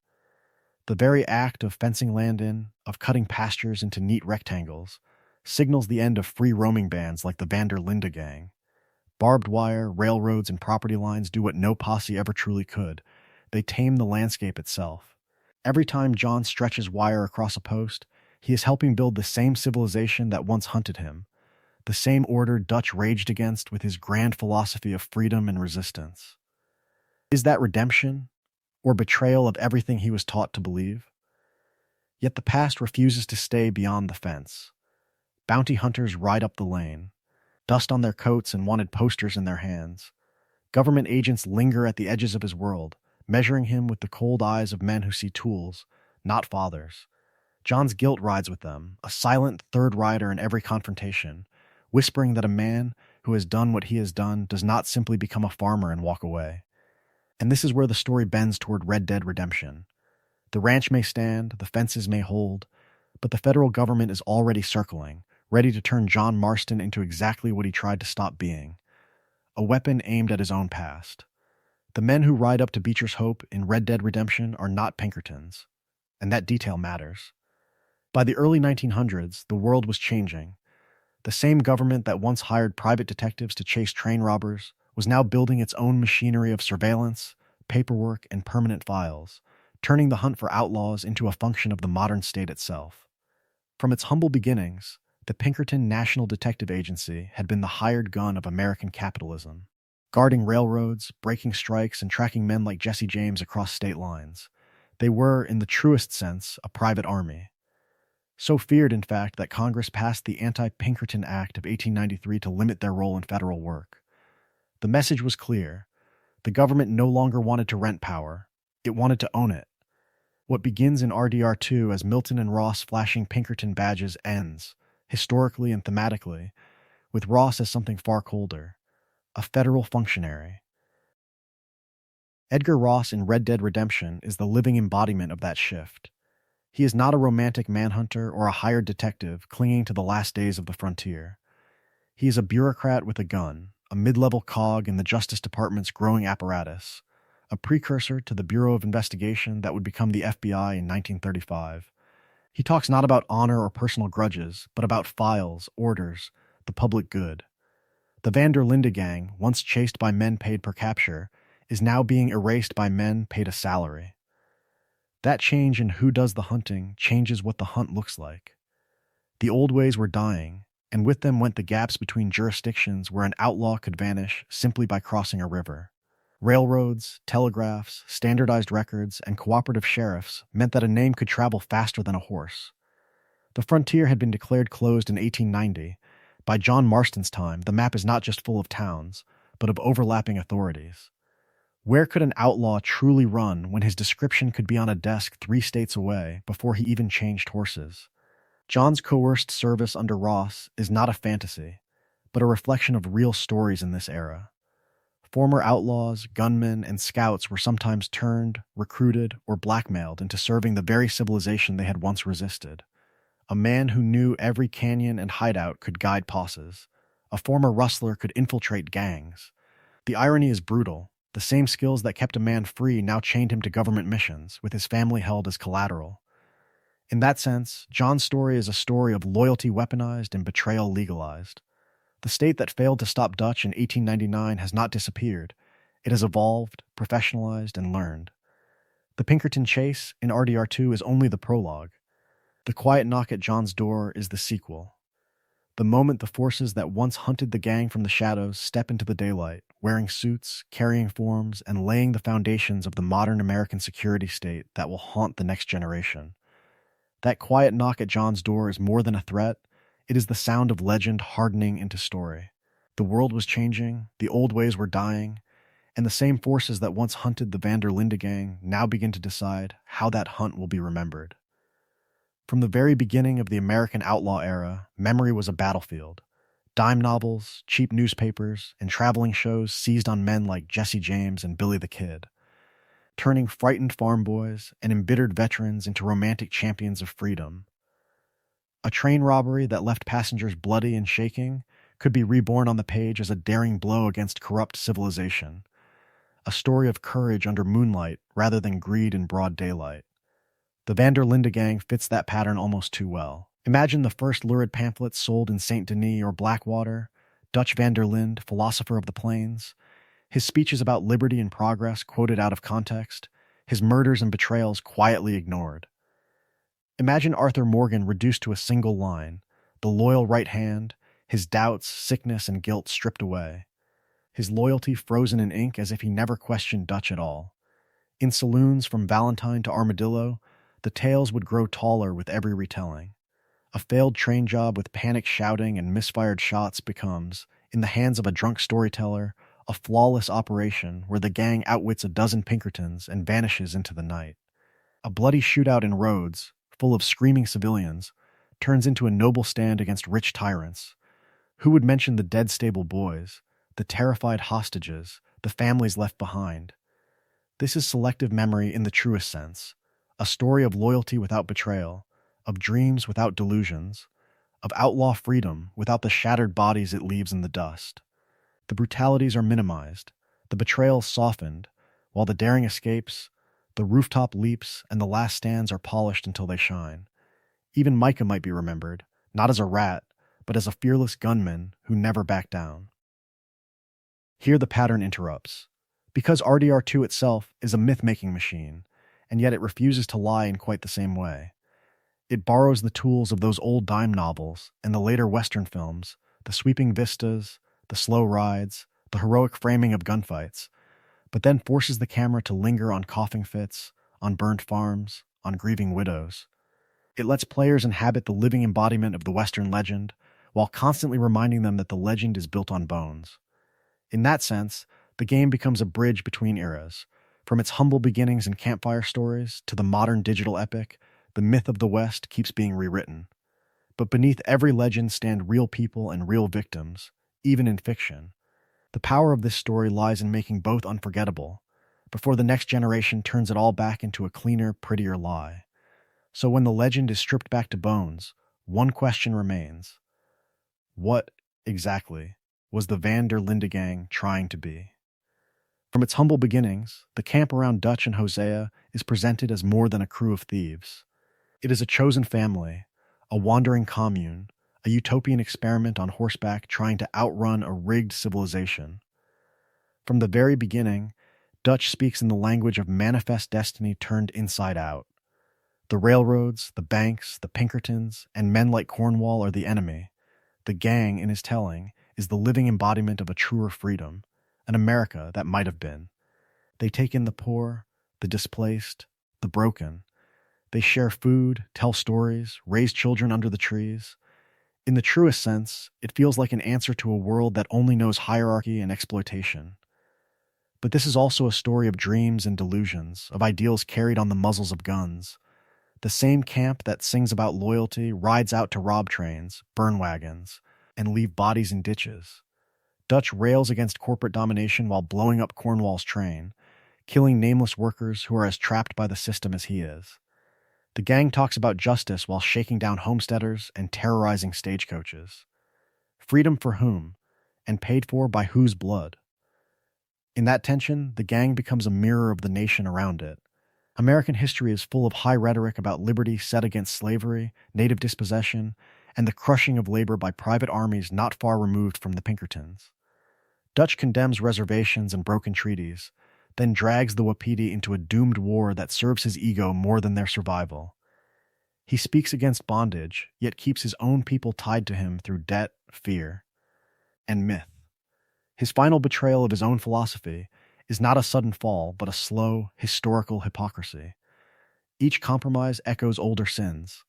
The very act of fencing land in, of cutting pastures into neat rectangles, signals the end of free roaming bands like the Van der Linde gang. Barbed wire, railroads, and property lines do what no posse ever truly could. They tame the landscape itself. Every time John stretches wire across a post, he is helping build the same civilization that once hunted him, the same order Dutch raged against with his grand philosophy of freedom and resistance. Is that redemption, or betrayal of everything he was taught to believe? Yet the past refuses to stay beyond the fence. Bounty hunters ride up the lane, dust on their coats and wanted posters in their hands. Government agents linger at the edges of his world, measuring him with the cold eyes of men who see tools, not fathers. John's guilt rides with them, a silent third rider in every confrontation, whispering that a man who has done what he has done does not simply become a farmer and walk away. And this is where the story bends toward Red Dead Redemption. The ranch may stand, the fences may hold, but the federal government is already circling, ready to turn John Marston into exactly what he tried to stop being: a weapon aimed at his own past. The men who ride up to Beecher's Hope in Red Dead Redemption are not Pinkertons, and that detail matters. By the early 1900s, the world was changing. The same government that once hired private detectives to chase train robbers was now building its own machinery of surveillance, paperwork, and permanent files, turning the hunt for outlaws into a function of the modern state itself. From its humble beginnings, the Pinkerton National Detective Agency had been the hired gun of American capitalism, guarding railroads, breaking strikes, and tracking men like Jesse James across state lines. They were, in the truest sense, a private army. So feared, in fact, that Congress passed the Anti-Pinkerton Act of 1893 to limit their role in federal work. The message was clear. The government no longer wanted to rent power. It wanted to own it. What begins in RDR2 as Milton and Ross flashing Pinkerton badges ends, historically and thematically, with Ross as something far colder: a federal functionary. Edgar Ross in Red Dead Redemption is the living embodiment of that shift. He is not a romantic manhunter or a hired detective clinging to the last days of the frontier. He is a bureaucrat with a gun, a mid-level cog in the Justice Department's growing apparatus, a precursor to the Bureau of Investigation that would become the FBI in 1935. He talks not about honor or personal grudges, but about files, orders, the public good. The Van der Linde gang, once chased by men paid per capture, is now being erased by men paid a salary. That change in who does the hunting changes what the hunt looks like. The old ways were dying, and with them went the gaps between jurisdictions where an outlaw could vanish simply by crossing a river. Railroads, telegraphs, standardized records, and cooperative sheriffs meant that a name could travel faster than a horse. The frontier had been declared closed in 1890. By John Marston's time, the map is not just full of towns, but of overlapping authorities. Where could an outlaw truly run when his description could be on a desk 3 states away before he even changed horses? John's coerced service under Ross is not a fantasy, but a reflection of real stories in this era. Former outlaws, gunmen, and scouts were sometimes turned, recruited, or blackmailed into serving the very civilization they had once resisted. A man who knew every canyon and hideout could guide posses. A former rustler could infiltrate gangs. The irony is brutal. The same skills that kept a man free now chained him to government missions, with his family held as collateral. In that sense, John's story is a story of loyalty weaponized and betrayal legalized. The state that failed to stop Dutch in 1899 has not disappeared. It has evolved, professionalized, and learned. The Pinkerton chase in RDR2 is only the prologue. The quiet knock at John's door is the sequel. The moment the forces that once hunted the gang from the shadows step into the daylight, wearing suits, carrying forms, and laying the foundations of the modern American security state that will haunt the next generation. That quiet knock at John's door is more than a threat. It is the sound of legend hardening into story. The world was changing, the old ways were dying, and the same forces that once hunted the Van der Linde gang now begin to decide how that hunt will be remembered. From the very beginning of the American outlaw era, memory was a battlefield. Dime novels, cheap newspapers, and traveling shows seized on men like Jesse James and Billy the Kid, turning frightened farm boys and embittered veterans into romantic champions of freedom. A train robbery that left passengers bloody and shaking could be reborn on the page as a daring blow against corrupt civilization, a story of courage under moonlight rather than greed in broad daylight. The Van der Linde gang fits that pattern almost too well. Imagine the first lurid pamphlets sold in St. Denis or Blackwater, Dutch van der Linde, philosopher of the plains, his speeches about liberty and progress quoted out of context, his murders and betrayals quietly ignored. Imagine Arthur Morgan reduced to a single line, the loyal right hand, his doubts, sickness, and guilt stripped away, his loyalty frozen in ink as if he never questioned Dutch at all. In saloons from Valentine to Armadillo, the tales would grow taller with every retelling. A failed train job with panic shouting and misfired shots becomes, in the hands of a drunk storyteller, a flawless operation where the gang outwits a dozen Pinkertons and vanishes into the night. A bloody shootout in Rhodes, full of screaming civilians, turns into a noble stand against rich tyrants. Who would mention the dead stable boys, the terrified hostages, the families left behind? This is selective memory in the truest sense, a story of loyalty without betrayal, of dreams without delusions, of outlaw freedom without the shattered bodies it leaves in the dust. The brutalities are minimized, the betrayals softened, while the daring escapes, the rooftop leaps, and the last stands are polished until they shine. Even Micah might be remembered, not as a rat, but as a fearless gunman who never backed down. Here the pattern interrupts. Because RDR2 itself is a myth-making machine, and yet it refuses to lie in quite the same way. It borrows the tools of those old dime novels and the later Western films, the sweeping vistas, the slow rides, the heroic framing of gunfights, but then forces the camera to linger on coughing fits, on burned farms, on grieving widows. It lets players inhabit the living embodiment of the Western legend, while constantly reminding them that the legend is built on bones. In that sense, the game becomes a bridge between eras. From its humble beginnings in campfire stories to the modern digital epic, the myth of the West keeps being rewritten. But beneath every legend stand real people and real victims, even in fiction. The power of this story lies in making both unforgettable, before the next generation turns it all back into a cleaner, prettier lie. So when the legend is stripped back to bones, one question remains. What, exactly, was the Van der Linde gang trying to be? From its humble beginnings, the camp around Dutch and Hosea is presented as more than a crew of thieves. It is a chosen family, a wandering commune, a utopian experiment on horseback trying to outrun a rigged civilization. From the very beginning, Dutch speaks in the language of manifest destiny turned inside out. The railroads, the banks, the Pinkertons, and men like Cornwall are the enemy. The gang, in his telling, is the living embodiment of a truer freedom, an America that might have been. They take in the poor, the displaced, the broken. They share food, tell stories, raise children under the trees. In the truest sense, it feels like an answer to a world that only knows hierarchy and exploitation. But this is also a story of dreams and delusions, of ideals carried on the muzzles of guns. The same camp that sings about loyalty rides out to rob trains, burn wagons, and leave bodies in ditches. Dutch rails against corporate domination while blowing up Cornwall's train, killing nameless workers who are as trapped by the system as he is. The gang talks about justice while shaking down homesteaders and terrorizing stagecoaches. Freedom for whom, and paid for by whose blood? In that tension, the gang becomes a mirror of the nation around it. American history is full of high rhetoric about liberty set against slavery, native dispossession, and the crushing of labor by private armies not far removed from the Pinkertons. Dutch condemns reservations and broken treaties, then drags the Wapiti into a doomed war that serves his ego more than their survival. He speaks against bondage, yet keeps his own people tied to him through debt, fear, and myth. His final betrayal of his own philosophy is not a sudden fall, but a slow, historical hypocrisy. Each compromise echoes older sins.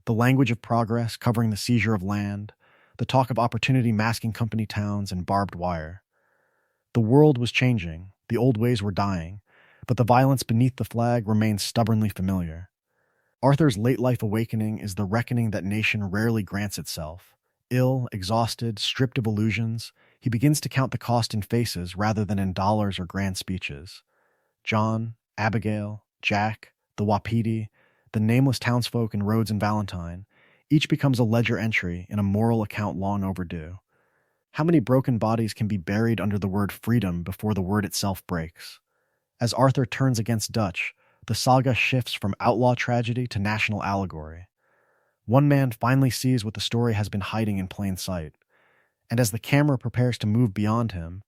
The language of progress covering the seizure of land, the talk of opportunity masking company towns and barbed wire. The world was changing, the old ways were dying, but the violence beneath the flag remains stubbornly familiar. Arthur's late-life awakening is the reckoning that nation rarely grants itself. Ill, exhausted, stripped of illusions, he begins to count the cost in faces rather than in dollars or grand speeches. John, Abigail, Jack, the Wapiti, the nameless townsfolk in Rhodes and Valentine, each becomes a ledger entry in a moral account long overdue. How many broken bodies can be buried under the word freedom before the word itself breaks? As Arthur turns against Dutch, the saga shifts from outlaw tragedy to national allegory. One man finally sees what the story has been hiding in plain sight, and as the camera prepares to move beyond him,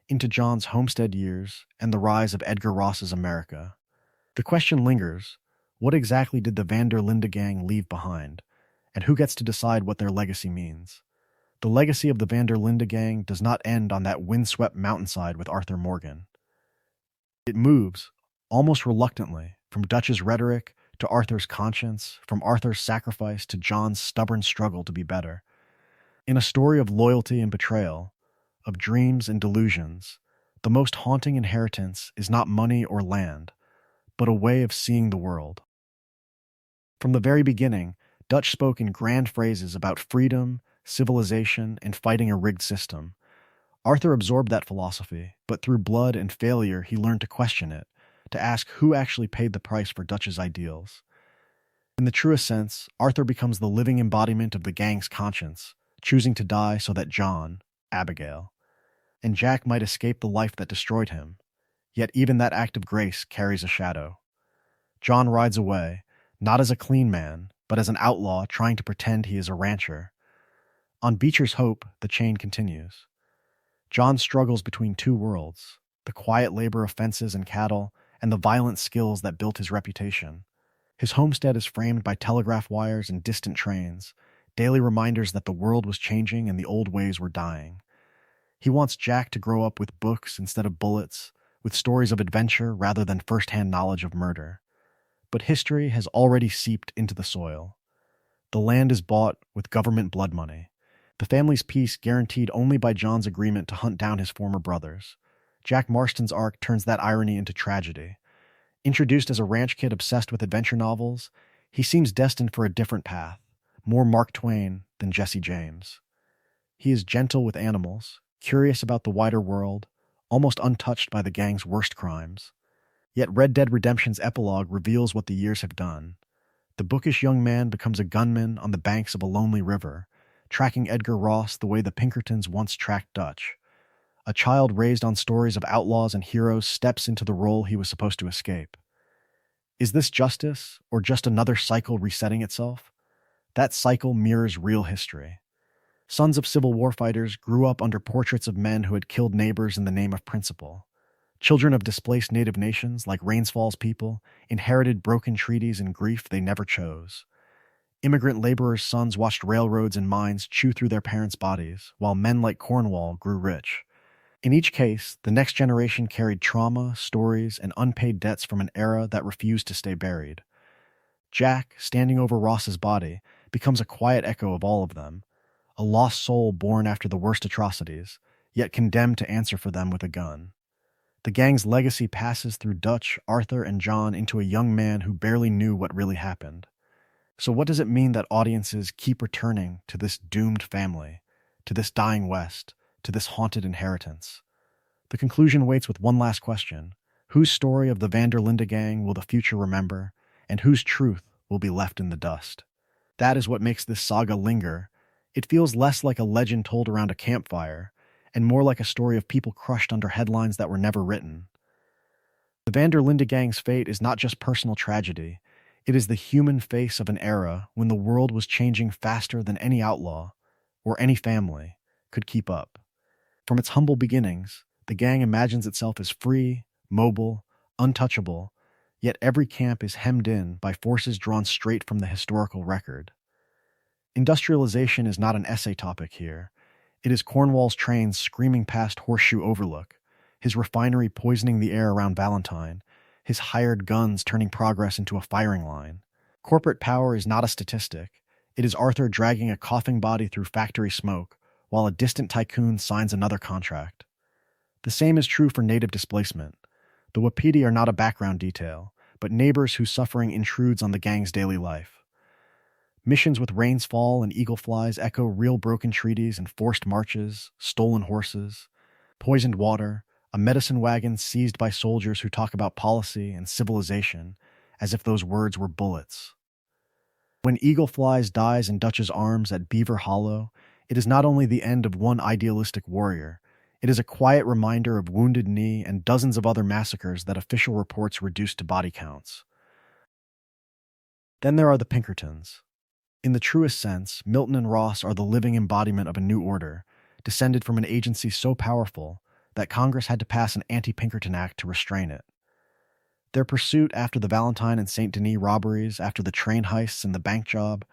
into John's homestead years and the rise of Edgar Ross's America, the question lingers, what exactly did the Van der Linde gang leave behind, and who gets to decide what their legacy means? The legacy of the Van der Linde gang does not end on that windswept mountainside with Arthur Morgan. It moves, almost reluctantly, from Dutch's rhetoric to Arthur's conscience, from Arthur's sacrifice to John's stubborn struggle to be better. In a story of loyalty and betrayal, of dreams and delusions, the most haunting inheritance is not money or land, but a way of seeing the world. From the very beginning, Dutch spoke in grand phrases about freedom, civilization, and fighting a rigged system. Arthur absorbed that philosophy, but through blood and failure he learned to question it, to ask who actually paid the price for Dutch's ideals. In the truest sense, Arthur becomes the living embodiment of the gang's conscience, choosing to die so that John, Abigail, and Jack might escape the life that destroyed him. Yet even that act of grace carries a shadow. John rides away, not as a clean man, but as an outlaw trying to pretend he is a rancher. On Beecher's Hope, the chain continues. John struggles between two worlds, the quiet labor of fences and cattle, and the violent skills that built his reputation. His homestead is framed by telegraph wires and distant trains, daily reminders that the world was changing and the old ways were dying. He wants Jack to grow up with books instead of bullets, with stories of adventure rather than first-hand knowledge of murder. But history has already seeped into the soil. The land is bought with government blood money. The family's peace guaranteed only by John's agreement to hunt down his former brothers. Jack Marston's arc turns that irony into tragedy. Introduced as a ranch kid obsessed with adventure novels, he seems destined for a different path, more Mark Twain than Jesse James. He is gentle with animals, curious about the wider world, almost untouched by the gang's worst crimes. Yet Red Dead Redemption's epilogue reveals what the years have done. The bookish young man becomes a gunman on the banks of a lonely river, tracking Edgar Ross the way the Pinkertons once tracked Dutch. A child raised on stories of outlaws and heroes steps into the role he was supposed to escape. Is this justice, or just another cycle resetting itself? That cycle mirrors real history. Sons of Civil War fighters grew up under portraits of men who had killed neighbors in the name of principle. Children of displaced native nations, like Rainsfall's people, inherited broken treaties and grief they never chose. Immigrant laborers' sons watched railroads and mines chew through their parents' bodies, while men like Cornwall grew rich. In each case, the next generation carried trauma, stories, and unpaid debts from an era that refused to stay buried. Jack, standing over Ross's body, becomes a quiet echo of all of them, a lost soul born after the worst atrocities, yet condemned to answer for them with a gun. The gang's legacy passes through Dutch, Arthur, and John into a young man who barely knew what really happened. So what does it mean that audiences keep returning to this doomed family, to this dying West, to this haunted inheritance? The conclusion waits with one last question. Whose story of the Van der Linde gang will the future remember, and whose truth will be left in the dust? That is what makes this saga linger. It feels less like a legend told around a campfire, and more like a story of people crushed under headlines that were never written. The Van der Linde gang's fate is not just personal tragedy. It is the human face of an era when the world was changing faster than any outlaw, or any family, could keep up. From its humble beginnings, the gang imagines itself as free, mobile, untouchable, yet every camp is hemmed in by forces drawn straight from the historical record. Industrialization is not an essay topic here. It is Cornwall's trains screaming past Horseshoe Overlook, his refinery poisoning the air around Valentine, his hired guns turning progress into a firing line. Corporate power is not a statistic. It is Arthur dragging a coughing body through factory smoke, while a distant tycoon signs another contract. The same is true for native displacement. The Wapiti are not a background detail, but neighbors whose suffering intrudes on the gang's daily life. Missions with rains fall and eagle flies echo real broken treaties and forced marches, stolen horses, poisoned water, a medicine wagon seized by soldiers who talk about policy and civilization as if those words were bullets. When Eagle Flies dies in Dutch's arms at Beaver Hollow, it is not only the end of one idealistic warrior, it is a quiet reminder of Wounded Knee and dozens of other massacres that official reports reduced to body counts. Then there are the Pinkertons. In the truest sense, Milton and Ross are the living embodiment of a new order, descended from an agency so powerful that Congress had to pass an Anti-Pinkerton Act to restrain it. Their pursuit after the Valentine and St. Denis robberies, after the train heists and the bank job,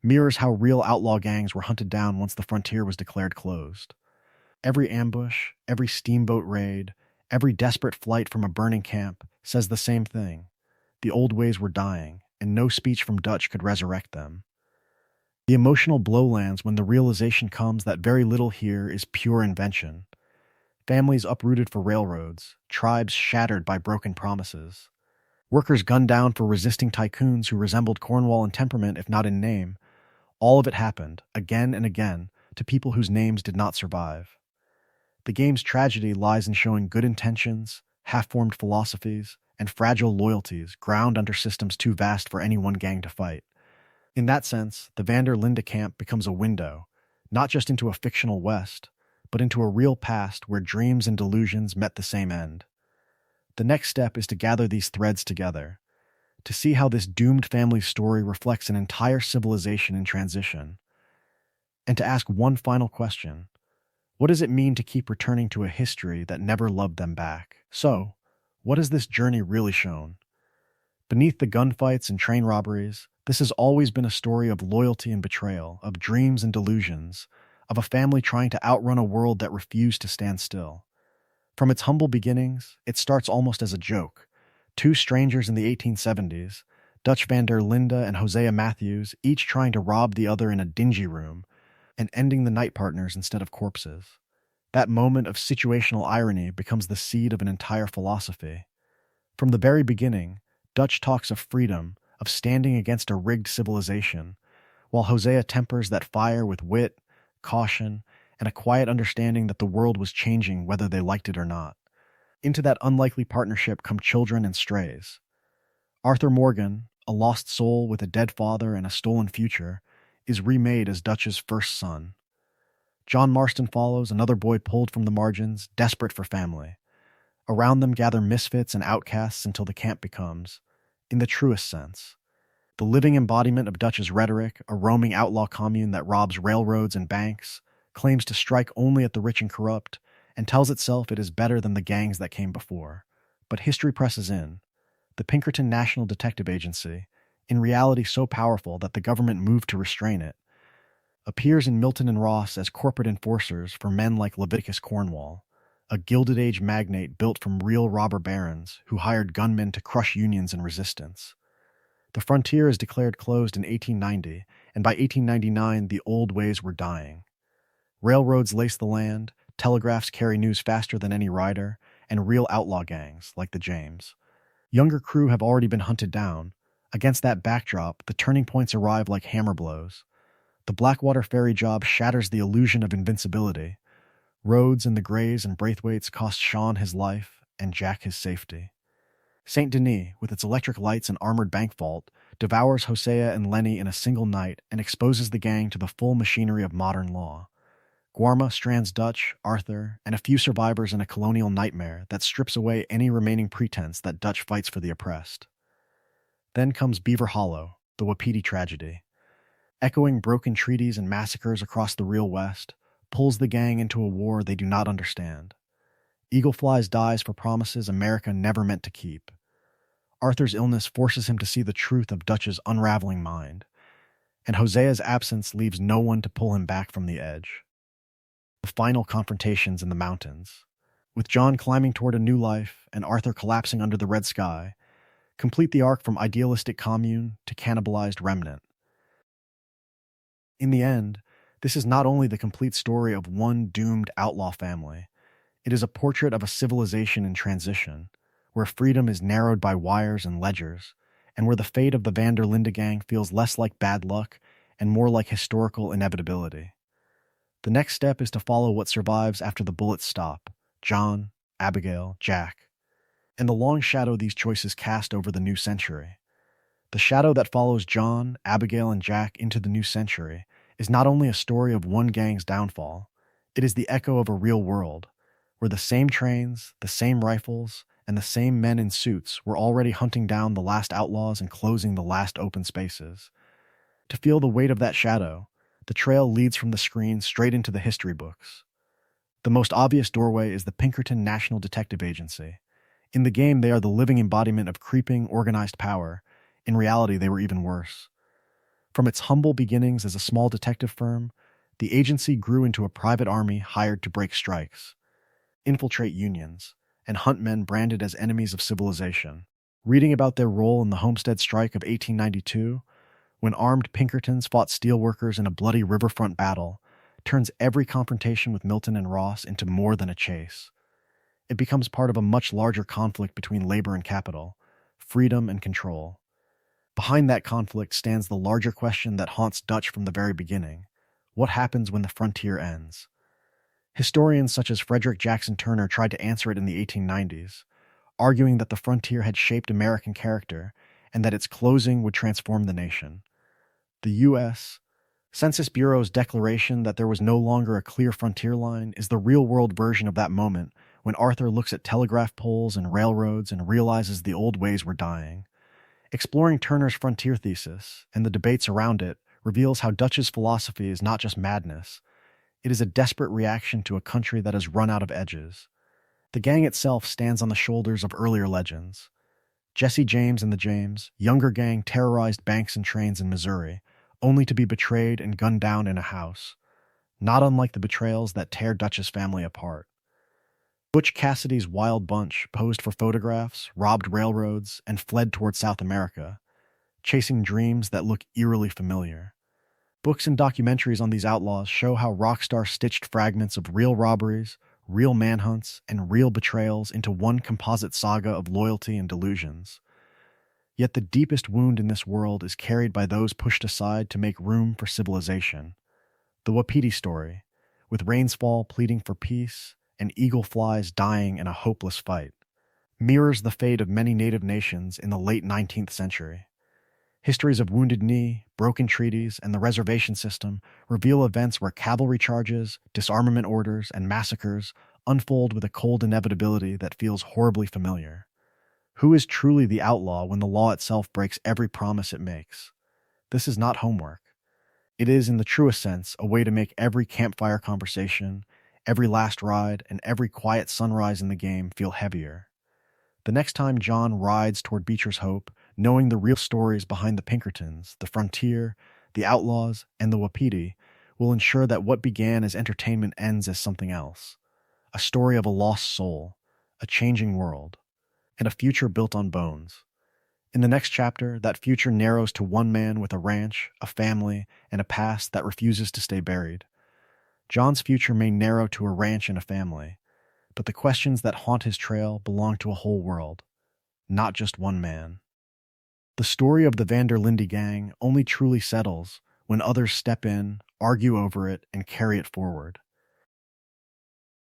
mirrors how real outlaw gangs were hunted down once the frontier was declared closed. Every ambush, every steamboat raid, every desperate flight from a burning camp says the same thing. The old ways were dying, and no speech from Dutch could resurrect them. The emotional blow lands when the realization comes that very little here is pure invention. Families uprooted for railroads, tribes shattered by broken promises. Workers gunned down for resisting tycoons who resembled Cornwall in temperament if not in name, All of it happened, again and again, to people whose names did not survive. The game's tragedy lies in showing good intentions, half-formed philosophies, and fragile loyalties ground under systems too vast for any one gang to fight. In that sense, the Vander Linde camp becomes a window, not just into a fictional West, but into a real past where dreams and delusions met the same end. The next step is to gather these threads together, to see how this doomed family's story reflects an entire civilization in transition, and to ask one final question. What does it mean to keep returning to a history that never loved them back? So, what has this journey really shown? Beneath the gunfights and train robberies, this has always been a story of loyalty and betrayal, of dreams and delusions, of a family trying to outrun a world that refused to stand still. From its humble beginnings, it starts almost as a joke. Two strangers in the 1870s, Dutch van der Linde and Hosea Matthews, each trying to rob the other in a dingy room, and ending the night partners instead of corpses. That moment of situational irony becomes the seed of an entire philosophy. From the very beginning, Dutch talks of freedom, of standing against a rigged civilization, while Hosea tempers that fire with wit, caution, and a quiet understanding that the world was changing whether they liked it or not. Into that unlikely partnership come children and strays. Arthur Morgan, a lost soul with a dead father and a stolen future, is remade as Dutch's first son. John Marston follows, another boy pulled from the margins, desperate for family. Around them gather misfits and outcasts until the camp becomes, in the truest sense, the living embodiment of Dutch's rhetoric, a roaming outlaw commune that robs railroads and banks, claims to strike only at the rich and corrupt, and tells itself it is better than the gangs that came before. But history presses in. The Pinkerton National Detective Agency, in reality so powerful that the government moved to restrain it, appears in Milton and Ross as corporate enforcers for men like Leviticus Cornwall, a Gilded Age magnate built from real robber barons who hired gunmen to crush unions and resistance. The frontier is declared closed in 1890, and by 1899 the old ways were dying. Railroads lace the land, telegraphs carry news faster than any rider, and real outlaw gangs, like the James. Younger crew have already been hunted down. Against that backdrop, the turning points arrive like hammer blows. The Blackwater ferry job shatters the illusion of invincibility. Rhodes and the Greys and Braithwaites cost Sean his life and Jack his safety. St. Denis, with its electric lights and armored bank vault, devours Hosea and Lenny in a single night and exposes the gang to the full machinery of modern law. Guarma strands Dutch, Arthur, and a few survivors in a colonial nightmare that strips away any remaining pretense that Dutch fights for the oppressed. Then comes Beaver Hollow, the Wapiti tragedy. Echoing broken treaties and massacres across the real West, pulls the gang into a war they do not understand. Eagle Flies dies for promises America never meant to keep. Arthur's illness forces him to see the truth of Dutch's unraveling mind, and Hosea's absence leaves no one to pull him back from the edge. The final confrontations in the mountains, with John climbing toward a new life and Arthur collapsing under the red sky, complete the arc from idealistic commune to cannibalized remnant. In the end, this is not only the complete story of one doomed outlaw family, it is a portrait of a civilization in transition, where freedom is narrowed by wires and ledgers, and where the fate of the Van der Linde gang feels less like bad luck and more like historical inevitability. The next step is to follow what survives after the bullets stop: John, Abigail, Jack, and the long shadow these choices cast over the new century. The shadow that follows John, Abigail, and Jack into the new century is not only a story of one gang's downfall, it is the echo of a real world, where the same trains, the same rifles, and the same men in suits were already hunting down the last outlaws and closing the last open spaces. To feel the weight of that shadow, the trail leads from the screen straight into the history books. The most obvious doorway is the Pinkerton National Detective Agency. In the game, they are the living embodiment of creeping, organized power. In reality, they were even worse. From its humble beginnings as a small detective firm, the agency grew into a private army hired to break strikes, infiltrate unions, and hunt men branded as enemies of civilization. Reading about their role in the Homestead Strike of 1892, when armed Pinkertons fought steelworkers in a bloody riverfront battle, turns every confrontation with Milton and Ross into more than a chase. It becomes part of a much larger conflict between labor and capital, freedom and control. Behind that conflict stands the larger question that haunts Dutch from the very beginning. What happens when the frontier ends? Historians such as Frederick Jackson Turner tried to answer it in the 1890s, arguing that the frontier had shaped American character and that its closing would transform the nation. The U.S. Census Bureau's declaration that there was no longer a clear frontier line is the real-world version of that moment when Arthur looks at telegraph poles and railroads and realizes the old ways were dying. Exploring Turner's frontier thesis and the debates around it reveals how Dutch's philosophy is not just madness, it is a desperate reaction to a country that has run out of edges. The gang itself stands on the shoulders of earlier legends. Jesse James and the James, younger gang, terrorized banks and trains in Missouri, only to be betrayed and gunned down in a house, not unlike the betrayals that tear Dutch's family apart. Butch Cassidy's Wild Bunch posed for photographs, robbed railroads, and fled toward South America, chasing dreams that look eerily familiar. Books and documentaries on these outlaws show how Rockstar stitched fragments of real robberies, real manhunts, and real betrayals into one composite saga of loyalty and delusions. Yet the deepest wound in this world is carried by those pushed aside to make room for civilization. The Wapiti story, with Rainsfall pleading for peace and Eagle Flies dying in a hopeless fight, mirrors the fate of many native nations in the late 19th century. Histories of Wounded Knee, broken treaties, and the reservation system reveal events where cavalry charges, disarmament orders, and massacres unfold with a cold inevitability that feels horribly familiar. Who is truly the outlaw when the law itself breaks every promise it makes? This is not homework. It is, in the truest sense, a way to make every campfire conversation, every last ride, and every quiet sunrise in the game feel heavier. The next time John rides toward Beecher's Hope, knowing the real stories behind the Pinkertons, the frontier, the outlaws, and the Wapiti, will ensure that what began as entertainment ends as something else. A story of a lost soul, a changing world, and a future built on bones. In the next chapter, that future narrows to one man with a ranch, a family, and a past that refuses to stay buried. John's future may narrow to a ranch and a family, but the questions that haunt his trail belong to a whole world, not just one man. The story of the Vanderlinde gang only truly settles when others step in, argue over it, and carry it forward.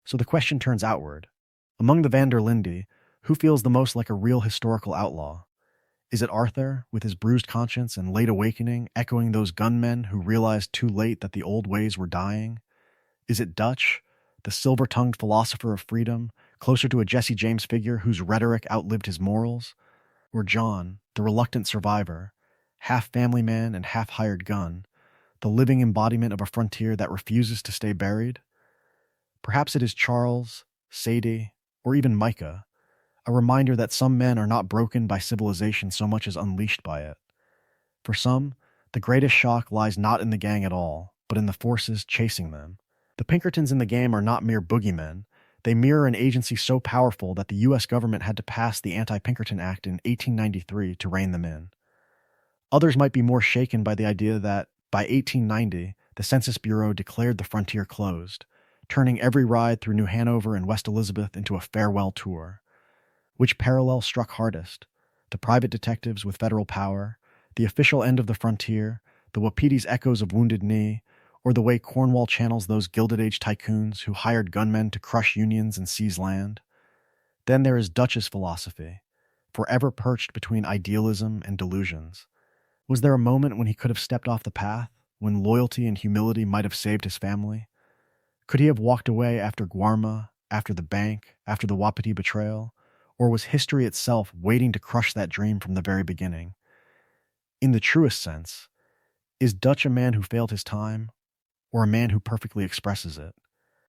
So the question turns outward. Among the Vanderlinde, who feels the most like a real historical outlaw? Is it Arthur, with his bruised conscience and late awakening, echoing those gunmen who realized too late that the old ways were dying? Is it Dutch, the silver-tongued philosopher of freedom, closer to a Jesse James figure whose rhetoric outlived his morals? Or John, the reluctant survivor, half family man and half hired gun, the living embodiment of a frontier that refuses to stay buried? Perhaps it is Charles, Sadie, or even Micah, a reminder that some men are not broken by civilization so much as unleashed by it. For some, the greatest shock lies not in the gang at all, but in the forces chasing them. The Pinkertons in the game are not mere boogeymen. They mirror an agency so powerful that the U.S. government had to pass the Anti-Pinkerton Act in 1893 to rein them in. Others might be more shaken by the idea that, by 1890, the Census Bureau declared the frontier closed, turning every ride through New Hanover and West Elizabeth into a farewell tour. Which parallel struck hardest? The private detectives with federal power, the official end of the frontier, the Wapiti's echoes of Wounded Knee, or the way Cornwall channels those Gilded Age tycoons who hired gunmen to crush unions and seize land? Then there is Dutch's philosophy, forever perched between idealism and delusions. Was there a moment when he could have stepped off the path, when loyalty and humility might have saved his family? Could he have walked away after Guarma, after the bank, after the Wapiti betrayal? Or was history itself waiting to crush that dream from the very beginning? In the truest sense, is Dutch a man who failed his time, or a man who perfectly expresses it?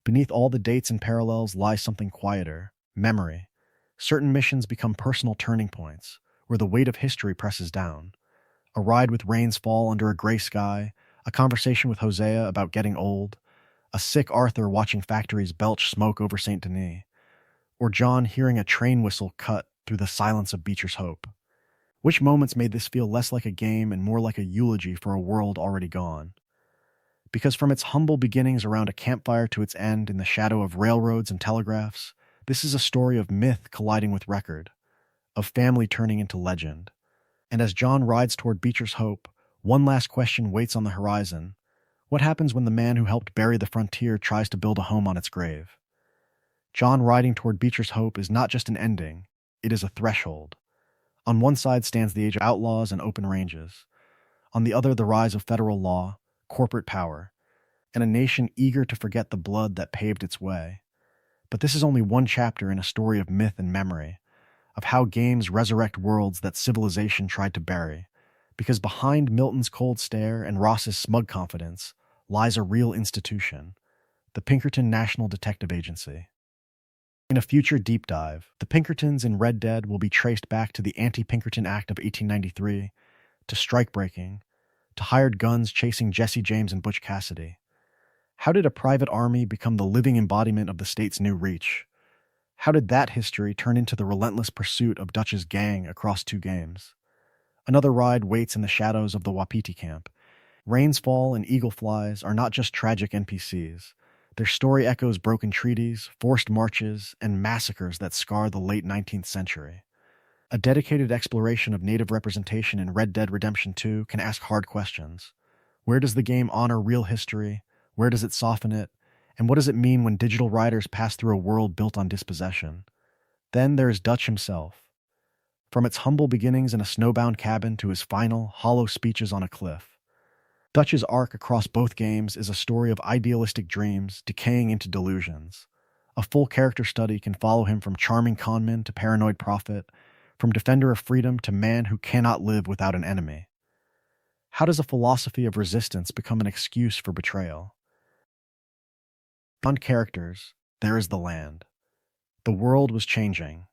Beneath all the dates and parallels lies something quieter, memory. Certain missions become personal turning points, where the weight of history presses down. A ride with rains fall under a gray sky, a conversation with Hosea about getting old, a sick Arthur watching factories belch smoke over St. Denis, or John hearing a train whistle cut through the silence of Beecher's Hope. Which moments made this feel less like a game and more like a eulogy for a world already gone? Because from its humble beginnings around a campfire to its end in the shadow of railroads and telegraphs, this is a story of myth colliding with record, of family turning into legend. And as John rides toward Beecher's Hope, one last question waits on the horizon. What happens when the man who helped bury the frontier tries to build a home on its grave? John riding toward Beecher's Hope is not just an ending, it is a threshold. On one side stands the age of outlaws and open ranges. On the other, the rise of federal law, corporate power, and a nation eager to forget the blood that paved its way. But this is only one chapter in a story of myth and memory, of how games resurrect worlds that civilization tried to bury. Because behind Milton's cold stare and Ross's smug confidence lies a real institution, the Pinkerton National Detective Agency. In a future deep dive, the Pinkertons in Red Dead will be traced back to the Anti-Pinkerton Act of 1893, to strikebreaking, to hired guns chasing Jesse James and Butch Cassidy. How did a private army become the living embodiment of the state's new reach? How did that history turn into the relentless pursuit of Dutch's gang across 2 games? Another ride waits in the shadows of the Wapiti camp. Rains fall and eagle flies are not just tragic NPCs. Their story echoes broken treaties, forced marches, and massacres that scar the late 19th century. A dedicated exploration of native representation in Red Dead Redemption 2 can ask hard questions. Where does the game honor real history? Where does it soften it? And what does it mean when digital riders pass through a world built on dispossession? Then there is Dutch himself. From its humble beginnings in a snowbound cabin to his final, hollow speeches on a cliff. Dutch's arc across both games is a story of idealistic dreams decaying into delusions. A full character study can follow him from charming conman to paranoid prophet, from defender of freedom to man who cannot live without an enemy. How does a philosophy of resistance become an excuse for betrayal? Beyond characters, there is the land. The world was changing,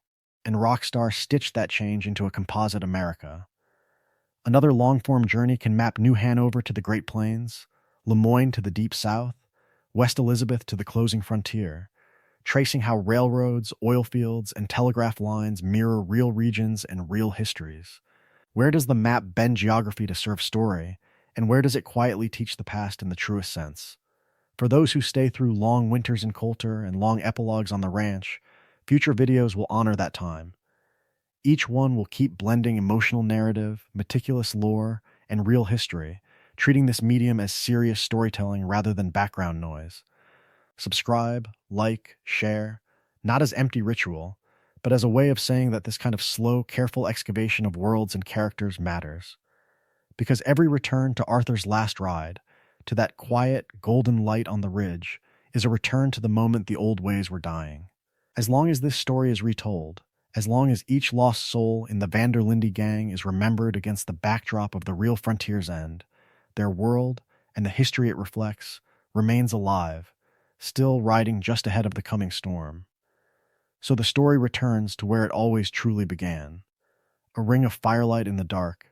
and Rockstar stitched that change into a composite America. Another long-form journey can map New Hanover to the Great Plains, Lemoyne to the Deep South, West Elizabeth to the closing frontier, tracing how railroads, oil fields, and telegraph lines mirror real regions and real histories. Where does the map bend geography to serve story, and where does it quietly teach the past in the truest sense? For those who stay through long winters in Coulter and long epilogues on the ranch, future videos will honor that time. Each one will keep blending emotional narrative, meticulous lore, and real history, treating this medium as serious storytelling rather than background noise. Subscribe, like, share, not as empty ritual, but as a way of saying that this kind of slow, careful excavation of worlds and characters matters. Because every return to Arthur's last ride, to that quiet, golden light on the ridge, is a return to the moment the old ways were dying. As long as this story is retold, as long as each lost soul in the Vanderlinde gang is remembered against the backdrop of the real frontier's end, their world, and the history it reflects, remains alive, still riding just ahead of the coming storm. So the story returns to where it always truly began. A ring of firelight in the dark,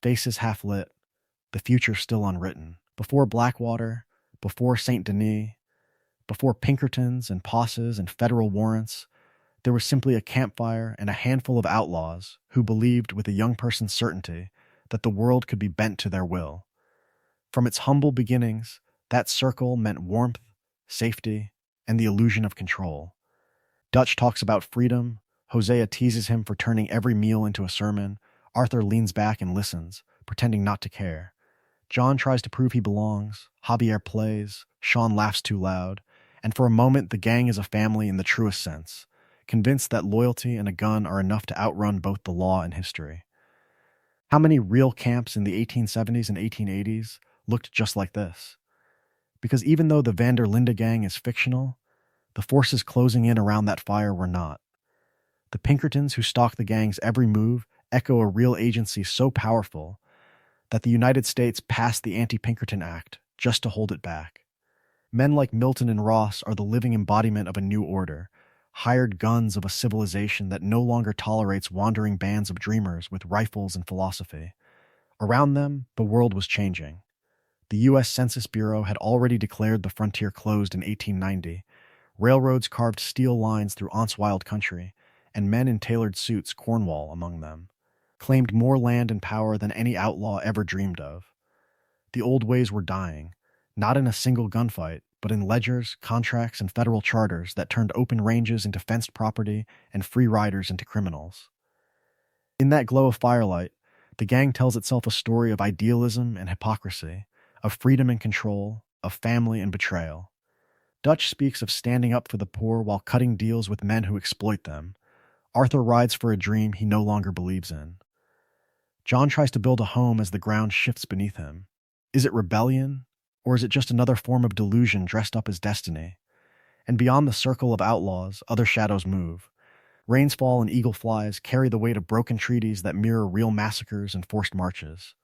faces half lit, the future still unwritten. Before Blackwater, before St. Denis, before Pinkertons and Posses and federal warrants, there was simply a campfire and a handful of outlaws who believed with a young person's certainty that the world could be bent to their will. From its humble beginnings, that circle meant warmth, safety, and the illusion of control. Dutch talks about freedom, Hosea teases him for turning every meal into a sermon, Arthur leans back and listens, pretending not to care. John tries to prove he belongs, Javier plays, Sean laughs too loud, and for a moment the gang is a family in the truest sense, convinced that loyalty and a gun are enough to outrun both the law and history. How many real camps in the 1870s and 1880s looked just like this? Because even though the Vanderlinde gang is fictional, the forces closing in around that fire were not. The Pinkertons who stalk the gang's every move echo a real agency so powerful that the United States passed the Anti-Pinkerton Act just to hold it back. Men like Milton and Ross are the living embodiment of a new order, hired guns of a civilization that no longer tolerates wandering bands of dreamers with rifles and philosophy. Around them, the world was changing. The U.S. Census Bureau had already declared the frontier closed in 1890. Railroads carved steel lines through Aunt's wild country, and men in tailored suits, Cornwall among them, claimed more land and power than any outlaw ever dreamed of. The old ways were dying, not in a single gunfight, but in ledgers, contracts, and federal charters that turned open ranges into fenced property and free riders into criminals. In that glow of firelight, The gang tells itself a story of idealism and hypocrisy, of freedom and control, of family and betrayal. Dutch speaks of standing up for the poor while cutting deals with men who exploit them. Arthur rides for a dream he no longer believes in. John tries to build a home as the ground shifts beneath him. Is it rebellion, or is it just another form of delusion dressed up as destiny? And beyond the circle of outlaws, other shadows move. Rains fall and eagle flies carry the weight of broken treaties that mirror real massacres and forced marches.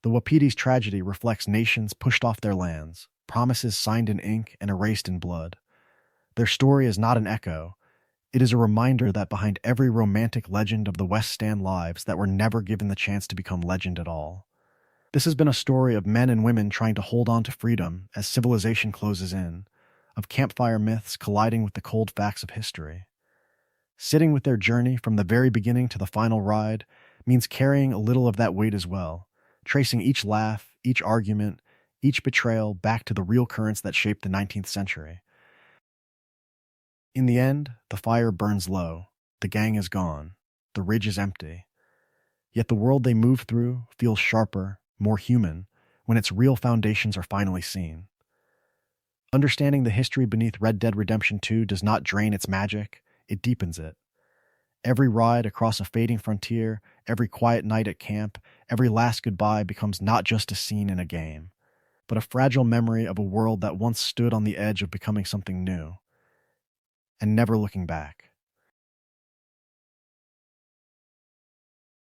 The Wapitis' tragedy reflects nations pushed off their lands, promises signed in ink and erased in blood. Their story is not an echo. It is a reminder that behind every romantic legend of the West stand lives that were never given the chance to become legend at all. This has been a story of men and women trying to hold on to freedom as civilization closes in, of campfire myths colliding with the cold facts of history. Sitting with their journey from the very beginning to the final ride means carrying a little of that weight as well, tracing each laugh, each argument, each betrayal back to the real currents that shaped the 19th century. In the end, the fire burns low, the gang is gone, the ridge is empty. Yet the world they move through feels sharper, more human, when its real foundations are finally seen. Understanding the history beneath Red Dead Redemption 2 does not drain its magic, it deepens it. Every ride across a fading frontier, every quiet night at camp, every last goodbye becomes not just a scene in a game, but a fragile memory of a world that once stood on the edge of becoming something new, and never looking back.